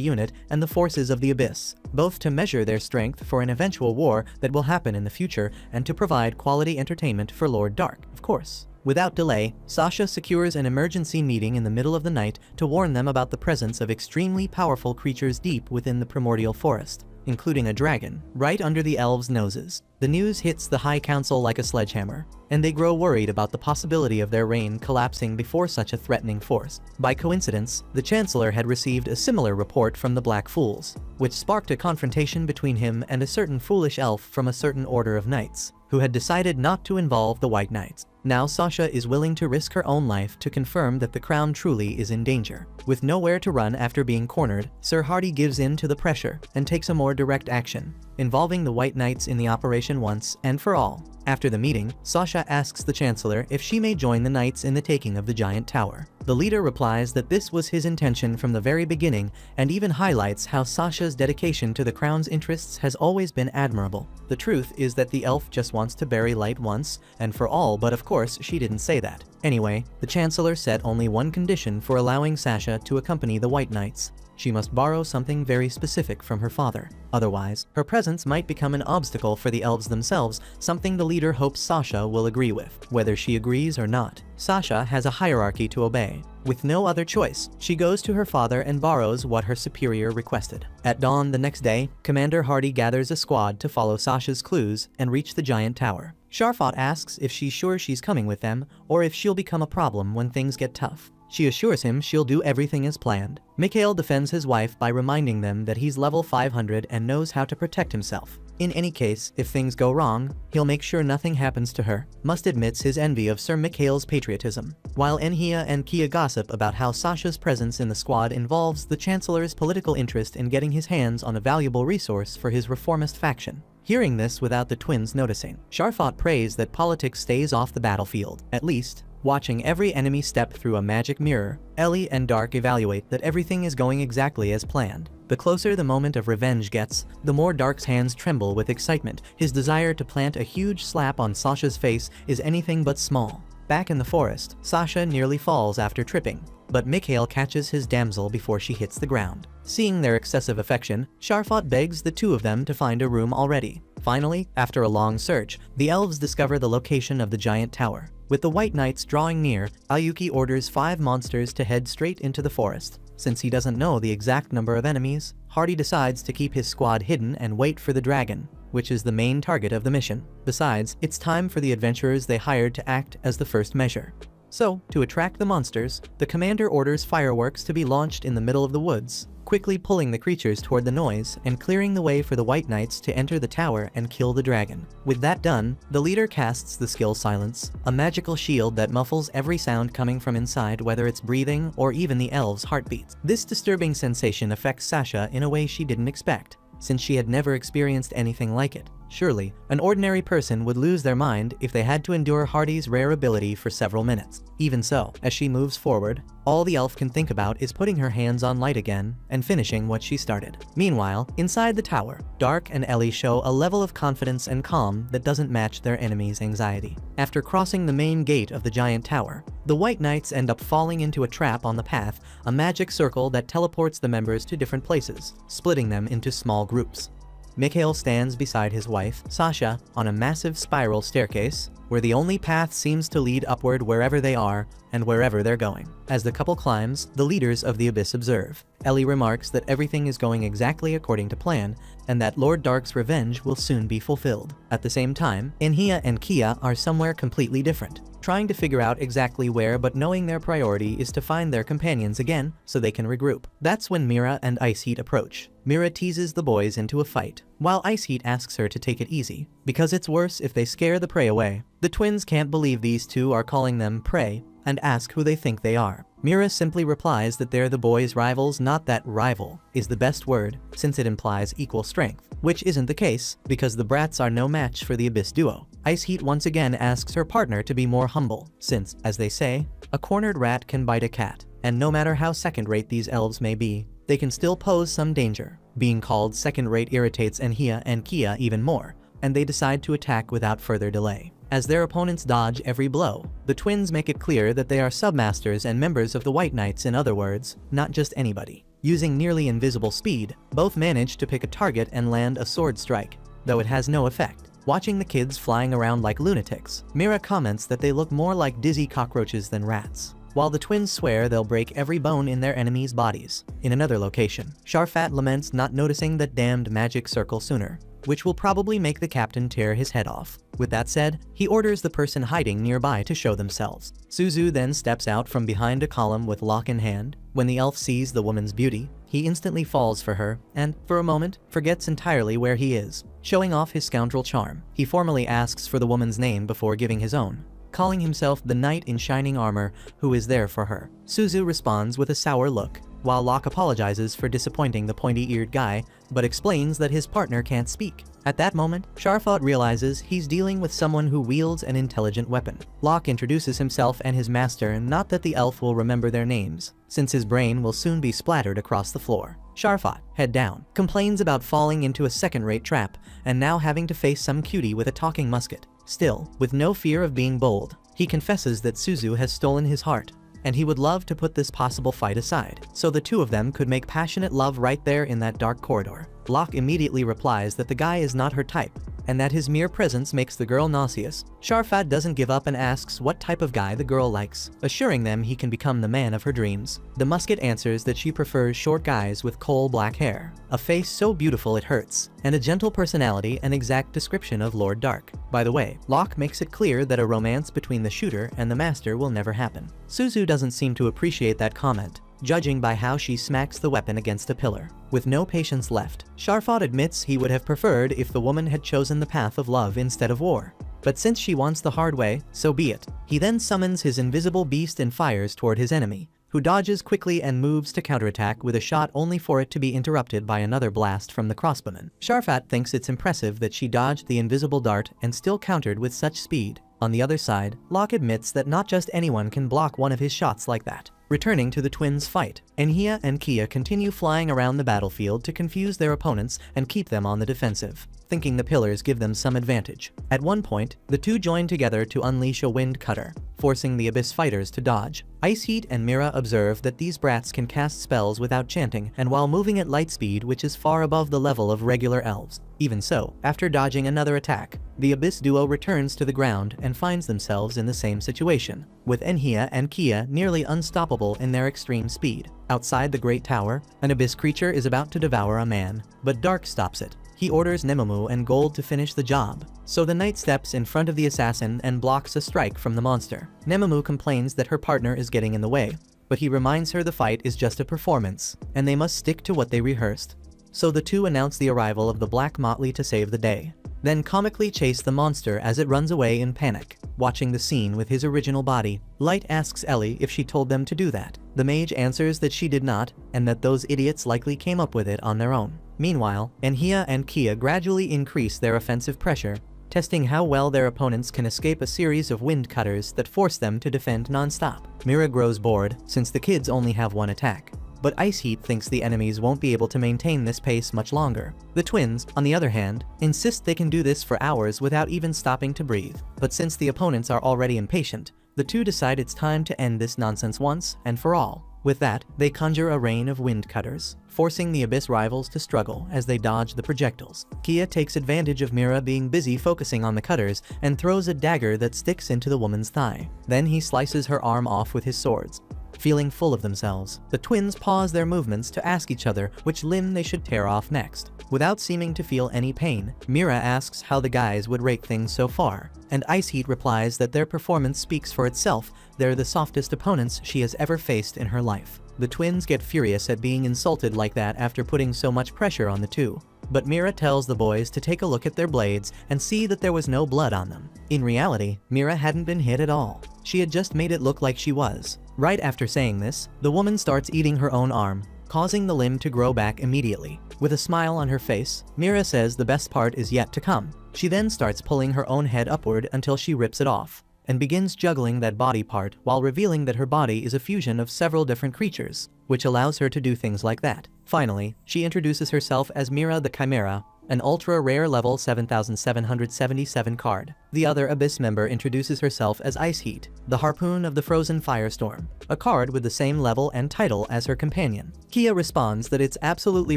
unit and the forces of the Abyss, both to measure their strength for an eventual war that will happen in the future and to provide quality entertainment for Lord Dark, of course. Without delay, Sasha secures an emergency meeting in the middle of the night to warn them about the presence of extremely powerful creatures deep within the primordial forest, including a dragon, right under the elves' noses. The news hits the High Council like a sledgehammer, and they grow worried about the possibility of their reign collapsing before such a threatening force. By coincidence, the Chancellor had received a similar report from the Black Fools, which sparked a confrontation between him and a certain foolish elf from a certain order of knights, who had decided not to involve the White Knights. Now Sasha is willing to risk her own life to confirm that the crown truly is in danger. With nowhere to run after being cornered, Sir Hardy gives in to the pressure and takes a more direct action, involving the White Knights in the operation once and for all. After the meeting, Sasha asks the Chancellor if she may join the knights in the taking of the giant tower. The leader replies that this was his intention from the very beginning and even highlights how Sasha's dedication to the crown's interests has always been admirable. The truth is that the elf just wants to bury Light once and for all, but of course she didn't say that. Anyway, the Chancellor set only one condition for allowing Sasha to accompany the White Knights. She must borrow something very specific from her father. Otherwise, her presence might become an obstacle for the elves themselves, something the leader hopes Sasha will agree with. Whether she agrees or not, Sasha has a hierarchy to obey. With no other choice, she goes to her father and borrows what her superior requested. At dawn the next day, Commander Hardy gathers a squad to follow Sasha's clues and reach the giant tower. Sharfot asks if she's sure she's coming with them, or if she'll become a problem when things get tough. She assures him she'll do everything as planned. Mikhail defends his wife by reminding them that he's level 500 and knows how to protect himself. In any case, if things go wrong, he'll make sure nothing happens to her. Must admits his envy of Sir Mikhail's patriotism. While Enhia and Kia gossip about how Sasha's presence in the squad involves the Chancellor's political interest in getting his hands on a valuable resource for his reformist faction, Hearing this without the twins noticing, Sharfat prays that politics stays off the battlefield. At least, watching every enemy step through a magic mirror, Ellie and Dark evaluate that everything is going exactly as planned. The closer the moment of revenge gets, the more Dark's hands tremble with excitement. His desire to plant a huge slap on Sasha's face is anything but small. Back in the forest, Sasha nearly falls after tripping, but Mikhail catches his damsel before she hits the ground. Seeing their excessive affection, Sharfat begs the two of them to find a room already. Finally, after a long search, the elves discover the location of the giant tower. With the White Knights drawing near, Ayuki orders 5 monsters to head straight into the forest. Since he doesn't know the exact number of enemies, Hardy decides to keep his squad hidden and wait for the dragon, which is the main target of the mission. Besides, it's time for the adventurers they hired to act as the first measure. So, to attract the monsters, the commander orders fireworks to be launched in the middle of the woods, quickly pulling the creatures toward the noise and clearing the way for the White Knights to enter the tower and kill the dragon. With that done, the leader casts the skill Silence, a magical shield that muffles every sound coming from inside, whether it's breathing or even the elves' heartbeats. This disturbing sensation affects Sasha in a way she didn't expect, since she had never experienced anything like it. Surely, an ordinary person would lose their mind if they had to endure Hardy's rare ability for several minutes. Even so, as she moves forward, all the elf can think about is putting her hands on light again and finishing what she started. Meanwhile, inside the tower, Dark and Ellie show a level of confidence and calm that doesn't match their enemy's anxiety. After crossing the main gate of the giant tower, the White Knights end up falling into a trap on the path, a magic circle that teleports the members to different places, splitting them into small groups. Mikhail stands beside his wife, Sasha, on a massive spiral staircase, where the only path seems to lead upward wherever they are and wherever they're going. As the couple climbs, the leaders of the Abyss observe. Ellie remarks that everything is going exactly according to plan, and that Lord Dark's revenge will soon be fulfilled. At the same time, Inhia and Kia are somewhere completely different, trying to figure out exactly where, but knowing their priority is to find their companions again so they can regroup. That's when Mira and Ice Heat approach. Mira teases the boys into a fight, while Ice Heat asks her to take it easy, because it's worse if they scare the prey away. The twins can't believe these two are calling them prey, and ask who they think they are. Mira simply replies that they're the boys' rivals, not that rival is the best word, since it implies equal strength, which isn't the case, because the brats are no match for the Abyss duo. Ice Heat once again asks her partner to be more humble, since, as they say, a cornered rat can bite a cat, and no matter how second-rate these elves may be, they can still pose some danger. Being called second-rate irritates Inhia and Kia even more, and they decide to attack without further delay. As their opponents dodge every blow, the twins make it clear that they are submasters and members of the White Knights, in other words, not just anybody. Using nearly invisible speed, both manage to pick a target and land a sword strike, though it has no effect. Watching the kids flying around like lunatics, Mira comments that they look more like dizzy cockroaches than rats, while the twins swear they'll break every bone in their enemies' bodies. In another location, Sharfat laments not noticing that damned magic circle sooner, which will probably make the captain tear his head off. With that said, he orders the person hiding nearby to show themselves. Suzu then steps out from behind a column with lock in hand. When the elf sees the woman's beauty, he instantly falls for her and, for a moment, forgets entirely where he is. Showing off his scoundrel charm, he formally asks for the woman's name before giving his own, calling himself the knight in shining armor who is there for her. Suzu responds with a sour look, while Locke apologizes for disappointing the pointy-eared guy, but explains that his partner can't speak. At that moment, Sharfat realizes he's dealing with someone who wields an intelligent weapon. Locke introduces himself and his master, not that the elf will remember their names, since his brain will soon be splattered across the floor. Sharfat, head down, complains about falling into a second-rate trap, and now having to face some cutie with a talking musket. Still, with no fear of being bold, he confesses that Suzu has stolen his heart, and he would love to put this possible fight aside, so the two of them could make passionate love right there in that dark corridor. Locke immediately replies that the guy is not her type, and that his mere presence makes the girl nauseous. Sharfat doesn't give up and asks what type of guy the girl likes, assuring them he can become the man of her dreams. The musket answers that she prefers short guys with coal-black hair, a face so beautiful it hurts, and a gentle personality, an exact description of Lord Dark. By the way, Locke makes it clear that a romance between the shooter and the master will never happen. Suzu doesn't seem to appreciate that comment, judging by how she smacks the weapon against a pillar. With no patience left, Sharfat admits he would have preferred if the woman had chosen the path of love instead of war. But since she wants the hard way, so be it. He then summons his invisible beast and fires toward his enemy, who dodges quickly and moves to counterattack with a shot only for it to be interrupted by another blast from the crossbowman. Sharfat thinks it's impressive that she dodged the invisible dart and still countered with such speed. On the other side, Locke admits that not just anyone can block one of his shots like that. Returning to the twins' fight, Enhea and Kia continue flying around the battlefield to confuse their opponents and keep them on the defensive, thinking the pillars give them some advantage. At one point, the two join together to unleash a wind cutter, forcing the Abyss fighters to dodge. Ice Heat and Mira observe that these brats can cast spells without chanting and while moving at light speed, which is far above the level of regular elves. Even so, after dodging another attack, the Abyss duo returns to the ground and finds themselves in the same situation, with Enhea and Kia nearly unstoppable in their extreme speed. Outside the Great Tower, an Abyss creature is about to devour a man, but Dark stops it. He orders Nemomu and Gold to finish the job, so the knight steps in front of the assassin and blocks a strike from the monster. Nemomu complains that her partner is getting in the way, but he reminds her the fight is just a performance, and they must stick to what they rehearsed. So the two announce the arrival of the Black Motley to save the day, then comically chase the monster as it runs away in panic. Watching the scene with his original body, Light asks Ellie if she told them to do that. The mage answers that she did not, and that those idiots likely came up with it on their own. Meanwhile, Enhea and Kia gradually increase their offensive pressure, testing how well their opponents can escape a series of wind cutters that force them to defend non-stop. Mira grows bored, since the kids only have one attack, but Ice Heat thinks the enemies won't be able to maintain this pace much longer. The twins, on the other hand, insist they can do this for hours without even stopping to breathe. But since the opponents are already impatient, the two decide it's time to end this nonsense once and for all. With that, they conjure a rain of wind cutters, forcing the Abyss rivals to struggle as they dodge the projectiles. Kia takes advantage of Mira being busy focusing on the cutters and throws a dagger that sticks into the woman's thigh. Then he slices her arm off with his swords. Feeling full of themselves, the twins pause their movements to ask each other which limb they should tear off next. Without seeming to feel any pain, Mira asks how the guys would rate things so far, and Ice Heat replies that their performance speaks for itself. They're the softest opponents she has ever faced in her life. The twins get furious at being insulted like that after putting so much pressure on the two, but Mira tells the boys to take a look at their blades and see that there was no blood on them. In reality, Mira hadn't been hit at all. She had just made it look like she was. Right after saying this, the woman starts eating her own arm, causing the limb to grow back immediately. With a smile on her face, Mira says the best part is yet to come. She then starts pulling her own head upward until she rips it off, and begins juggling that body part while revealing that her body is a fusion of several different creatures, which allows her to do things like that. Finally, she introduces herself as Mira the Chimera, an ultra-rare level 7777 card. The other Abyss member introduces herself as Ice Heat, the Harpoon of the Frozen Firestorm, a card with the same level and title as her companion. Kia responds that it's absolutely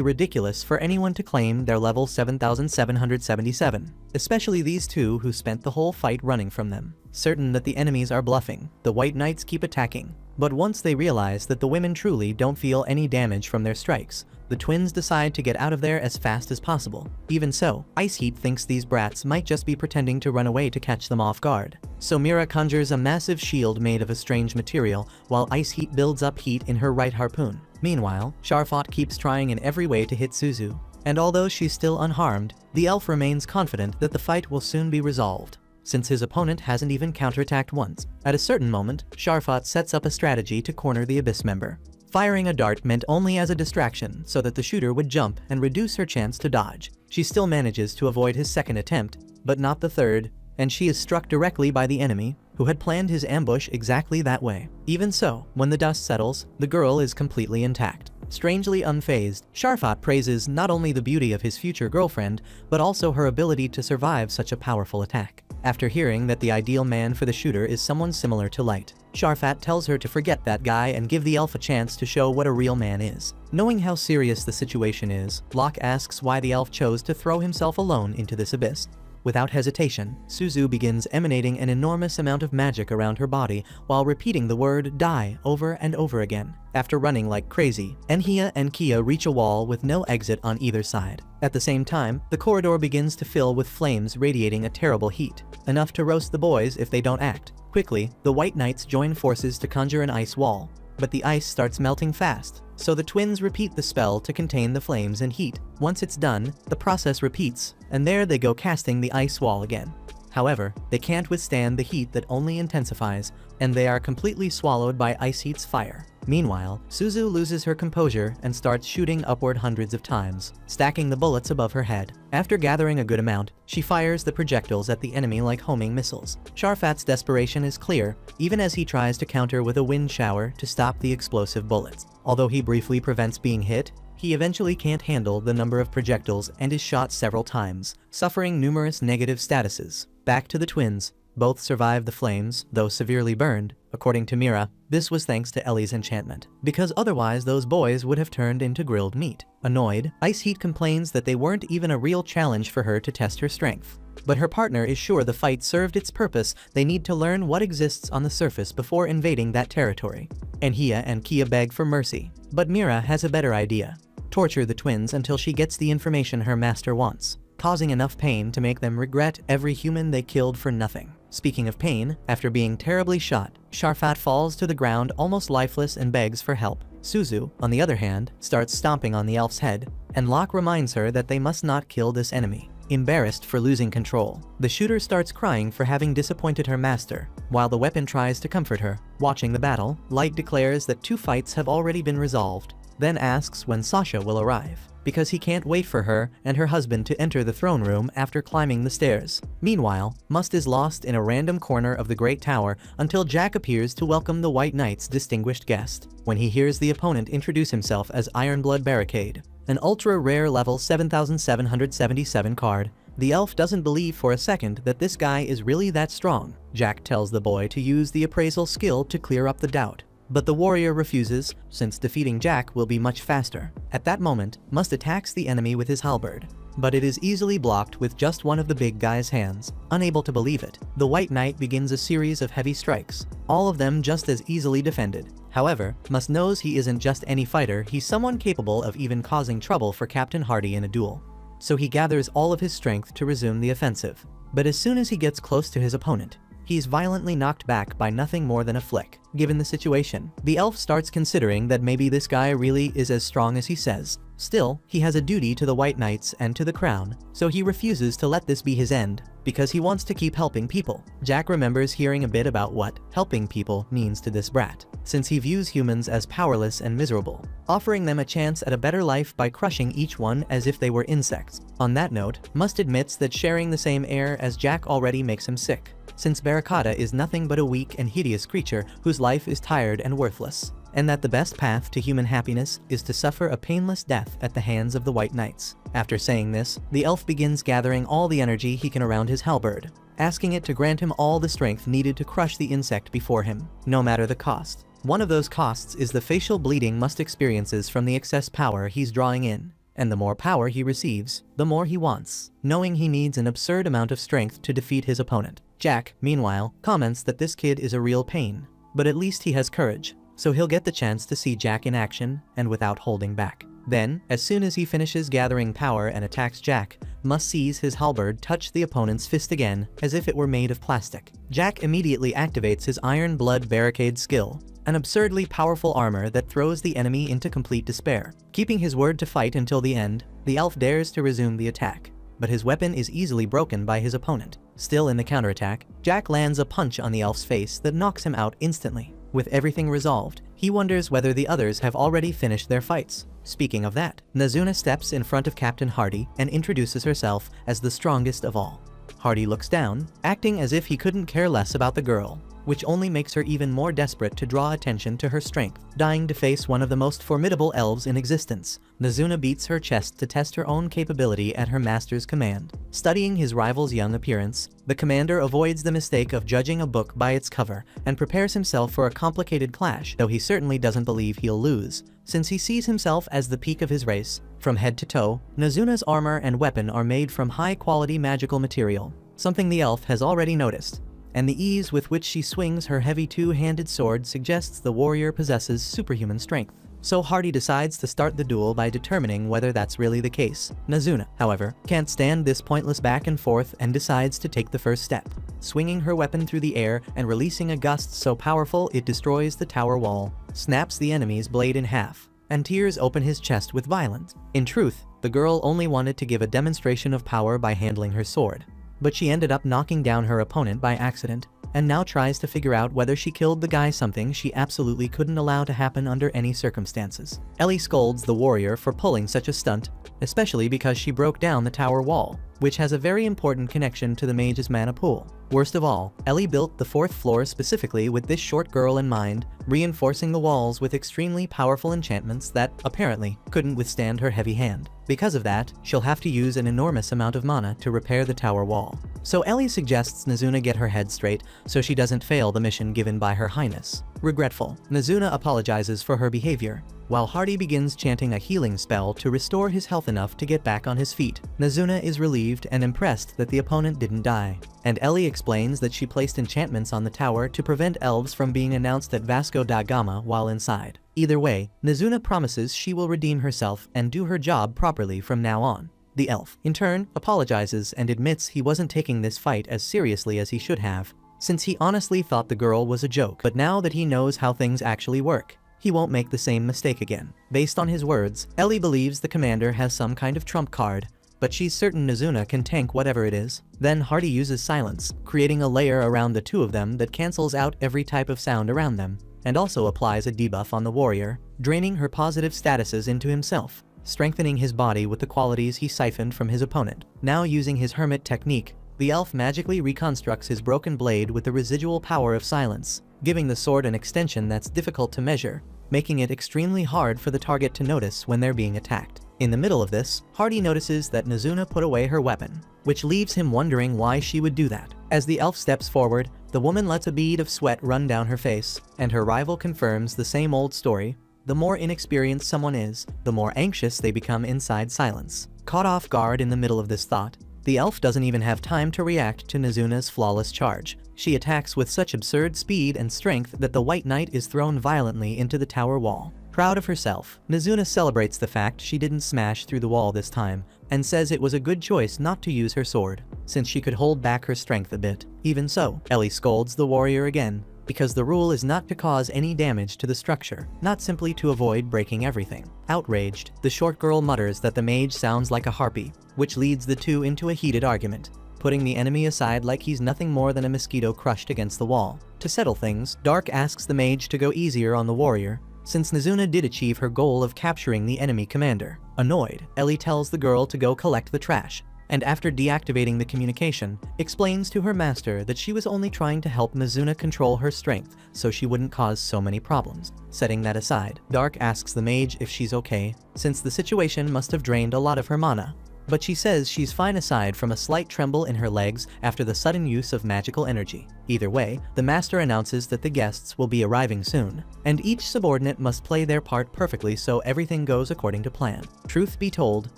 ridiculous for anyone to claim their level 7777, especially these two who spent the whole fight running from them. Certain that the enemies are bluffing, the White Knights keep attacking, but once they realize that the women truly don't feel any damage from their strikes, the twins decide to get out of there as fast as possible. Even so, Ice Heat thinks these brats might just be pretending to run away to catch them off guard. So Mira conjures a massive shield made of a strange material, while Ice Heat builds up heat in her right harpoon. Meanwhile, Sharfat keeps trying in every way to hit Suzu, and although she's still unharmed, the elf remains confident that the fight will soon be resolved, since his opponent hasn't even counterattacked once. At a certain moment, Sharfat sets up a strategy to corner the Abyss member, firing a dart meant only as a distraction so that the shooter would jump and reduce her chance to dodge. She still manages to avoid his second attempt, but not the third, and she is struck directly by the enemy, who had planned his ambush exactly that way. Even so, when the dust settles, the girl is completely intact. Strangely unfazed, Sharfat praises not only the beauty of his future girlfriend, but also her ability to survive such a powerful attack. After hearing that the ideal man for the shooter is someone similar to Light, Sharfat tells her to forget that guy and give the elf a chance to show what a real man is. Knowing how serious the situation is, Locke asks why the elf chose to throw himself alone into this abyss. Without hesitation, Suzu begins emanating an enormous amount of magic around her body while repeating the word die over and over again. After running like crazy, Enhea and Kia reach a wall with no exit on either side. At the same time, the corridor begins to fill with flames radiating a terrible heat, enough to roast the boys if they don't act. Quickly, the White Knights join forces to conjure an ice wall, but the ice starts melting fast, so the twins repeat the spell to contain the flames and heat. Once it's done, the process repeats, and there they go casting the ice wall again. However, they can't withstand the heat that only intensifies, and they are completely swallowed by Ice Heat's fire. Meanwhile, Suzu loses her composure and starts shooting upward hundreds of times, stacking the bullets above her head. After gathering a good amount, she fires the projectiles at the enemy like homing missiles. Sharfat's desperation is clear, even as he tries to counter with a wind shower to stop the explosive bullets. Although he briefly prevents being hit, he eventually can't handle the number of projectiles and is shot several times, suffering numerous negative statuses. Back to the twins. Both survive the flames, though severely burned. According to Mira, this was thanks to Ellie's enchantment, because otherwise those boys would have turned into grilled meat. Annoyed, Ice Heat complains that they weren't even a real challenge for her to test her strength. But her partner is sure the fight served its purpose. They need to learn what exists on the surface before invading that territory. Enhia and Kia beg for mercy, but Mira has a better idea. Torture the twins until she gets the information her master wants, causing enough pain to make them regret every human they killed for nothing. Speaking of pain, after being terribly shot, Sharfat falls to the ground almost lifeless and begs for help. Suzu, on the other hand, starts stomping on the elf's head, and Locke reminds her that they must not kill this enemy. Embarrassed for losing control, the shooter starts crying for having disappointed her master, while the weapon tries to comfort her. Watching the battle, Light declares that 2 fights have already been resolved, then asks when Sasha will arrive, because he can't wait for her and her husband to enter the throne room after climbing the stairs. Meanwhile, Must is lost in a random corner of the Great Tower until Jack appears to welcome the White Knight's distinguished guest, when he hears the opponent introduce himself as Ironblood Barricade, an ultra-rare level 7777 card. The elf doesn't believe for a second that this guy is really that strong. Jack tells the boy to use the appraisal skill to clear up the doubt, but the warrior refuses, since defeating Jack will be much faster. At that moment, Must attacks the enemy with his halberd, but it is easily blocked with just one of the big guy's hands. Unable to believe it, the White Knight begins a series of heavy strikes, all of them just as easily defended. However, Must knows he isn't just any fighter, he's someone capable of even causing trouble for Captain Hardy in a duel. So he gathers all of his strength to resume the offensive. But as soon as he gets close to his opponent, he's violently knocked back by nothing more than a flick. Given the situation, the elf starts considering that maybe this guy really is as strong as he says. Still, he has a duty to the White Knights and to the crown, so he refuses to let this be his end, because he wants to keep helping people. Jack remembers hearing a bit about what helping people means to this brat, since he views humans as powerless and miserable, offering them a chance at a better life by crushing each one as if they were insects. On that note, Must admits that sharing the same air as Jack already makes him sick, since Barricada is nothing but a weak and hideous creature whose life is tired and worthless, and that the best path to human happiness is to suffer a painless death at the hands of the White Knights. After saying this, the elf begins gathering all the energy he can around his halberd, asking it to grant him all the strength needed to crush the insect before him, no matter the cost. One of those costs is the facial bleeding Must experiences from the excess power he's drawing in, and the more power he receives, the more he wants, knowing he needs an absurd amount of strength to defeat his opponent. Jack, meanwhile, comments that this kid is a real pain, but at least he has courage, so he'll get the chance to see Jack in action and without holding back. Then, as soon as he finishes gathering power and attacks Jack, Must sees his halberd touch the opponent's fist again, as if it were made of plastic. Jack immediately activates his Ironblood Barricade skill, an absurdly powerful armor that throws the enemy into complete despair. Keeping his word to fight until the end, the elf dares to resume the attack, but his weapon is easily broken by his opponent. Still in the counterattack, Jack lands a punch on the elf's face that knocks him out instantly. With everything resolved, he wonders whether the others have already finished their fights. Speaking of that, Nazuna steps in front of Captain Hardy and introduces herself as the strongest of all. Hardy looks down, acting as if he couldn't care less about the girl, which only makes her even more desperate to draw attention to her strength. Dying to face one of the most formidable elves in existence, Nazuna beats her chest to test her own capability at her master's command. Studying his rival's young appearance, the commander avoids the mistake of judging a book by its cover and prepares himself for a complicated clash, though he certainly doesn't believe he'll lose, since he sees himself as the peak of his race. From head to toe, Nazuna's armor and weapon are made from high-quality magical material, something the elf has already noticed, and the ease with which she swings her heavy two-handed sword suggests the warrior possesses superhuman strength. So Hardy decides to start the duel by determining whether that's really the case. Nazuna, however, can't stand this pointless back and forth and decides to take the first step, swinging her weapon through the air and releasing a gust so powerful it destroys the tower wall, snaps the enemy's blade in half, and tears open his chest with violence. In truth, the girl only wanted to give a demonstration of power by handling her sword, but she ended up knocking down her opponent by accident, and now tries to figure out whether she killed the guy, something she absolutely couldn't allow to happen under any circumstances. Ellie scolds the warrior for pulling such a stunt, especially because she broke down the tower wall, which has a very important connection to the mage's mana pool. Worst of all, Ellie built the 4th floor specifically with this short girl in mind, reinforcing the walls with extremely powerful enchantments that, apparently, couldn't withstand her heavy hand. Because of that, she'll have to use an enormous amount of mana to repair the tower wall. So Ellie suggests Nazuna get her head straight so she doesn't fail the mission given by Her Highness. Regretful, Nazuna apologizes for her behavior, while Hardy begins chanting a healing spell to restore his health enough to get back on his feet. Nazuna is relieved and impressed that the opponent didn't die, and Ellie explains that she placed enchantments on the tower to prevent elves from being announced at Vasco da Gama while inside. Either way, Nazuna promises she will redeem herself and do her job properly from now on. The elf, in turn, apologizes and admits he wasn't taking this fight as seriously as he should have, since he honestly thought the girl was a joke. But now that he knows how things actually work, he won't make the same mistake again. Based on his words, Ellie believes the commander has some kind of trump card, but she's certain Nazuna can tank whatever it is. Then Hardy uses silence, creating a layer around the two of them that cancels out every type of sound around them, and also applies a debuff on the warrior, draining her positive statuses into himself, strengthening his body with the qualities he siphoned from his opponent. Now using his hermit technique, the elf magically reconstructs his broken blade with the residual power of silence, giving the sword an extension that's difficult to measure, making it extremely hard for the target to notice when they're being attacked. In the middle of this, Hardy notices that Nazuna put away her weapon, which leaves him wondering why she would do that. As the elf steps forward, the woman lets a bead of sweat run down her face, and her rival confirms the same old story: the more inexperienced someone is, the more anxious they become inside silence. Caught off guard in the middle of this thought, the elf doesn't even have time to react to Nazuna's flawless charge. She attacks with such absurd speed and strength that the White Knight is thrown violently into the tower wall. Proud of herself, Nazuna celebrates the fact she didn't smash through the wall this time, and says it was a good choice not to use her sword, since she could hold back her strength a bit. Even so, Ellie scolds the warrior again, because the rule is not to cause any damage to the structure, not simply to avoid breaking everything. Outraged, the short girl mutters that the mage sounds like a harpy, which leads the two into a heated argument, putting the enemy aside like he's nothing more than a mosquito crushed against the wall. To settle things, Dark asks the mage to go easier on the warrior, since Nazuna did achieve her goal of capturing the enemy commander. Annoyed, Ellie tells the girl to go collect the trash, and after deactivating the communication, explains to her master that she was only trying to help Nazuna control her strength so she wouldn't cause so many problems. Setting that aside, Dark asks the mage if she's okay, since the situation must have drained a lot of her mana, but she says she's fine aside from a slight tremble in her legs after the sudden use of magical energy. Either way, the master announces that the guests will be arriving soon, and each subordinate must play their part perfectly so everything goes according to plan. Truth be told,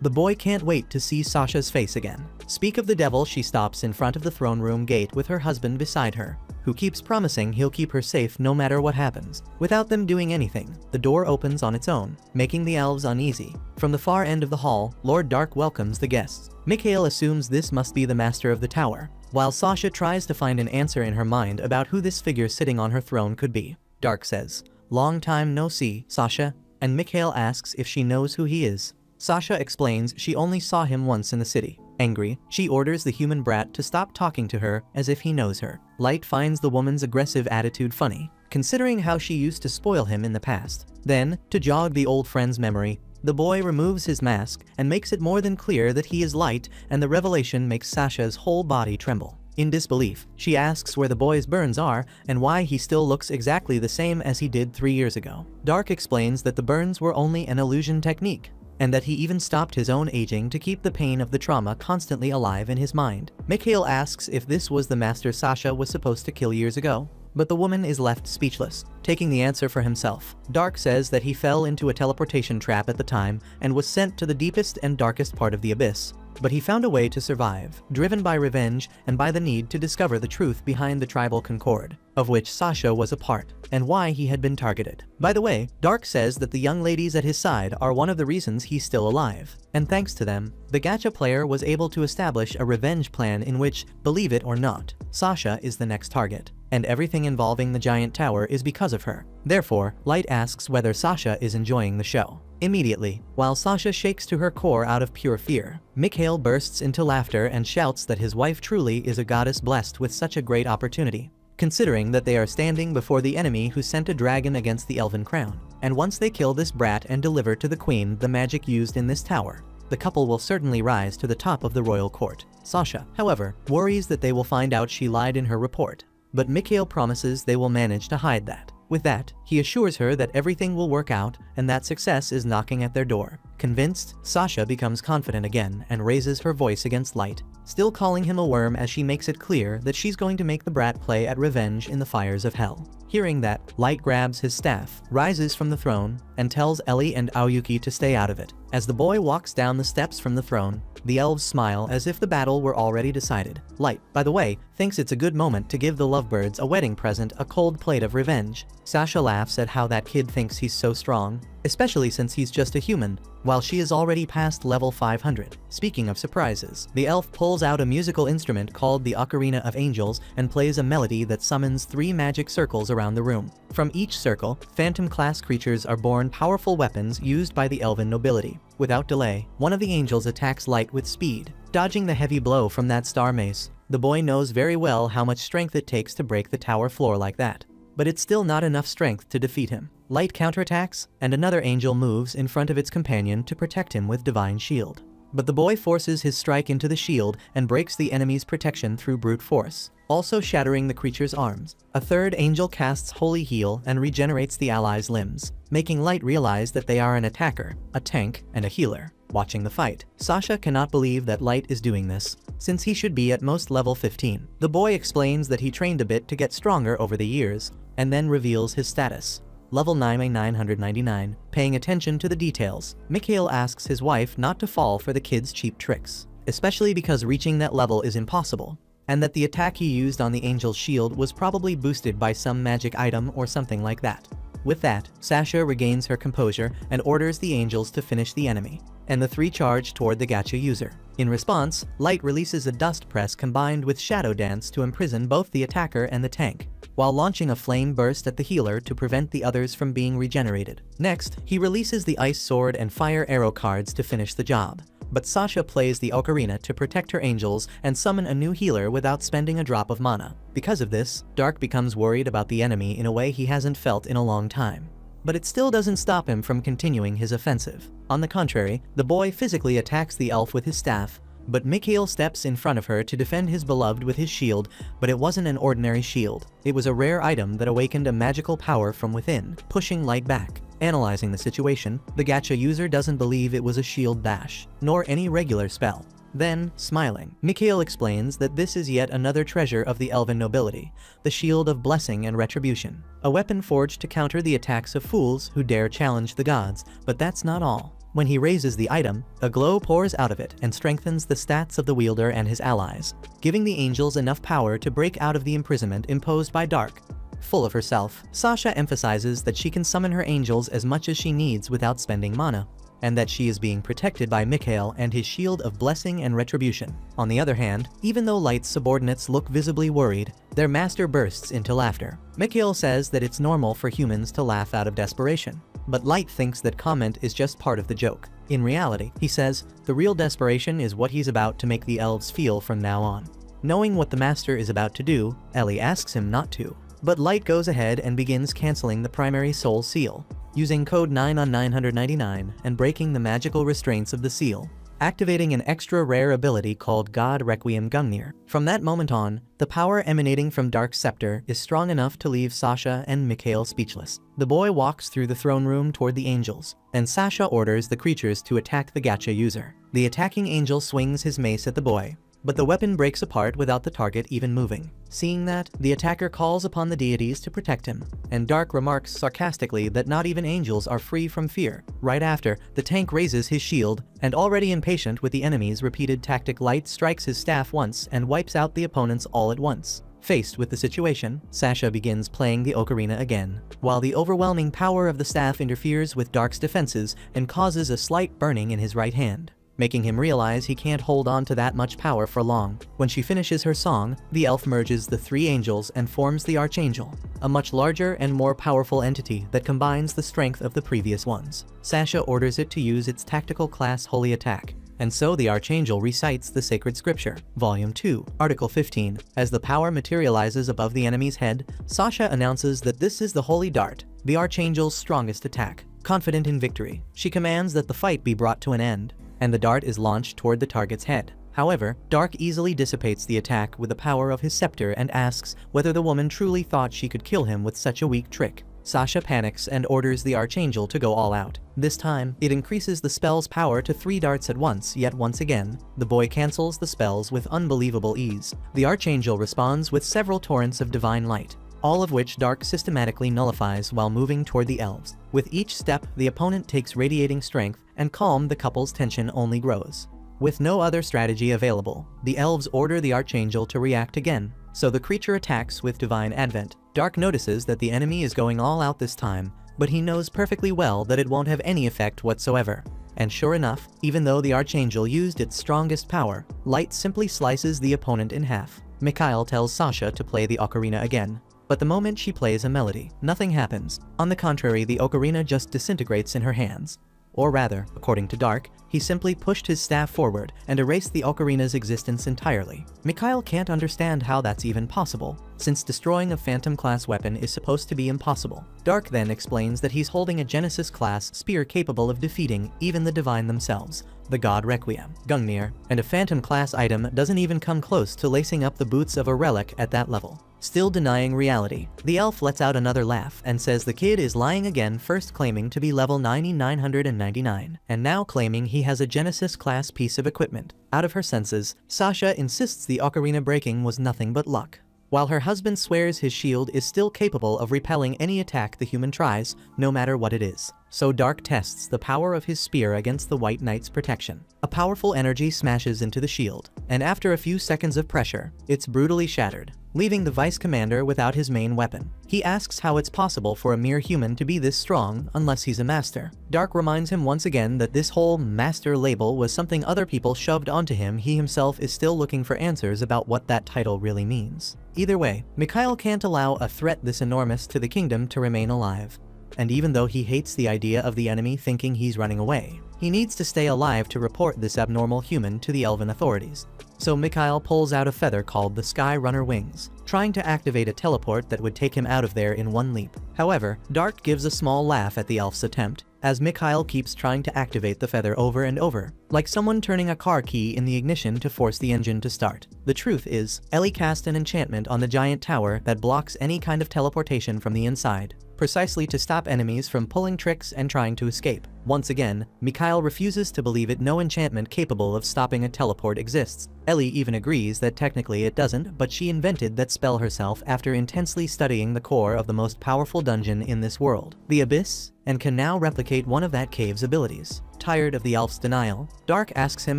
the boy can't wait to see Sasha's face again. Speak of the devil, she stops in front of the throne room gate with her husband beside her, who keeps promising he'll keep her safe no matter what happens. Without them doing anything, the door opens on its own, making the elves uneasy. From the far end of the hall, Lord Dark welcomes the guests. Mikhail assumes this must be the master of the tower, while Sasha tries to find an answer in her mind about who this figure sitting on her throne could be. Dark says, "Long time no see, Sasha," and Mikhail asks if she knows who he is. Sasha explains she only saw him once in the city. Angry, she orders the human brat to stop talking to her as if he knows her. Light finds the woman's aggressive attitude funny, considering how she used to spoil him in the past. Then, to jog the old friend's memory, the boy removes his mask and makes it more than clear that he is Light, and the revelation makes Sasha's whole body tremble. In disbelief, she asks where the boy's burns are and why he still looks exactly the same as he did 3 years ago. Dark explains that the burns were only an illusion technique, and that he even stopped his own aging to keep the pain of the trauma constantly alive in his mind. Mikhail asks if this was the master Sasha was supposed to kill years ago, but the woman is left speechless, taking the answer for himself. Dark says that he fell into a teleportation trap at the time and was sent to the deepest and darkest part of the abyss, but he found a way to survive, driven by revenge and by the need to discover the truth behind the tribal concord. of which Sasha was a part, and why he had been targeted. By the way, Dark says that the young ladies at his side are one of the reasons he's still alive, and thanks to them, the gacha player was able to establish a revenge plan in which, believe it or not, Sasha is the next target, and everything involving the giant tower is because of her. Therefore, Light asks whether Sasha is enjoying the show. Immediately, while Sasha shakes to her core out of pure fear, Mikhail bursts into laughter and shouts that his wife truly is a goddess blessed with such a great opportunity, considering that they are standing before the enemy who sent a dragon against the elven crown. And once they kill this brat and deliver to the queen the magic used in this tower, the couple will certainly rise to the top of the royal court. Sasha, however, worries that they will find out she lied in her report, but Mikhail promises they will manage to hide that. With that, he assures her that everything will work out and that success is knocking at their door. Convinced, Sasha becomes confident again and raises her voice against Light, still calling him a worm as she makes it clear that she's going to make the brat play at revenge in the fires of hell. Hearing that, Light grabs his staff, rises from the throne, and tells Ellie and Aoyuki to stay out of it. As the boy walks down the steps from the throne, the elves smile as if the battle were already decided. Light, by the way, thinks it's a good moment to give the lovebirds a wedding present, a cold plate of revenge. Sasha laughs at how that kid thinks he's so strong, especially since he's just a human, while she is already past level 500. Speaking of surprises, the elf pulls out a musical instrument called the Ocarina of Angels and plays a melody that summons 3 magic circles around the room. From each circle, phantom-class creatures are born powerful weapons used by the elven nobility. Without delay, one of the angels attacks Light with speed, dodging the heavy blow from that star mace. The boy knows very well how much strength it takes to break the tower floor like that, but it's still not enough strength to defeat him. Light counterattacks, and another angel moves in front of its companion to protect him with Divine Shield. But the boy forces his strike into the shield and breaks the enemy's protection through brute force, also shattering the creature's arms. A third angel casts Holy Heal and regenerates the allies' limbs, making Light realize that they are an attacker, a tank, and a healer. Watching the fight, Sasha cannot believe that Light is doing this, since he should be at most level 15. The boy explains that he trained a bit to get stronger over the years, and then reveals his status. Level 999, paying attention to the details. Mikhail asks his wife not to fall for the kid's cheap tricks, especially because reaching that level is impossible, and that the attack he used on the angel's shield was probably boosted by some magic item or something like that. With that, Sasha regains her composure and orders the angels to finish the enemy, and the 3 charge toward the gacha user. In response, Light releases a dust press combined with Shadow Dance to imprison both the attacker and the tank, while launching a flame burst at the healer to prevent the others from being regenerated. Next, he releases the Ice Sword and Fire Arrow cards to finish the job, but Sasha plays the ocarina to protect her angels and summon a new healer without spending a drop of mana. Because of this, Dark becomes worried about the enemy in a way he hasn't felt in a long time. But it still doesn't stop him from continuing his offensive. On the contrary, the boy physically attacks the elf with his staff, but Mikhail steps in front of her to defend his beloved with his shield, but it wasn't an ordinary shield. It was a rare item that awakened a magical power from within, pushing Light back. Analyzing the situation, the gacha user doesn't believe it was a shield bash, nor any regular spell. Then, smiling, Mikhail explains that this is yet another treasure of the elven nobility, the Shield of Blessing and Retribution, a weapon forged to counter the attacks of fools who dare challenge the gods. But that's not all. When he raises the item, a glow pours out of it and strengthens the stats of the wielder and his allies, giving the angels enough power to break out of the imprisonment imposed by Dark. Full of herself, Sasha emphasizes that she can summon her angels as much as she needs without spending mana, and that she is being protected by Mikhail and his Shield of Blessing and Retribution. On the other hand, even though Light's subordinates look visibly worried, their master bursts into laughter. Mikhail says that it's normal for humans to laugh out of desperation, but Light thinks that comment is just part of the joke. In reality, he says, the real desperation is what he's about to make the elves feel from now on. Knowing what the master is about to do, Ellie asks him not to, but Light goes ahead and begins canceling the primary soul seal, using code 9 on 999 and breaking the magical restraints of the seal, activating an extra rare ability called God Requiem Gungnir. From that moment on, the power emanating from Dark's scepter is strong enough to leave Sasha and Mikhail speechless. The boy walks through the throne room toward the angels, and Sasha orders the creatures to attack the gacha user. The attacking angel swings his mace at the boy, but the weapon breaks apart without the target even moving. Seeing that, the attacker calls upon the deities to protect him, and Dark remarks sarcastically that not even angels are free from fear. Right after, the tank raises his shield, and already impatient with the enemy's repeated tactic, Light strikes his staff once and wipes out the opponents all at once. Faced with the situation, Sasha begins playing the ocarina again, while the overwhelming power of the staff interferes with Dark's defenses and causes a slight burning in his right hand, making him realize he can't hold on to that much power for long. When she finishes her song, the elf merges the three angels and forms the Archangel, a much larger and more powerful entity that combines the strength of the previous ones. Sasha orders it to use its tactical class Holy Attack, and so the Archangel recites the sacred scripture, Volume 2, Article 15. As the power materializes above the enemy's head, Sasha announces that this is the Holy Dart, the Archangel's strongest attack. Confident in victory, she commands that the fight be brought to an end, and the dart is launched toward the target's head. However, Dark easily dissipates the attack with the power of his scepter and asks whether the woman truly thought she could kill him with such a weak trick. Sasha panics and orders the Archangel to go all out. This time, it increases the spell's power to 3 darts at once, yet once again, the boy cancels the spells with unbelievable ease. The Archangel responds with several torrents of divine light, all of which Dark systematically nullifies while moving toward the elves. With each step, the opponent takes radiating strength, and calm, the couple's tension only grows. With no other strategy available, the elves order the Archangel to react again, so the creature attacks with divine advent. Dark notices that the enemy is going all out this time, but he knows perfectly well that it won't have any effect whatsoever. And sure enough, even though the Archangel used its strongest power, light simply slices the opponent in half. Mikhail tells Sasha to play the ocarina again, but the moment she plays a melody, nothing happens. On the contrary, the ocarina just disintegrates in her hands. Or rather, according to Dark, he simply pushed his staff forward and erased the ocarina's existence entirely. Mikhail can't understand how that's even possible, since destroying a Phantom-class weapon is supposed to be impossible. Dark then explains that he's holding a Genesis-class spear capable of defeating even the Divine themselves, the god Requiem, Gungnir, and a Phantom-class item doesn't even come close to lacing up the boots of a relic at that level. Still denying reality, the elf lets out another laugh and says the kid is lying again, first claiming to be level 9999, and now claiming he has a Genesis-class piece of equipment. Out of her senses, Sasha insists the ocarina breaking was nothing but luck, while her husband swears his shield is still capable of repelling any attack the human tries, no matter what it is. So Dark tests the power of his spear against the White Knight's protection. A powerful energy smashes into the shield, and after a few seconds of pressure, it's brutally shattered, leaving the Vice Commander without his main weapon. He asks how it's possible for a mere human to be this strong unless he's a master. Dark reminds him once again that this whole master label was something other people shoved onto him. He himself is still looking for answers about what that title really means. Either way, Mikhail can't allow a threat this enormous to the kingdom to remain alive. And even though he hates the idea of the enemy thinking he's running away, he needs to stay alive to report this abnormal human to the elven authorities. So Mikhail pulls out a feather called the Sky Runner Wings, trying to activate a teleport that would take him out of there in one leap. However, Dark gives a small laugh at the elf's attempt, as Mikhail keeps trying to activate the feather over and over, like someone turning a car key in the ignition to force the engine to start. The truth is, Ellie cast an enchantment on the giant tower that blocks any kind of teleportation from the inside, precisely to stop enemies from pulling tricks and trying to escape. Once again, Mikhail refuses to believe it. No enchantment capable of stopping a teleport exists. Ellie even agrees that technically it doesn't, but she invented that spell herself after intensely studying the core of the most powerful dungeon in this world, the Abyss, and can now replicate one of that cave's abilities. Tired of the elf's denial, Dark asks him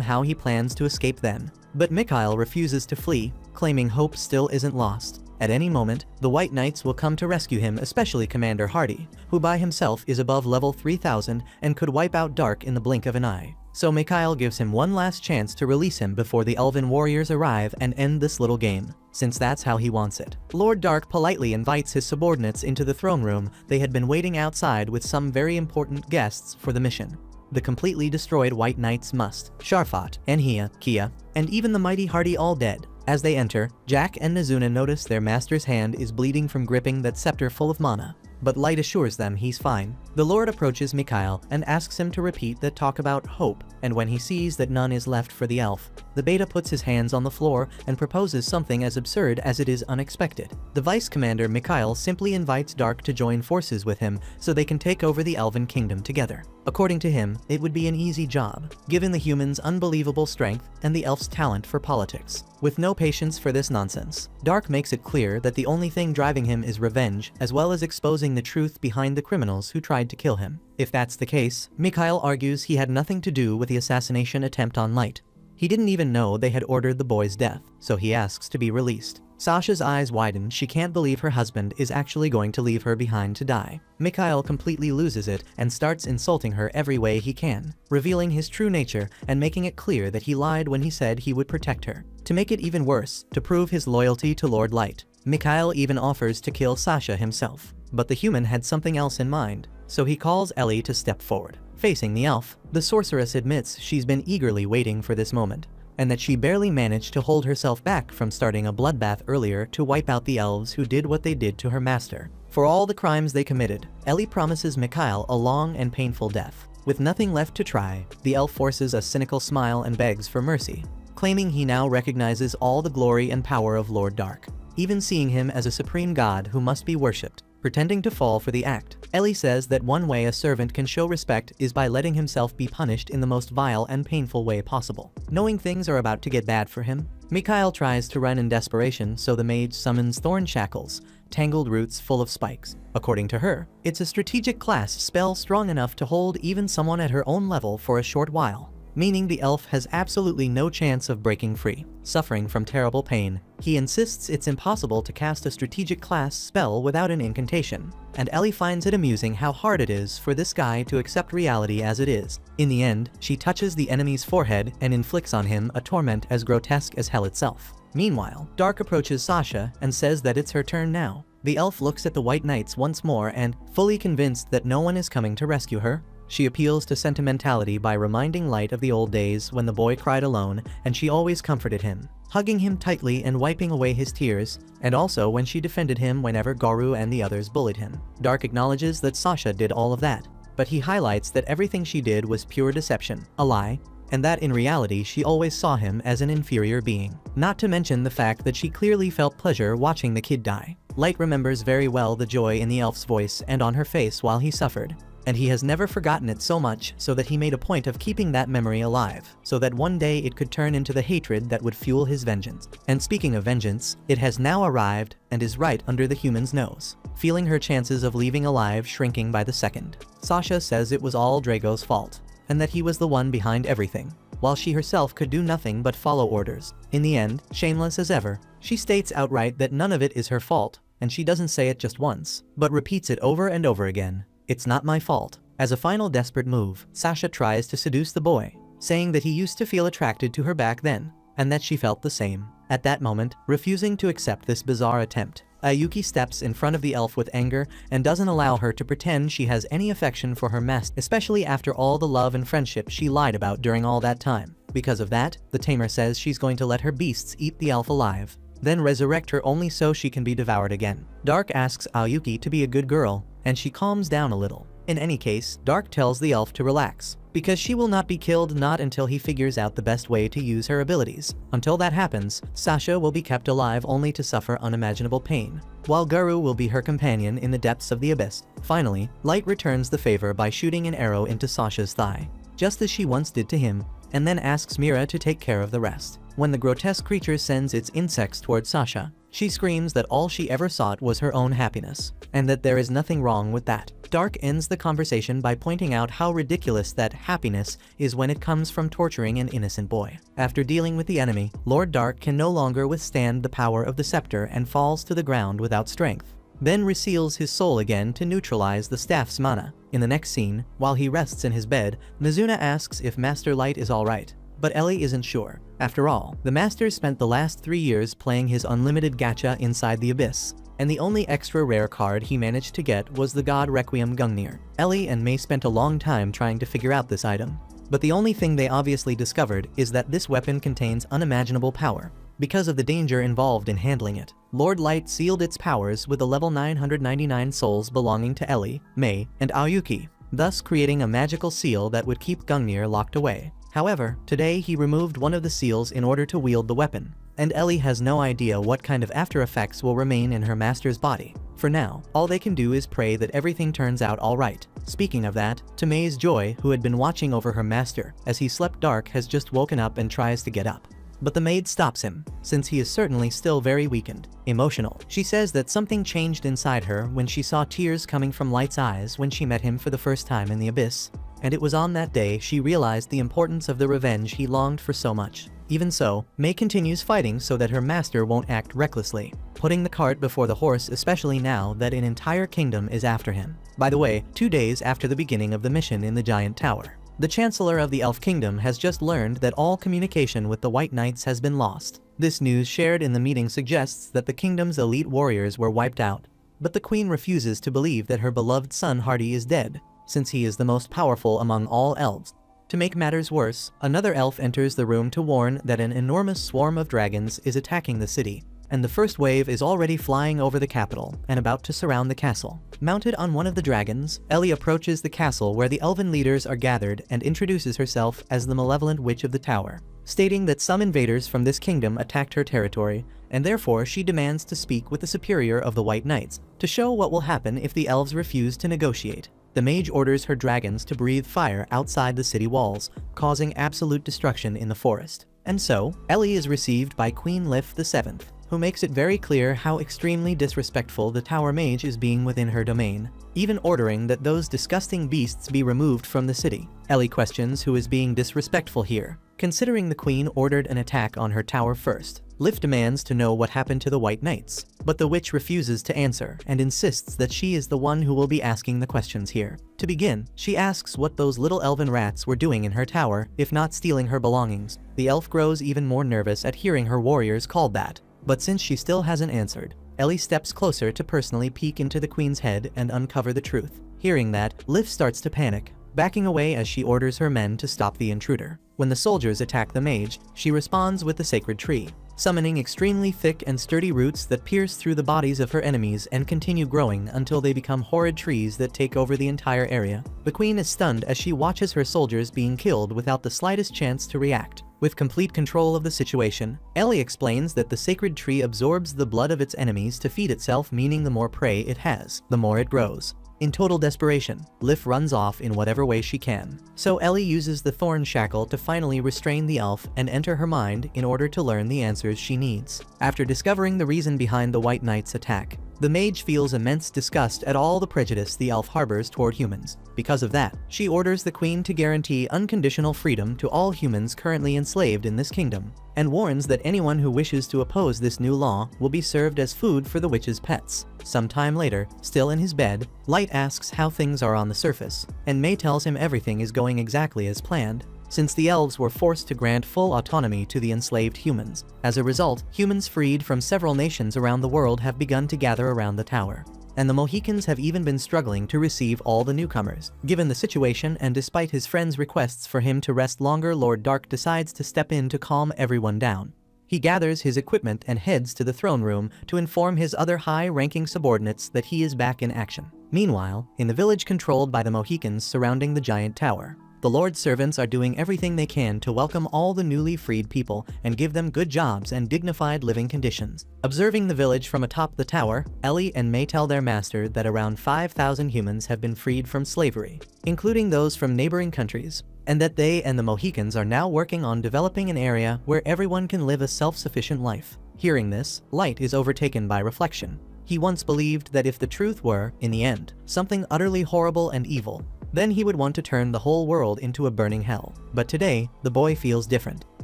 how he plans to escape then, but Mikhail refuses to flee, claiming hope still isn't lost. At any moment, the White Knights will come to rescue him, especially Commander Hardy, who by himself is above level 3000 and could wipe out Dark in the blink of an eye. So Mikhail gives him one last chance to release him before the elven warriors arrive and end this little game, since that's how he wants it. Lord Dark politely invites his subordinates into the throne room. They had been waiting outside with some very important guests for the mission. The completely destroyed White Knights Must, Sharfat, Enhia, Kia, and even the mighty Hardy all dead. As they enter, Jack and Nazuna notice their master's hand is bleeding from gripping that scepter full of mana, but Light assures them he's fine. The Lord approaches Mikhail and asks him to repeat that talk about hope, and when he sees that none is left for the elf, the beta puts his hands on the floor and proposes something as absurd as it is unexpected. The Vice Commander Mikhail simply invites Dark to join forces with him so they can take over the Elven Kingdom together. According to him, it would be an easy job, given the humans' unbelievable strength and the elf's talent for politics. With no patience for this nonsense, Dark makes it clear that the only thing driving him is revenge, as well as exposing the truth behind the criminals who tried to kill him. If that's the case, Mikhail argues he had nothing to do with the assassination attempt on Light. He didn't even know they had ordered the boy's death, so he asks to be released. Sasha's eyes widen. She can't believe her husband is actually going to leave her behind to die. Mikhail completely loses it and starts insulting her every way he can, revealing his true nature and making it clear that he lied when he said he would protect her. To make it even worse, to prove his loyalty to Lord Light, Mikhail even offers to kill Sasha himself. But the human had something else in mind, so he calls Ellie to step forward. Facing the elf, the sorceress admits she's been eagerly waiting for this moment, and that she barely managed to hold herself back from starting a bloodbath earlier to wipe out the elves who did what they did to her master. For all the crimes they committed, Ellie promises Mikhail a long and painful death. With nothing left to try, the elf forces a cynical smile and begs for mercy, claiming he now recognizes all the glory and power of Lord Dark, even seeing him as a supreme god who must be worshipped. Pretending to fall for the act, Ellie says that one way a servant can show respect is by letting himself be punished in the most vile and painful way possible. Knowing things are about to get bad for him, Mikhail tries to run in desperation, so the mage summons thorn shackles, tangled roots full of spikes. According to her, it's a strategic class spell strong enough to hold even someone at her own level for a short while, meaning the elf has absolutely no chance of breaking free. Suffering from terrible pain, he insists it's impossible to cast a strategic class spell without an incantation, and Ellie finds it amusing how hard it is for this guy to accept reality as it is. In the end, she touches the enemy's forehead and inflicts on him a torment as grotesque as hell itself. Meanwhile, Dark approaches Sasha and says that it's her turn now. The elf looks at the White Knights once more and, fully convinced that no one is coming to rescue her, she appeals to sentimentality by reminding Light of the old days when the boy cried alone and she always comforted him, hugging him tightly and wiping away his tears, and also when she defended him whenever Garou and the others bullied him. Dark acknowledges that Sasha did all of that, but he highlights that everything she did was pure deception, a lie, and that in reality she always saw him as an inferior being. Not to mention the fact that she clearly felt pleasure watching the kid die. Light remembers very well the joy in the elf's voice and on her face while he suffered, and he has never forgotten it so much so that he made a point of keeping that memory alive, so that one day it could turn into the hatred that would fuel his vengeance. And speaking of vengeance, it has now arrived and is right under the human's nose, feeling her chances of leaving alive shrinking by the second. Sasha says it was all Drago's fault, and that he was the one behind everything, while she herself could do nothing but follow orders. In the end, shameless as ever, she states outright that none of it is her fault, and she doesn't say it just once, but repeats it over and over again. It's not my fault. As a final desperate move, Sasha tries to seduce the boy, saying that he used to feel attracted to her back then, and that she felt the same. At that moment, refusing to accept this bizarre attempt, Ayuki steps in front of the elf with anger and doesn't allow her to pretend she has any affection for her master, especially after all the love and friendship she lied about during all that time. Because of that, the tamer says she's going to let her beasts eat the elf alive, then resurrect her only so she can be devoured again. Dark asks Ayuki to be a good girl, and she calms down a little. In any case, Dark tells the elf to relax, because she will not be killed not until he figures out the best way to use her abilities. Until that happens, Sasha will be kept alive only to suffer unimaginable pain, while Garou will be her companion in the depths of the abyss. Finally, Light returns the favor by shooting an arrow into Sasha's thigh, just as she once did to him, and then asks Mira to take care of the rest. When the grotesque creature sends its insects towards Sasha, she screams that all she ever sought was her own happiness, and that there is nothing wrong with that. Dark ends the conversation by pointing out how ridiculous that happiness is when it comes from torturing an innocent boy. After dealing with the enemy, Lord Dark can no longer withstand the power of the scepter and falls to the ground without strength, then reseals his soul again to neutralize the staff's mana. In the next scene, while he rests in his bed, Mizuna asks if Master Light is alright, but Ellie isn't sure. After all, the Master spent the last 3 years playing his unlimited gacha inside the abyss, and the only extra rare card he managed to get was the God Requiem Gungnir. Ellie and May spent a long time trying to figure out this item, but the only thing they obviously discovered is that this weapon contains unimaginable power, because of the danger involved in handling it. Lord Light sealed its powers with the level 999 souls belonging to Ellie, May, and Ayuki, thus creating a magical seal that would keep Gungnir locked away. However, today he removed one of the seals in order to wield the weapon, and Ellie has no idea what kind of after effects will remain in her master's body. For now, all they can do is pray that everything turns out alright. Speaking of that, to May's joy, who had been watching over her master as he slept, Dark has just woken up and tries to get up. But the maid stops him, since he is certainly still very weakened. Emotional, she says that something changed inside her when she saw tears coming from Light's eyes when she met him for the first time in the abyss, and it was on that day she realized the importance of the revenge he longed for so much. Even so, May continues fighting so that her master won't act recklessly, putting the cart before the horse, especially now that an entire kingdom is after him. By the way, 2 days after the beginning of the mission in the giant tower, the Chancellor of the Elf Kingdom has just learned that all communication with the White Knights has been lost. This news shared in the meeting suggests that the kingdom's elite warriors were wiped out, but the Queen refuses to believe that her beloved son Hardy is dead, since he is the most powerful among all elves. To make matters worse, another elf enters the room to warn that an enormous swarm of dragons is attacking the city, and the first wave is already flying over the capital and about to surround the castle. Mounted on one of the dragons, Ellie approaches the castle where the elven leaders are gathered and introduces herself as the malevolent witch of the tower, stating that some invaders from this kingdom attacked her territory, and therefore she demands to speak with the superior of the White Knights to show what will happen if the elves refuse to negotiate. The mage orders her dragons to breathe fire outside the city walls, causing absolute destruction in the forest. And so, Ellie is received by Queen Lif VII, who makes it very clear how extremely disrespectful the tower mage is being within her domain, even ordering that those disgusting beasts be removed from the city. Ellie questions who is being disrespectful here, considering the Queen ordered an attack on her tower first. Lif demands to know what happened to the White Knights, but the witch refuses to answer and insists that she is the one who will be asking the questions here. To begin, she asks what those little elven rats were doing in her tower, if not stealing her belongings. The elf grows even more nervous at hearing her warriors called that, but since she still hasn't answered, Ellie steps closer to personally peek into the Queen's head and uncover the truth. Hearing that, Lif starts to panic, backing away as she orders her men to stop the intruder. When the soldiers attack the mage, she responds with the sacred tree, summoning extremely thick and sturdy roots that pierce through the bodies of her enemies and continue growing until they become horrid trees that take over the entire area. The Queen is stunned as she watches her soldiers being killed without the slightest chance to react. With complete control of the situation, Ellie explains that the sacred tree absorbs the blood of its enemies to feed itself, meaning the more prey it has, the more it grows. In total desperation, Lif runs off in whatever way she can. So Ellie uses the thorn shackle to finally restrain the elf and enter her mind in order to learn the answers she needs. After discovering the reason behind the White Knight's attack, the mage feels immense disgust at all the prejudice the elf harbors toward humans. Because of that, she orders the Queen to guarantee unconditional freedom to all humans currently enslaved in this kingdom, and warns that anyone who wishes to oppose this new law will be served as food for the witch's pets. Sometime later, still in his bed, Light asks how things are on the surface, and May tells him everything is going exactly as planned, since the elves were forced to grant full autonomy to the enslaved humans. As a result, humans freed from several nations around the world have begun to gather around the tower, and the Mohicans have even been struggling to receive all the newcomers. Given the situation and despite his friend's requests for him to rest longer, Lord Dark decides to step in to calm everyone down. He gathers his equipment and heads to the throne room to inform his other high-ranking subordinates that he is back in action. Meanwhile, in the village controlled by the Mohicans surrounding the giant tower, the Lord's servants are doing everything they can to welcome all the newly freed people and give them good jobs and dignified living conditions. Observing the village from atop the tower, Ellie and May tell their master that around 5,000 humans have been freed from slavery, including those from neighboring countries, and that they and the Mohicans are now working on developing an area where everyone can live a self-sufficient life. Hearing this, Light is overtaken by reflection. He once believed that if the truth were, in the end, something utterly horrible and evil, then he would want to turn the whole world into a burning hell. But today, the boy feels different.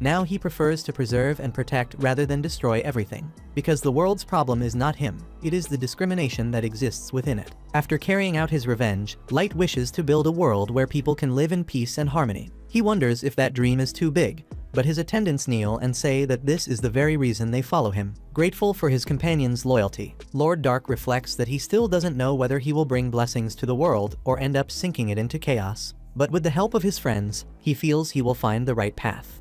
Now he prefers to preserve and protect rather than destroy everything. Because the world's problem is not him, it is the discrimination that exists within it. After carrying out his revenge, Light wishes to build a world where people can live in peace and harmony. He wonders if that dream is too big, but his attendants kneel and say that this is the very reason they follow him. Grateful for his companion's loyalty, Lord Dark reflects that he still doesn't know whether he will bring blessings to the world or end up sinking it into chaos. But with the help of his friends, he feels he will find the right path.